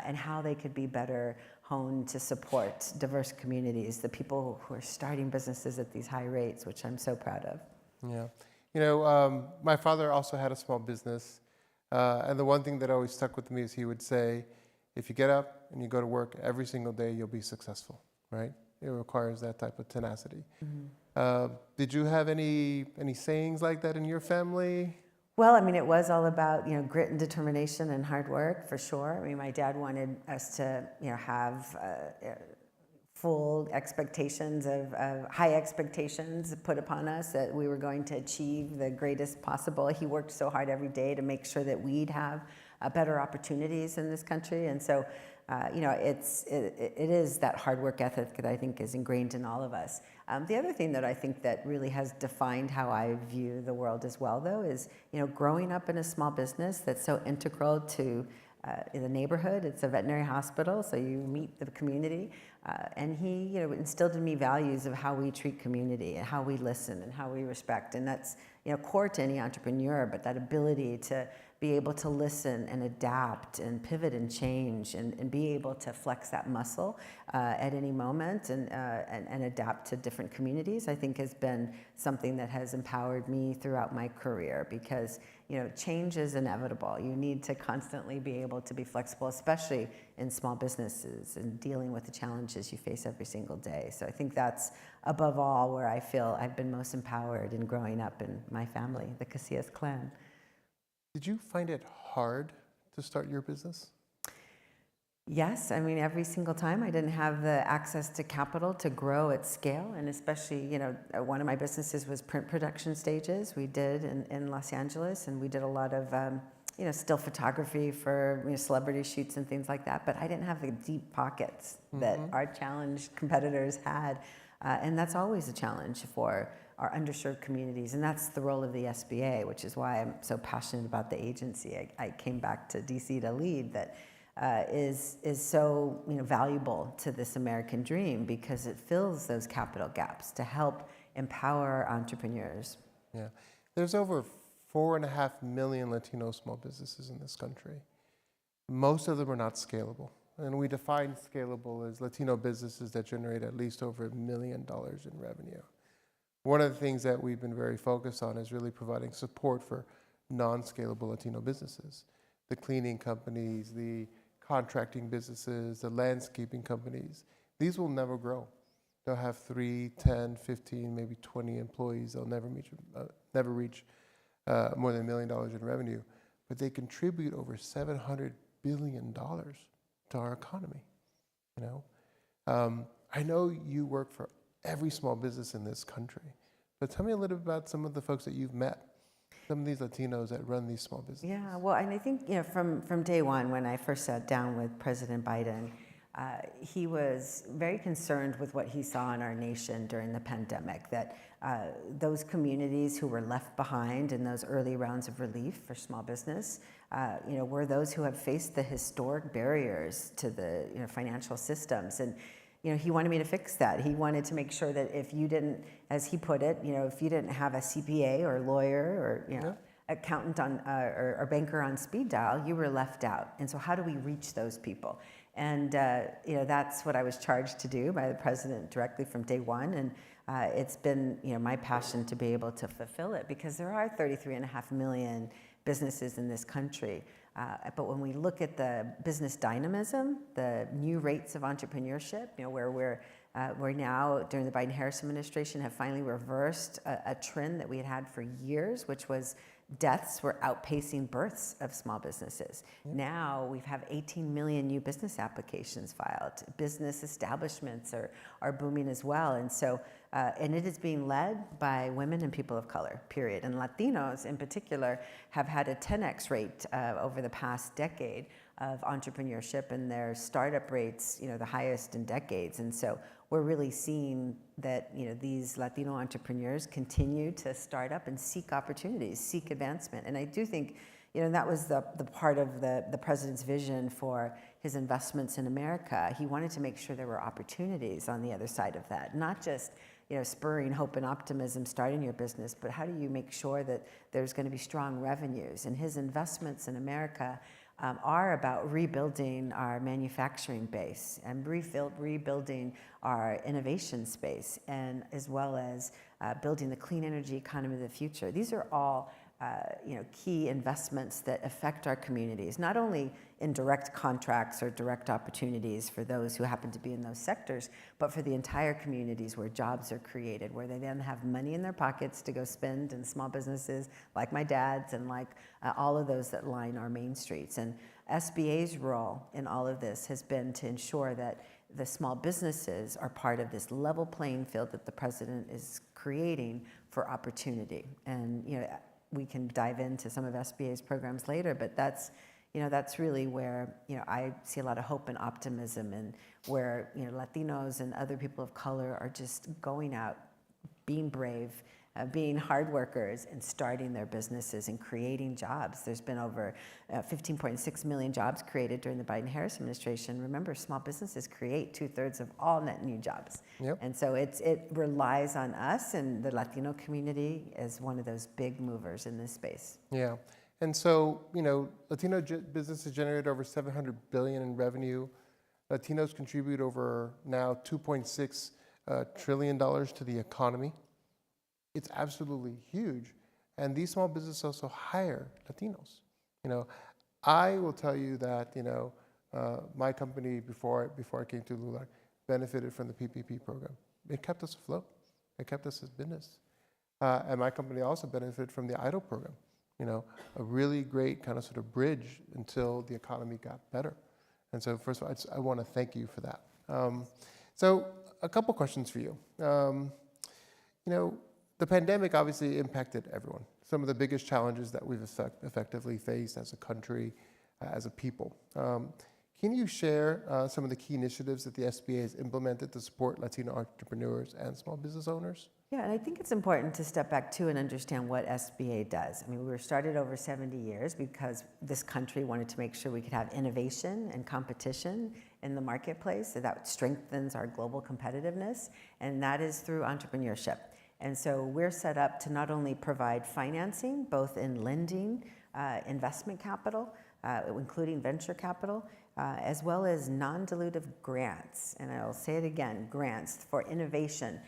and how they could be better honed to support diverse communities, the people who are starting businesses at these high rates, which I'm so proud of. Yeah. My father also had a small business, and the one thing that always stuck with me is he would say, if you get up and you go to work every single day, you'll be successful, right? It requires that type of tenacity. Did you have any sayings like that in your family? Well, I mean, it was all about, grit and determination and hard work, for sure. I mean, my dad wanted us to, have full expectations of high expectations put upon us that we were going to achieve the greatest possible. He worked so hard every day to make sure that we'd have better opportunities in this country. And so, it is that hard work ethic that I think is ingrained in all of us. The other thing that I think that really has defined how I view the world as well, though, is, growing up in a small business that's so integral to in the neighborhood. It's a veterinary hospital, so you meet the community. And he, instilled in me values of how we treat community and how we listen and how we respect. And that's, core to any entrepreneur, but that ability to be able to listen and adapt and pivot and change and be able to flex that muscle at any moment and adapt to different communities, I think has been something that has empowered me throughout my career because, change is inevitable. You need to constantly be able to be flexible, especially in small businesses and dealing with the challenges you face every single day. So I think that's above all where I feel I've been most empowered in growing up in my family, the Casillas clan. Did you find it hard to start your business? Yes, I mean, every single time I didn't have the access to capital to grow at scale, and especially, one of my businesses was print production stages. We did in Los Angeles, and we did a lot of, still photography for celebrity shoots and things like that, but I didn't have the deep pockets that our challenged competitors had, and that's always a challenge for our underserved communities, and that's the role of the SBA, which is why I'm so passionate about the agency. I came back to DC to lead that is so valuable to this American dream because it fills those capital gaps to help empower our entrepreneurs. Yeah, there's over 4.5 million Latino small businesses in this country. Most of them are not scalable, and we define scalable as Latino businesses that generate at least over $1 million in revenue. One of the things that we've been very focused on is really providing support for non-scalable Latino businesses. The cleaning companies, the contracting businesses, the landscaping companies. These will never grow. They'll have 3, 10, 15, maybe 20 employees. They'll never reach more than $1 million in revenue. But they contribute over $700 billion to our economy. I know you work for every small business in this country. But tell me a little bit about some of the folks that you've met, some of these Latinos that run these small businesses. Yeah, well, and I think, from day one, when I first sat down with President Biden, he was very concerned with what he saw in our nation during the pandemic, that those communities who were left behind in those early rounds of relief for small business, were those who have faced the historic barriers to the financial systems. And he wanted me to fix that. He wanted to make sure that if you didn't, as he put it, if you didn't have a CPA or lawyer or accountant on or banker on speed dial, you were left out. And so how do we reach those people? And that's what I was charged to do by the president directly from day one. And it's been my passion to be able to fulfill it because there are 33.5 million businesses in this country. But when we look at the business dynamism, the new rates of entrepreneurship, where we're now, during the Biden-Harris administration, have finally reversed a trend that we had had for years, which was deaths were outpacing births of small businesses. Now we have 18 million new business applications filed. Business establishments are booming as well. And so, and it is being led by women and people of color, period. And Latinos in particular have had a 10x rate over the past decade of entrepreneurship, and their startup rates, the highest in decades. And so we're really seeing that, these Latino entrepreneurs continue to start up and seek opportunities, seek advancement. And I do think, that was the part of the president's vision for his investments in America. He wanted to make sure there were opportunities on the other side of that, not just, spurring hope and optimism starting your business, but how do you make sure that there's going to be strong revenues? And his investments in America are about rebuilding our manufacturing base and rebuilding our innovation space, and as well as building the clean energy economy of the future. These are all key investments that affect our communities, not only in direct contracts or direct opportunities for those who happen to be in those sectors, but for the entire communities where jobs are created, where they then have money in their pockets to go spend in small businesses like my dad's and like all of those that line our main streets. And SBA's role in all of this has been to ensure that the small businesses are part of this level playing field that the president is creating for opportunity. And we can dive into some of SBA's programs later, but that's really where I see a lot of hope and optimism, and where Latinos and other people of color are just going out, being brave, being hard workers, and starting their businesses and creating jobs. There's been over 15.6 million jobs created during the Biden-Harris administration. Remember, small businesses create 2/3 of all net new jobs. Yep. And so it relies on us and the Latino community as one of those big movers in this space. Yeah. And so, Latino businesses generate over $700 billion in revenue. Latinos contribute over now $2.6 trillion to the economy. It's absolutely huge. And these small businesses also hire Latinos. I will tell you that, my company before I came to LULAC benefited from the PPP program. It kept us afloat. It kept us as business. And my company also benefited from the EIDL program. A really great kind of sort of bridge until the economy got better. And so first of all, I want to thank you for that. So a couple questions for you. The pandemic obviously impacted everyone. Some of the biggest challenges that we've effectively faced as a country, as a people. Can you share some of the key initiatives that the SBA has implemented to support Latino entrepreneurs and small business owners? Yeah, and I think it's important to step back too and understand what SBA does. I mean, we were started over 70 years because this country wanted to make sure we could have innovation and competition in the marketplace, so that strengthens our global competitiveness, and that is through entrepreneurship. And so we're set up to not only provide financing, both in lending, investment capital, including venture capital, as well as non-dilutive grants. And I'll say it again, grants for innovation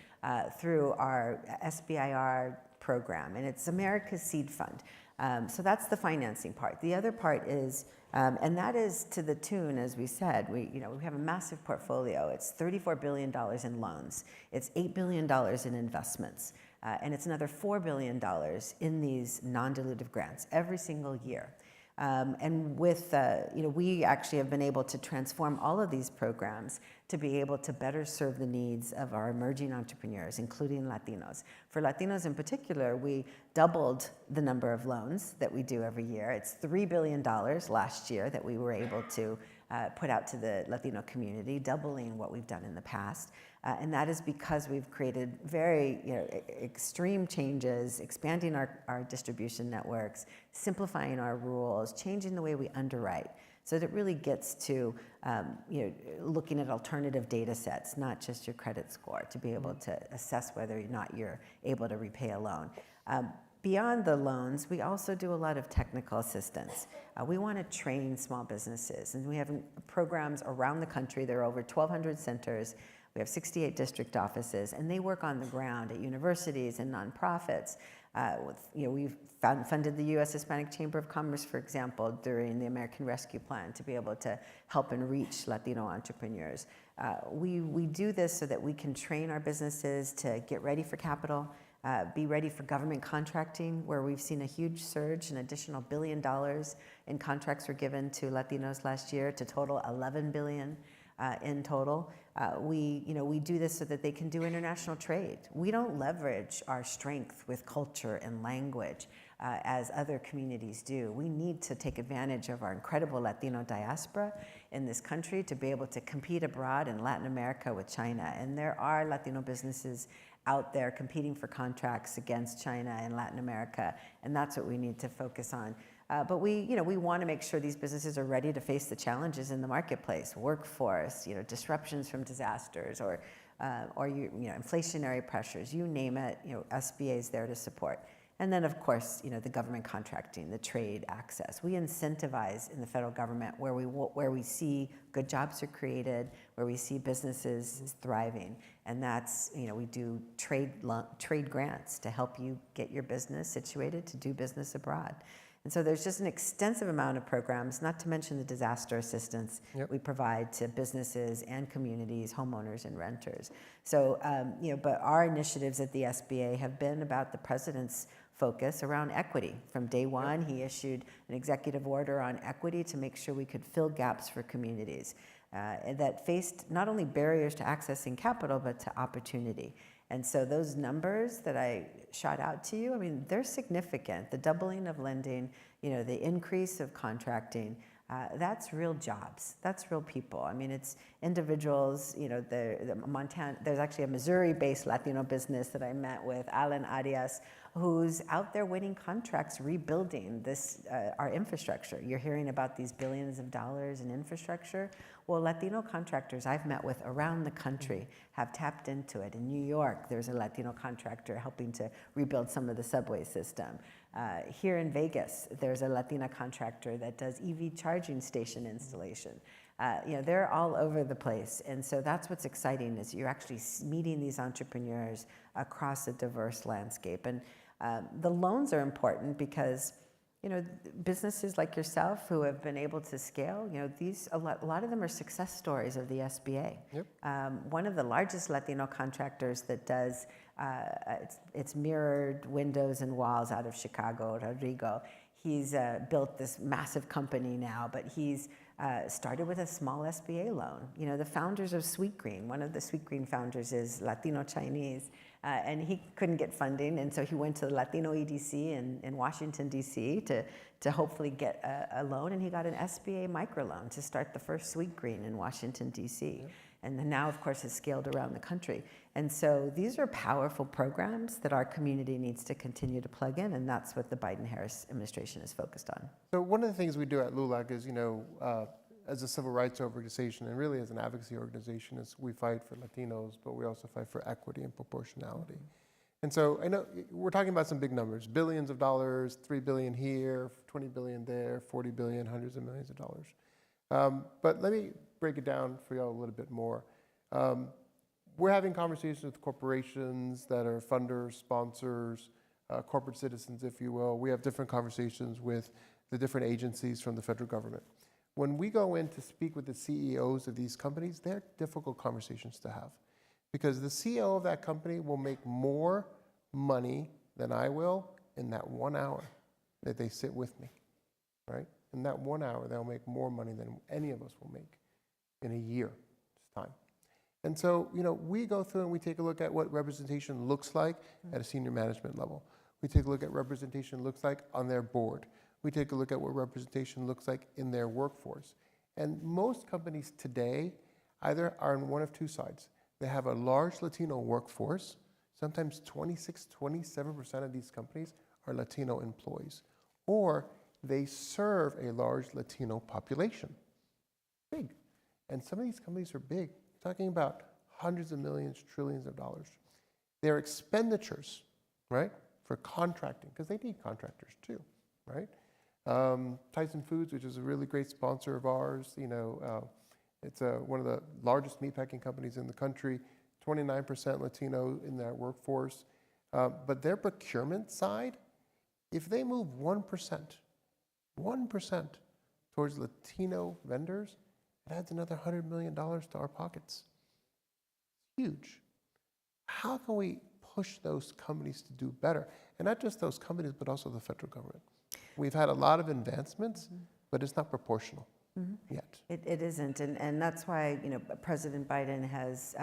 through our SBIR program. And it's America's Seed Fund. So that's the financing part. The other part is, and that is to the tune, as we said, we have a massive portfolio. It's $34 billion in loans. It's $8 billion in investments. And it's another $4 billion in these non-dilutive grants every single year. And with, we actually have been able to transform all of these programs to be able to better serve the needs of our emerging entrepreneurs, including Latinos. For Latinos in particular, we doubled the number of loans that we do every year. It's $3 billion last year that we were able to put out to the Latino community, doubling what we've done in the past. And that is because we've created very extreme changes, expanding our distribution networks, simplifying our rules, changing the way we underwrite, so that it really gets to looking at alternative data sets, not just your credit score, to be able to assess whether or not you're able to repay a loan. Beyond the loans, we also do a lot of technical assistance. We want to train small businesses, and we have programs around the country. There are over 1,200 centers. We have 68 district offices, and they work on the ground at universities and nonprofits. We've funded the U.S. Hispanic Chamber of Commerce, for example, during the American Rescue Plan to be able to help and reach Latino entrepreneurs. We do this so that we can train our businesses to get ready for capital, be ready for government contracting, where we've seen a huge surge, an additional $1 billion in contracts were given to Latinos last year, to total $11 billion in total. We do this so that they can do international trade. We don't leverage our strength with culture and language as other communities do. We need to take advantage of our incredible Latino diaspora in this country to be able to compete abroad in Latin America with China. And there are Latino businesses out there competing for contracts against China and Latin America, and that's what we need to focus on. But we want to make sure these businesses are ready to face the challenges in the marketplace, workforce, disruptions from disasters, or inflationary pressures, you name it. SBA is there to support. And then, of course, the government contracting, the trade access. We incentivize in the federal government where we see good jobs are created, where we see businesses thriving. And that's, we do trade grants to help you get your business situated to do business abroad. And so there's just an extensive amount of programs, not to mention the disaster assistance we provide to businesses and communities, homeowners and renters. So, but our initiatives at the SBA have been about the president's focus around equity. From day one, he issued an executive order on equity to make sure we could fill gaps for communities that faced not only barriers to accessing capital, but to opportunity. And so those numbers that I shot out to you, I mean, they're significant. The doubling of lending, the increase of contracting, that's real jobs. That's real people. I mean, it's individuals, there's actually a Missouri-based Latino business that I met with, Alan Arias, who's out there winning contracts, rebuilding our infrastructure. You're hearing about these billions of dollars in infrastructure. Well, Latino contractors I've met with around the country have tapped into it. In New York, there's a Latino contractor helping to rebuild some of the subway system. Here in Vegas, there's a Latina contractor that does EV charging station installation. They're all over the place. And so that's what's exciting, is you're actually meeting these entrepreneurs across a diverse landscape. And the loans are important because businesses like yourself who have been able to scale, a lot of them are success stories of the SBA. One of the largest Latino contractors that does it's mirrored windows and walls out of Chicago, Rodrigo. He's built this massive company now, but he's started with a small SBA loan. The founders of Sweetgreen, one of the Sweetgreen founders is Latino Chinese, and he couldn't get funding, and so he went to the Latino EDC in Washington, D.C. to hopefully get a loan, and he got an SBA microloan to start the first Sweetgreen in Washington, D.C. And then now, of course, has scaled around the country. And so these are powerful programs that our community needs to continue to plug in, and that's what the Biden-Harris administration is focused on. So one of the things we do at LULAC is, as a civil rights organization and really as an advocacy organization, is we fight for Latinos, but we also fight for equity and proportionality. And so I know we're talking about some big numbers, billions of dollars, $3 billion here, $20 billion there, $40 billion, hundreds of millions of dollars. But let me break it down for y'all a little bit more. We're having conversations with corporations that are funders, sponsors, corporate citizens, if you will. We have different conversations with the different agencies from the federal government. When we go in to speak with the CEOs of these companies, they're difficult conversations to have, because the CEO of that company will make more money than I will in that 1 hour that they sit with me, right? In that 1 hour, they'll make more money than any of us will make in a year's time. And so, we go through and we take a look at what representation looks like at a senior management level. We take a look at representation looks like on their board. We take a look at what representation looks like in their workforce. And most companies today either are on one of two sides. They have a large Latino workforce. Sometimes 26, 27% of these companies are Latino employees. Or they serve a large Latino population. Big. And some of these companies are big. We're talking about hundreds of millions, trillions of dollars. Their expenditures, right, for contracting, because they need contractors too, right? Tyson Foods, which is a really great sponsor of ours, it's one of the largest meatpacking companies in the country, 29% Latino in their workforce. But their procurement side, if they move 1% towards Latino vendors, it adds another $100 million to our pockets. Huge. How can we push those companies to do better? And not just those companies, but also the federal government. We've had a lot of advancements, but it's not proportional yet. It isn't, and that's why President Biden has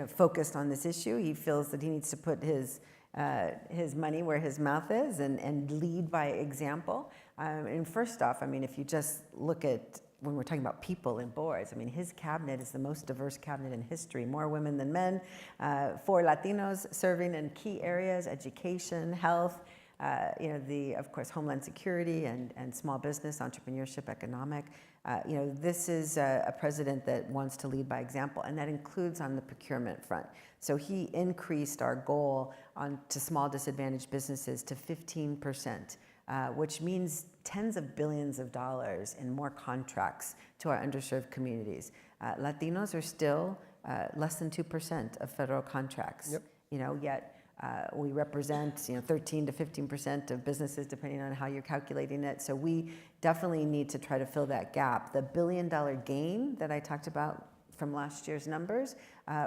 focused on this issue. He feels that he needs to put his money where his mouth is and lead by example. And first off, if you just look at when we're talking about people in boards, his cabinet is the most diverse cabinet in history, more women than men, 4 Latinos serving in key areas, education, health. of course, Homeland Security and small business, entrepreneurship, economic. This is a president that wants to lead by example, and that includes on the procurement front. So he increased our goal to small disadvantaged businesses to 15%, which means tens of billions of dollars in more contracts to our underserved communities. Latinos are still less than 2% of federal contracts. Yep. Yet we represent 13 to 15% of businesses, depending on how you're calculating it. So we definitely need to try to fill that gap. The $1 billion gain that I talked about from last year's numbers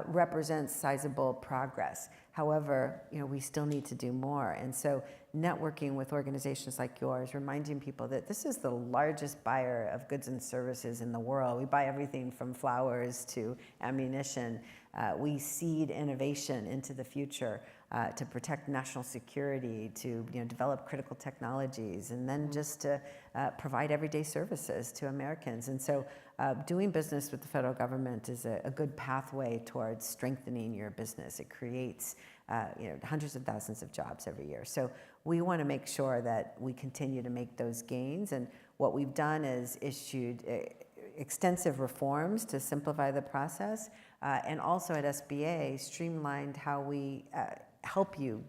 represents sizable progress. However, we still need to do more. And so networking with organizations like yours, reminding people that this is the largest buyer of goods and services in the world. We buy everything from flowers to ammunition. We seed innovation into the future to protect national security, to develop critical technologies, and then just to provide everyday services to Americans. And so doing business with the federal government is a good pathway towards strengthening your business. It creates hundreds of thousands of jobs every year. So we want to make sure that we continue to make those gains. And what we've done is issued extensive reforms to simplify the process, and also at SBA streamlined how we help you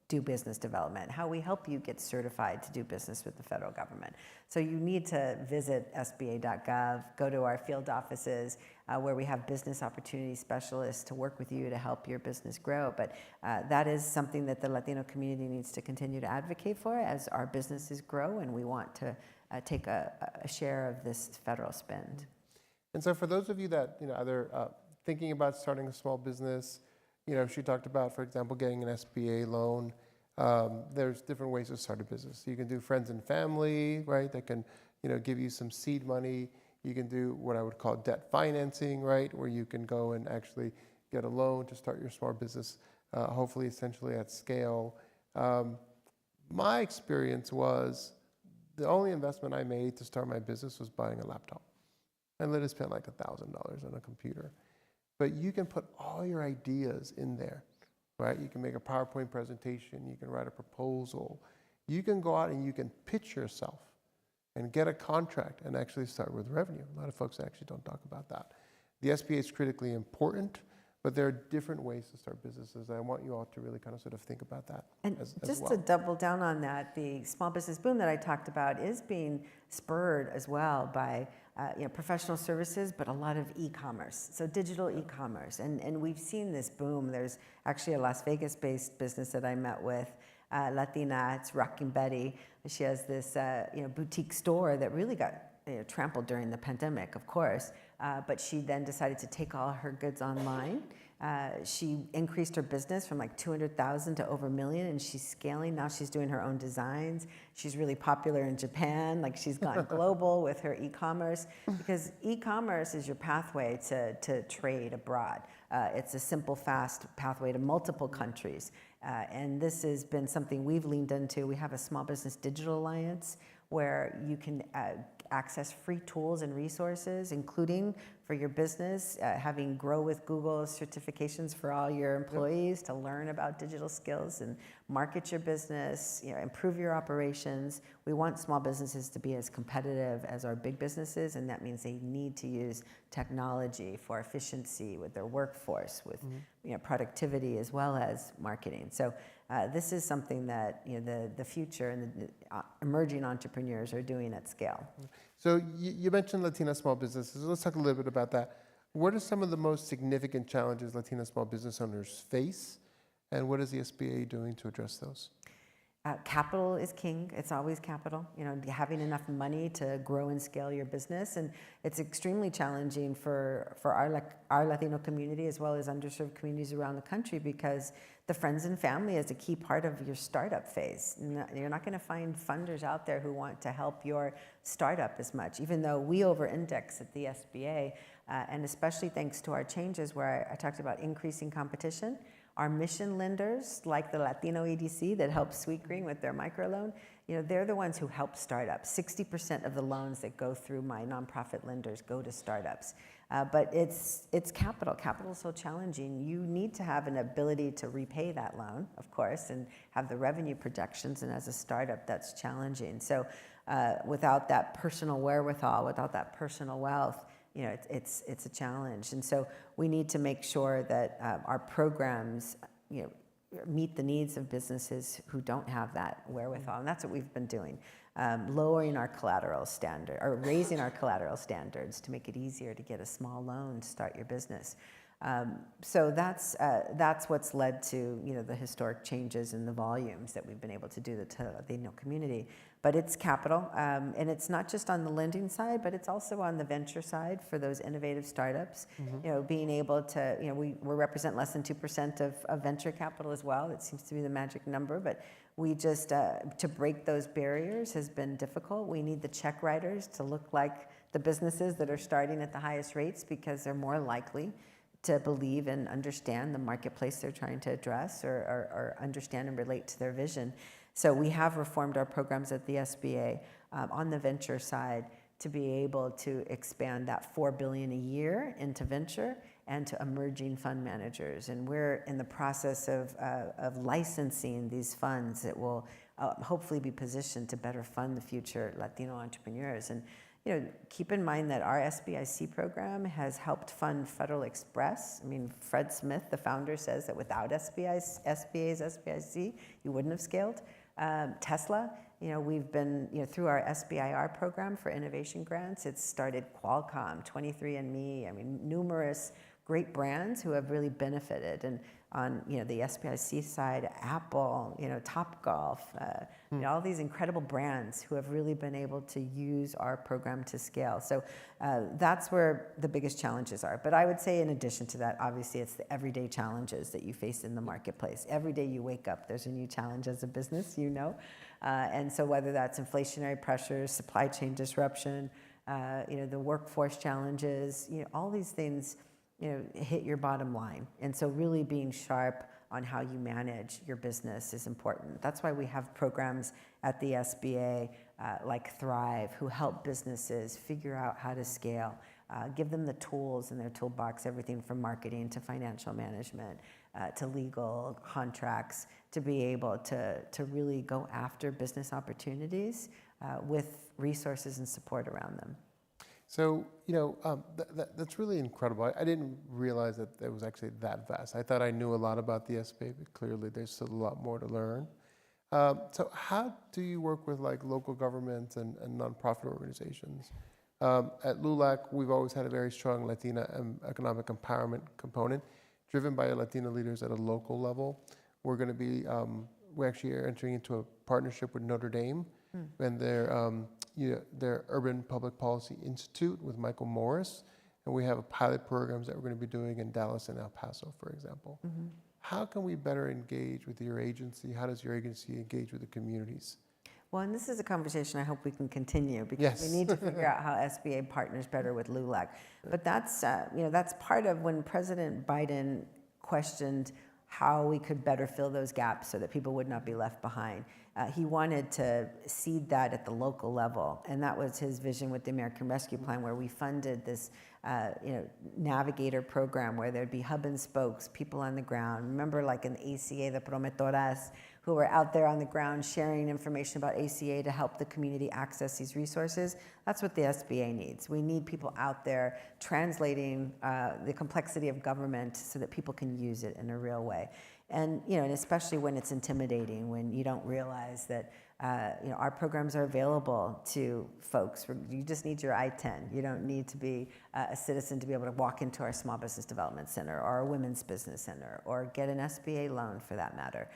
do business development, how we help you get certified to do business with the federal government. So you need to visit sba.gov, go to our field offices where we have business opportunity specialists to work with you to help your business grow. But that is something that the Latino community needs to continue to advocate for as our businesses grow, and we want to take a share of this federal spend. And so for those of you that, either thinking about starting a small business, she talked about, for example, getting an SBA loan. There's different ways to start a business. You can do friends and family, right? That can, give you some seed money. You can do what I would call debt financing, right? Where you can go and actually get a loan to start your small business, hopefully essentially at scale. My experience was the only investment I made to start my business was buying a laptop. I literally spent like $1,000 on a computer. But you can put all your ideas in there, right? You can make a PowerPoint presentation. You can write a proposal. You can go out and you can pitch yourself and get a contract and actually start with revenue. A lot of folks actually don't talk about that. The SBA is critically important, but there are different ways to start businesses. I want you all to really kind of sort of think about that as just well. to double down on that, the small business boom that I talked about is being spurred as well by professional services, but a lot of e-commerce, so digital e-commerce. And we've seen this boom. There's actually a Las Vegas-based business that I met with, Latina, it's Rockin' Betty. She has this boutique store that really got trampled during the pandemic, of course, but she then decided to take all her goods online. She increased her business from like 200,000 to over 1 million, and she's scaling. Now she's doing her own designs. She's really popular in Japan. Like, she's gone global with her e-commerce, because e-commerce is your pathway to trade abroad. It's a simple, fast pathway to multiple countries. And this has been something we've leaned into. We have a Small Business Digital Alliance where you can access free tools and resources, including for your business, having Grow with Google certifications for all your employees to learn about digital skills and market your business, improve your operations. We want small businesses to be as competitive as our big businesses, and that means they need to use technology for efficiency with their workforce, with productivity, as well as marketing. So this is something that the future and the emerging entrepreneurs are doing at scale. So you mentioned Latina small businesses. Let's talk a little bit about that. What are some of the most significant challenges Latina small business owners face, and what is the SBA doing to address those? Capital is king. It's always capital. Having enough money to grow and scale your business, and it's extremely challenging for our Latino community as well as underserved communities around the country, because the friends and family is a key part of your startup phase. You're not going to find funders out there who want to help your startup as much, even though we over-index at the SBA, and especially thanks to our changes where I talked about increasing competition. Our mission lenders, like the Latino EDC that helps Sweetgreen with their microloan, they're the ones who help startups. 60% of the loans that go through my nonprofit lenders go to startups. But it's capital. Capital is so challenging. You need to have an ability to repay that loan, of course, and have the revenue projections. And as a startup, that's challenging. So without that personal wherewithal, without that personal wealth, it's a challenge. And so we need to make sure that our programs, meet the needs of businesses who don't have that wherewithal. And that's what we've been doing. Lowering our collateral standard, or raising our collateral standards to make it easier to get a small loan to start your business. So that's what's led to the historic changes in the volumes that we've been able to do to the Latino community. But it's capital, and it's not just on the lending side, but it's also on the venture side for those innovative startups. Being able to, we represent less than 2% of venture capital as well. It seems to be the magic number, but we just, to break those barriers has been difficult. We need the check writers to look like the businesses that are starting at the highest rates, because they're more likely to believe and understand the marketplace they're trying to address, or understand and relate to their vision. So we have reformed our programs at the SBA on the venture side to be able to expand that $4 billion a year into venture and to emerging fund managers. And we're in the process of licensing these funds that will hopefully be positioned to better fund the future Latino entrepreneurs. And keep in mind that our SBIC program has helped fund Federal Express. I mean, Fred Smith, the founder, says that without SBA's SBIC, you wouldn't have scaled. Tesla, we've been, through our SBIR program for innovation grants, it's started Qualcomm, 23andMe, numerous great brands who have really benefited. And on, the SBIC side, Apple, Topgolf, all these incredible brands who have really been able to use our program to scale. So that's where the biggest challenges are. But I would say in addition to that, obviously it's the everyday challenges that you face in the marketplace. Every day you wake up, there's a new challenge as a business, and so whether that's inflationary pressures, supply chain disruption, the workforce challenges, all these things, hit your bottom line. And so really being sharp on how you manage your business is important. That's why we have programs at the SBA like Thrive, who help businesses figure out how to scale, give them the tools in their toolbox, everything from marketing to financial management to legal contracts, to be able to really go after business opportunities with resources and support around them. So, that's really incredible. I didn't realize that it was actually that vast. I thought I knew a lot about the SBA, but clearly there's still a lot more to learn. So how do you work with local governments and nonprofit organizations? At LULAC, we've always had a very strong Latina economic empowerment component, driven by Latina leaders at a local level. We're going to be, we actually are entering into a partnership with Notre Dame and their Urban Public Policy Institute with Michael Morris. And we have pilot programs that we're going to be doing in Dallas and El Paso, for example. How can we better engage with your agency? How does your agency engage with the communities? Well, and this is a conversation I hope we can continue, because we need to figure out how SBA partners better with LULAC. But that's, that's part of when President Biden questioned how we could better fill those gaps so that people would not be left behind. He wanted to seed that at the local level, and that was his vision with the American Rescue Plan, where we funded this navigator program where there'd be hub and spokes, people on the ground. Remember, like in the ACA, the prometoras, who were out there on the ground sharing information about ACA to help the community access these resources. That's what the SBA needs. We need people out there translating the complexity of government so that people can use it in a real way. And, and especially when it's intimidating, when you don't realize that, our programs are available to folks. You just need your I-10. You don't need to be a citizen to be able to walk into our Small Business Development Center or our Women's Business Center or get an SBA loan for that matter.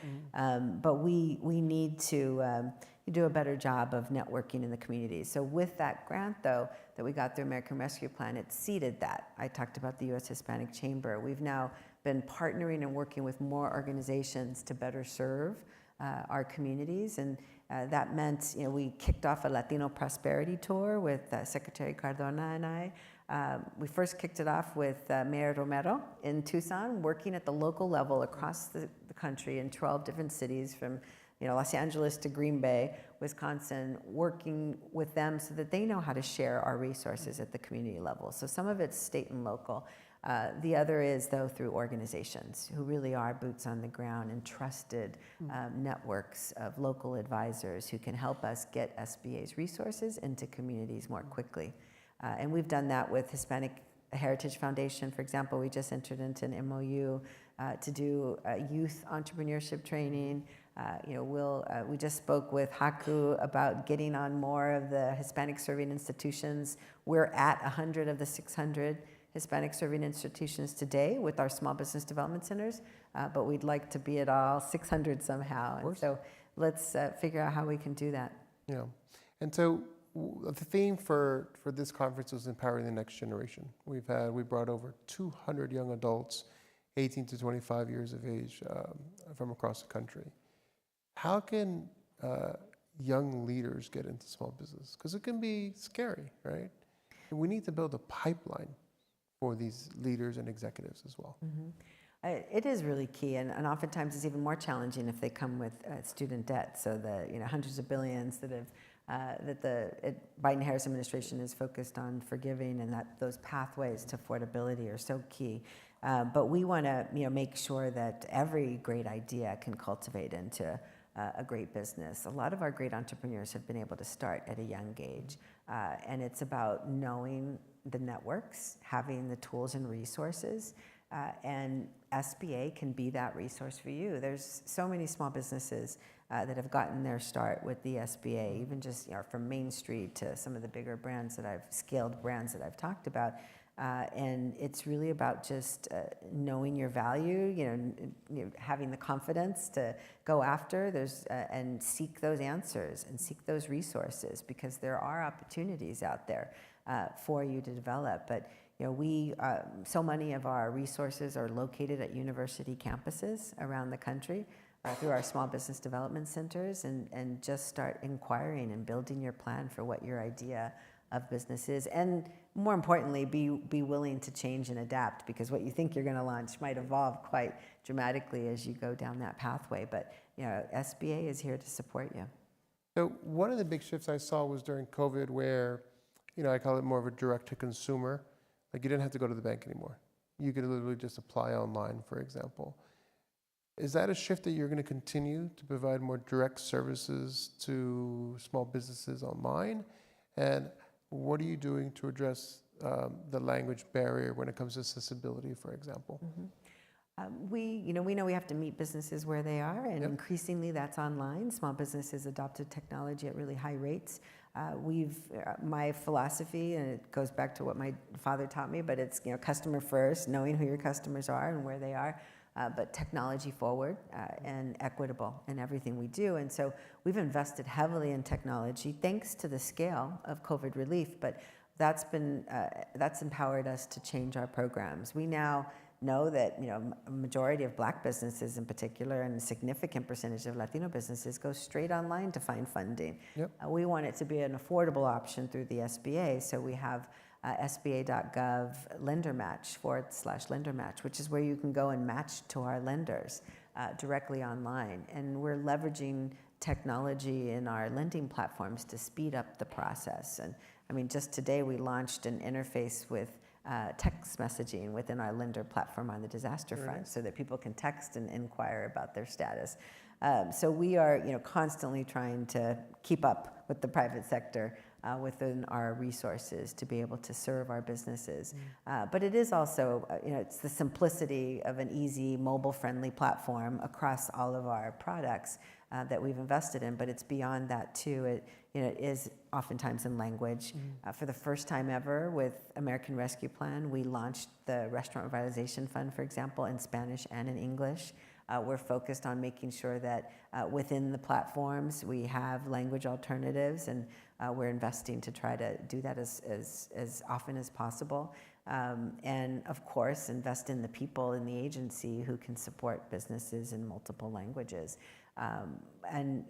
But we need to do a better job of networking in the community. So with that grant, though, that we got through American Rescue Plan, it seeded that. I talked about the U.S. Hispanic Chamber. We've now been partnering and working with more organizations to better serve our communities. And that meant, we kicked off a Latino Prosperity Tour with Secretary Cardona and I. We first kicked it off with Mayor Romero in Tucson, working at the local level across the country in 12 different cities from Los Angeles to Green Bay, Wisconsin, working with them so that they know how to share our resources at the community level. So some of it's state and local. The other is, though, through organizations who really are boots on the ground and trusted networks of local advisors who can help us get SBA's resources into communities more quickly. And we've done that with Hispanic Heritage Foundation, for example. We just entered into an MOU to do youth entrepreneurship training. We just spoke with Haku about getting on more of the Hispanic serving institutions. We're at 100 of the 600 Hispanic serving institutions today with our small business development centers, but we'd like to be at all 600 somehow. And so let's figure out how we can do that. Yeah. And so the theme for this conference was empowering the next generation. We brought over 200 young adults, 18 to 25 years of age, from across the country. How can young leaders get into small business? Because it can be scary, right? And we need to build a pipeline for these leaders and executives as well. It is really key, and oftentimes it's even more challenging if they come with student debt. So the hundreds of billions that the Biden-Harris administration is focused on forgiving, and that those pathways to affordability are so key. But we want to make sure that every great idea can cultivate into a great business. A lot of our great entrepreneurs have been able to start at a young age, and it's about knowing the networks, having the tools and resources, and SBA can be that resource for you. There's so many small businesses that have gotten their start with the SBA, even just from Main Street to some of the bigger brands scaled brands that I've talked about. And it's really about just knowing your value, having the confidence to go after and seek those answers and seek those resources, because there are opportunities out there for you to develop. But so many of our resources are located at university campuses around the country through our small business development centers, and just start inquiring and building your plan for what your idea of business is. And more importantly, be willing to change and adapt, because what you think you're going to launch might evolve quite dramatically as you go down that pathway. But SBA is here to support you. So one of the big shifts I saw was during COVID, where I call it more of a direct-to-consumer. Like, you didn't have to go to the bank anymore. You could literally just apply online, for example. Is that a shift that you're going to continue to provide more direct services to small businesses online? And what are you doing to address the language barrier when it comes to accessibility, for example? We know we have to meet businesses where they are, and increasingly that's online. Small businesses adopted technology at really high rates. My philosophy, and it goes back to what my father taught me, but it's customer first, knowing who your customers are and where they are, but technology forward and equitable in everything we do. And so we've invested heavily in technology, thanks to the scale of COVID relief, but that's empowered us to change our programs. We now know that a majority of Black businesses in particular, and a significant percentage of Latino businesses, go straight online to find funding. We want it to be an affordable option through the SBA, so we have SBA.gov lender match /lender match, which is where you can go and match to our lenders directly online. And we're leveraging technology in our lending platforms to speed up the process. And I mean, just today we launched an interface with text messaging within our lender platform on the disaster front, so that people can text and inquire about their status. So we are constantly trying to keep up with the private sector within our resources to be able to serve our businesses. But it is also, it's the simplicity of an easy mobile-friendly platform across all of our products that we've invested in, but it's beyond that too. It is oftentimes in language. For the first time ever with American Rescue Plan, we launched the Restaurant Revitalization Fund, for example, in Spanish and in English. We're focused on making sure that within the platforms we have language alternatives, and we're investing to try to do that as often as possible. And of course, invest in the people in the agency who can support businesses in multiple languages. And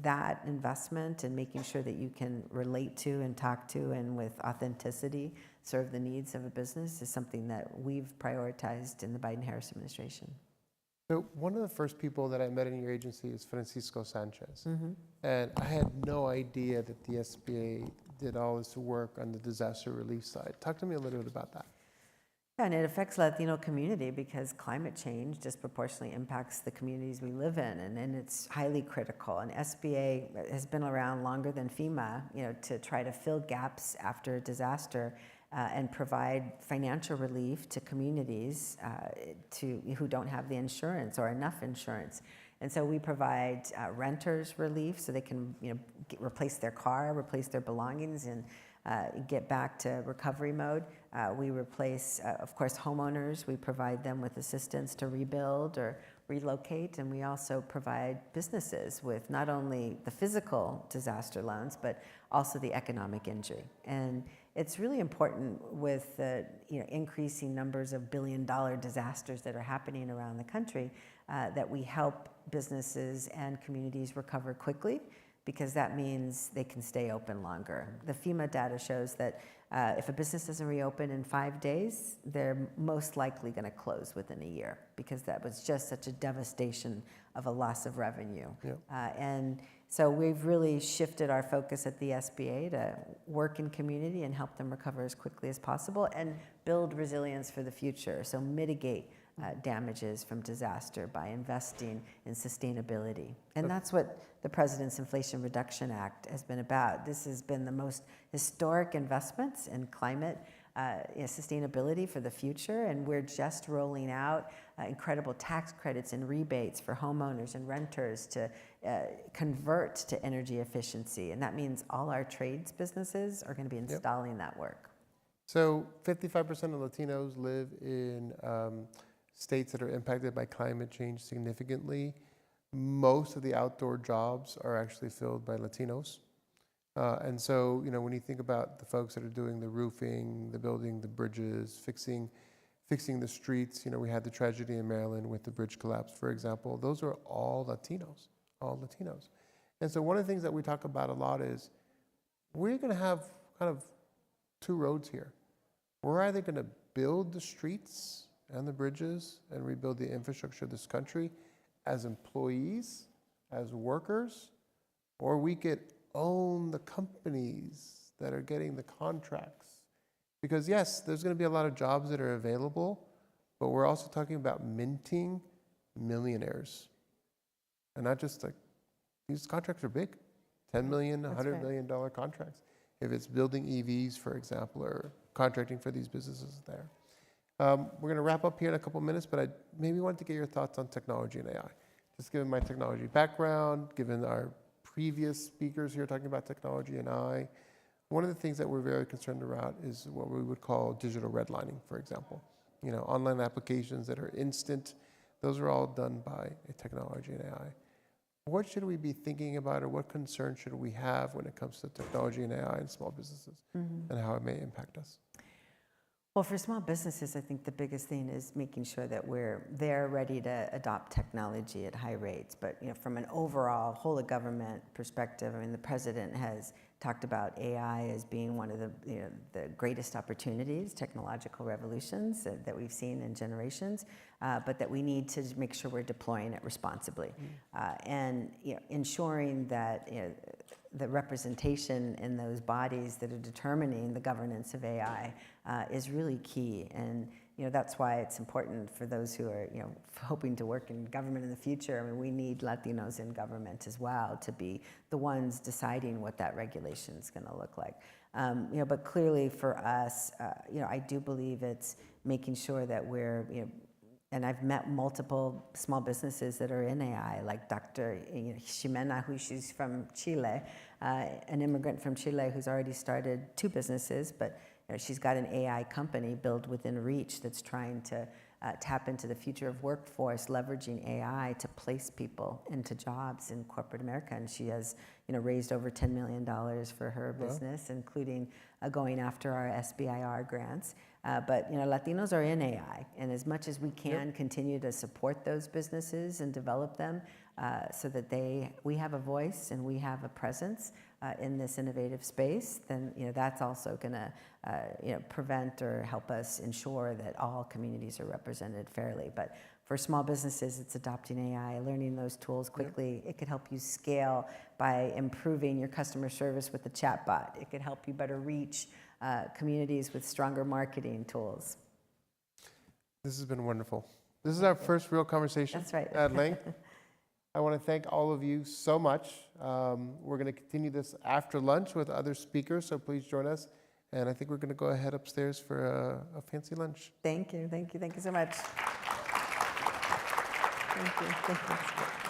that investment and making sure that you can relate to and talk to and with authenticity serve the needs of a business is something that we've prioritized in the Biden-Harris administration. So one of the first people that I met in your agency is Francisco Sanchez. And I had no idea that the SBA did all this work on the disaster relief side. Talk to me a little bit about that. Yeah, and it affects Latino community because climate change disproportionately impacts the communities we live in, and it's highly critical. And SBA has been around longer than FEMA, to try to fill gaps after a disaster and provide financial relief to communities who don't have the insurance or enough insurance. And so we provide renters relief so they can replace their car, replace their belongings, and get back to recovery mode. We replace, of course, homeowners. We provide them with assistance to rebuild or relocate, and we also provide businesses with not only the physical disaster loans, but also the economic injury. And it's really important with the increasing numbers of billion-dollar disasters that are happening around the country that we help businesses and communities recover quickly, because that means they can stay open longer. The FEMA data shows that if a business doesn't reopen in 5 days, they're most likely going to close within a year, because that was just such a devastation of a loss of revenue. And so we've really shifted our focus at the SBA to work in community and help them recover as quickly as possible and build resilience for the future. So mitigate damages from disaster by investing in sustainability. And that's what the President's Inflation Reduction Act has been about. This has been the most historic investments in climate sustainability for the future, and we're just rolling out incredible tax credits and rebates for homeowners and renters to convert to energy efficiency. And that means all our trades businesses are going to be installing that work. So 55% of Latinos live in states that are impacted by climate change significantly. Most of the outdoor jobs are actually filled by Latinos. And so, when you think about the folks that are doing the roofing, the building, the bridges, fixing the streets, we had the tragedy in Maryland with the bridge collapse, for example. Those are all Latinos. And so one of the things that we talk about a lot is we're going to have kind of two roads here. We're either going to build the streets and the bridges and rebuild the infrastructure of this country as employees, as workers, or we could own the companies that are getting the contracts. Because yes, there's going to be a lot of jobs that are available, but we're also talking about minting millionaires. And not just these contracts are big, $10 million, $100 million contracts. If it's building EVs, for example, or contracting for these businesses there. We're going to wrap up here in a couple minutes, but I maybe wanted to get your thoughts on technology and AI. Just given my technology background, given our previous speakers here talking about technology and AI, one of the things that we're very concerned about is what we would call digital redlining, for example. Online applications that are instant, those are all done by technology and AI. What should we be thinking about, or what concerns should we have when it comes to technology and AI in small businesses and how it may impact us? Well, for small businesses, I think the biggest thing is making sure that they're ready to adopt technology at high rates. But from an overall whole of government perspective, the president has talked about AI as being one of the greatest opportunities, technological revolutions that we've seen in generations, but that we need to make sure we're deploying it responsibly, and ensuring that the representation in those bodies that are determining the governance of AI is really key. And that's why it's important for those who are hoping to work in government in the future. We need Latinos in government as well to be the ones deciding what that regulation is going to look like. But clearly for us, I do believe it's making sure that we're and I've met multiple small businesses that are in AI, like Dr. Ximena, she's from Chile, an immigrant from Chile who's already started 2 businesses, but she's got an AI company built within reach that's trying to tap into the future of workforce, leveraging AI to place people into jobs in corporate America. And she has raised over $10 million for her business, including going after our SBIR grants. But Latinos are in AI, and as much as we can continue to support those businesses and develop them so that we have a voice and we have a presence in this innovative space, then that's also going to prevent or help us ensure that all communities are represented fairly. But For small businesses, it's adopting AI, learning those tools quickly. It could help you scale by improving your customer service with the chatbot. It could help you better reach communities with stronger marketing tools. This has been wonderful. This is our first real conversation. That's right. At length. I want to thank all of you so much. We're going to continue this after lunch with other speakers, so please join us. And I think we're going to go ahead upstairs for a fancy lunch. Thank you, thank you, thank you so much. Thank you, thank you.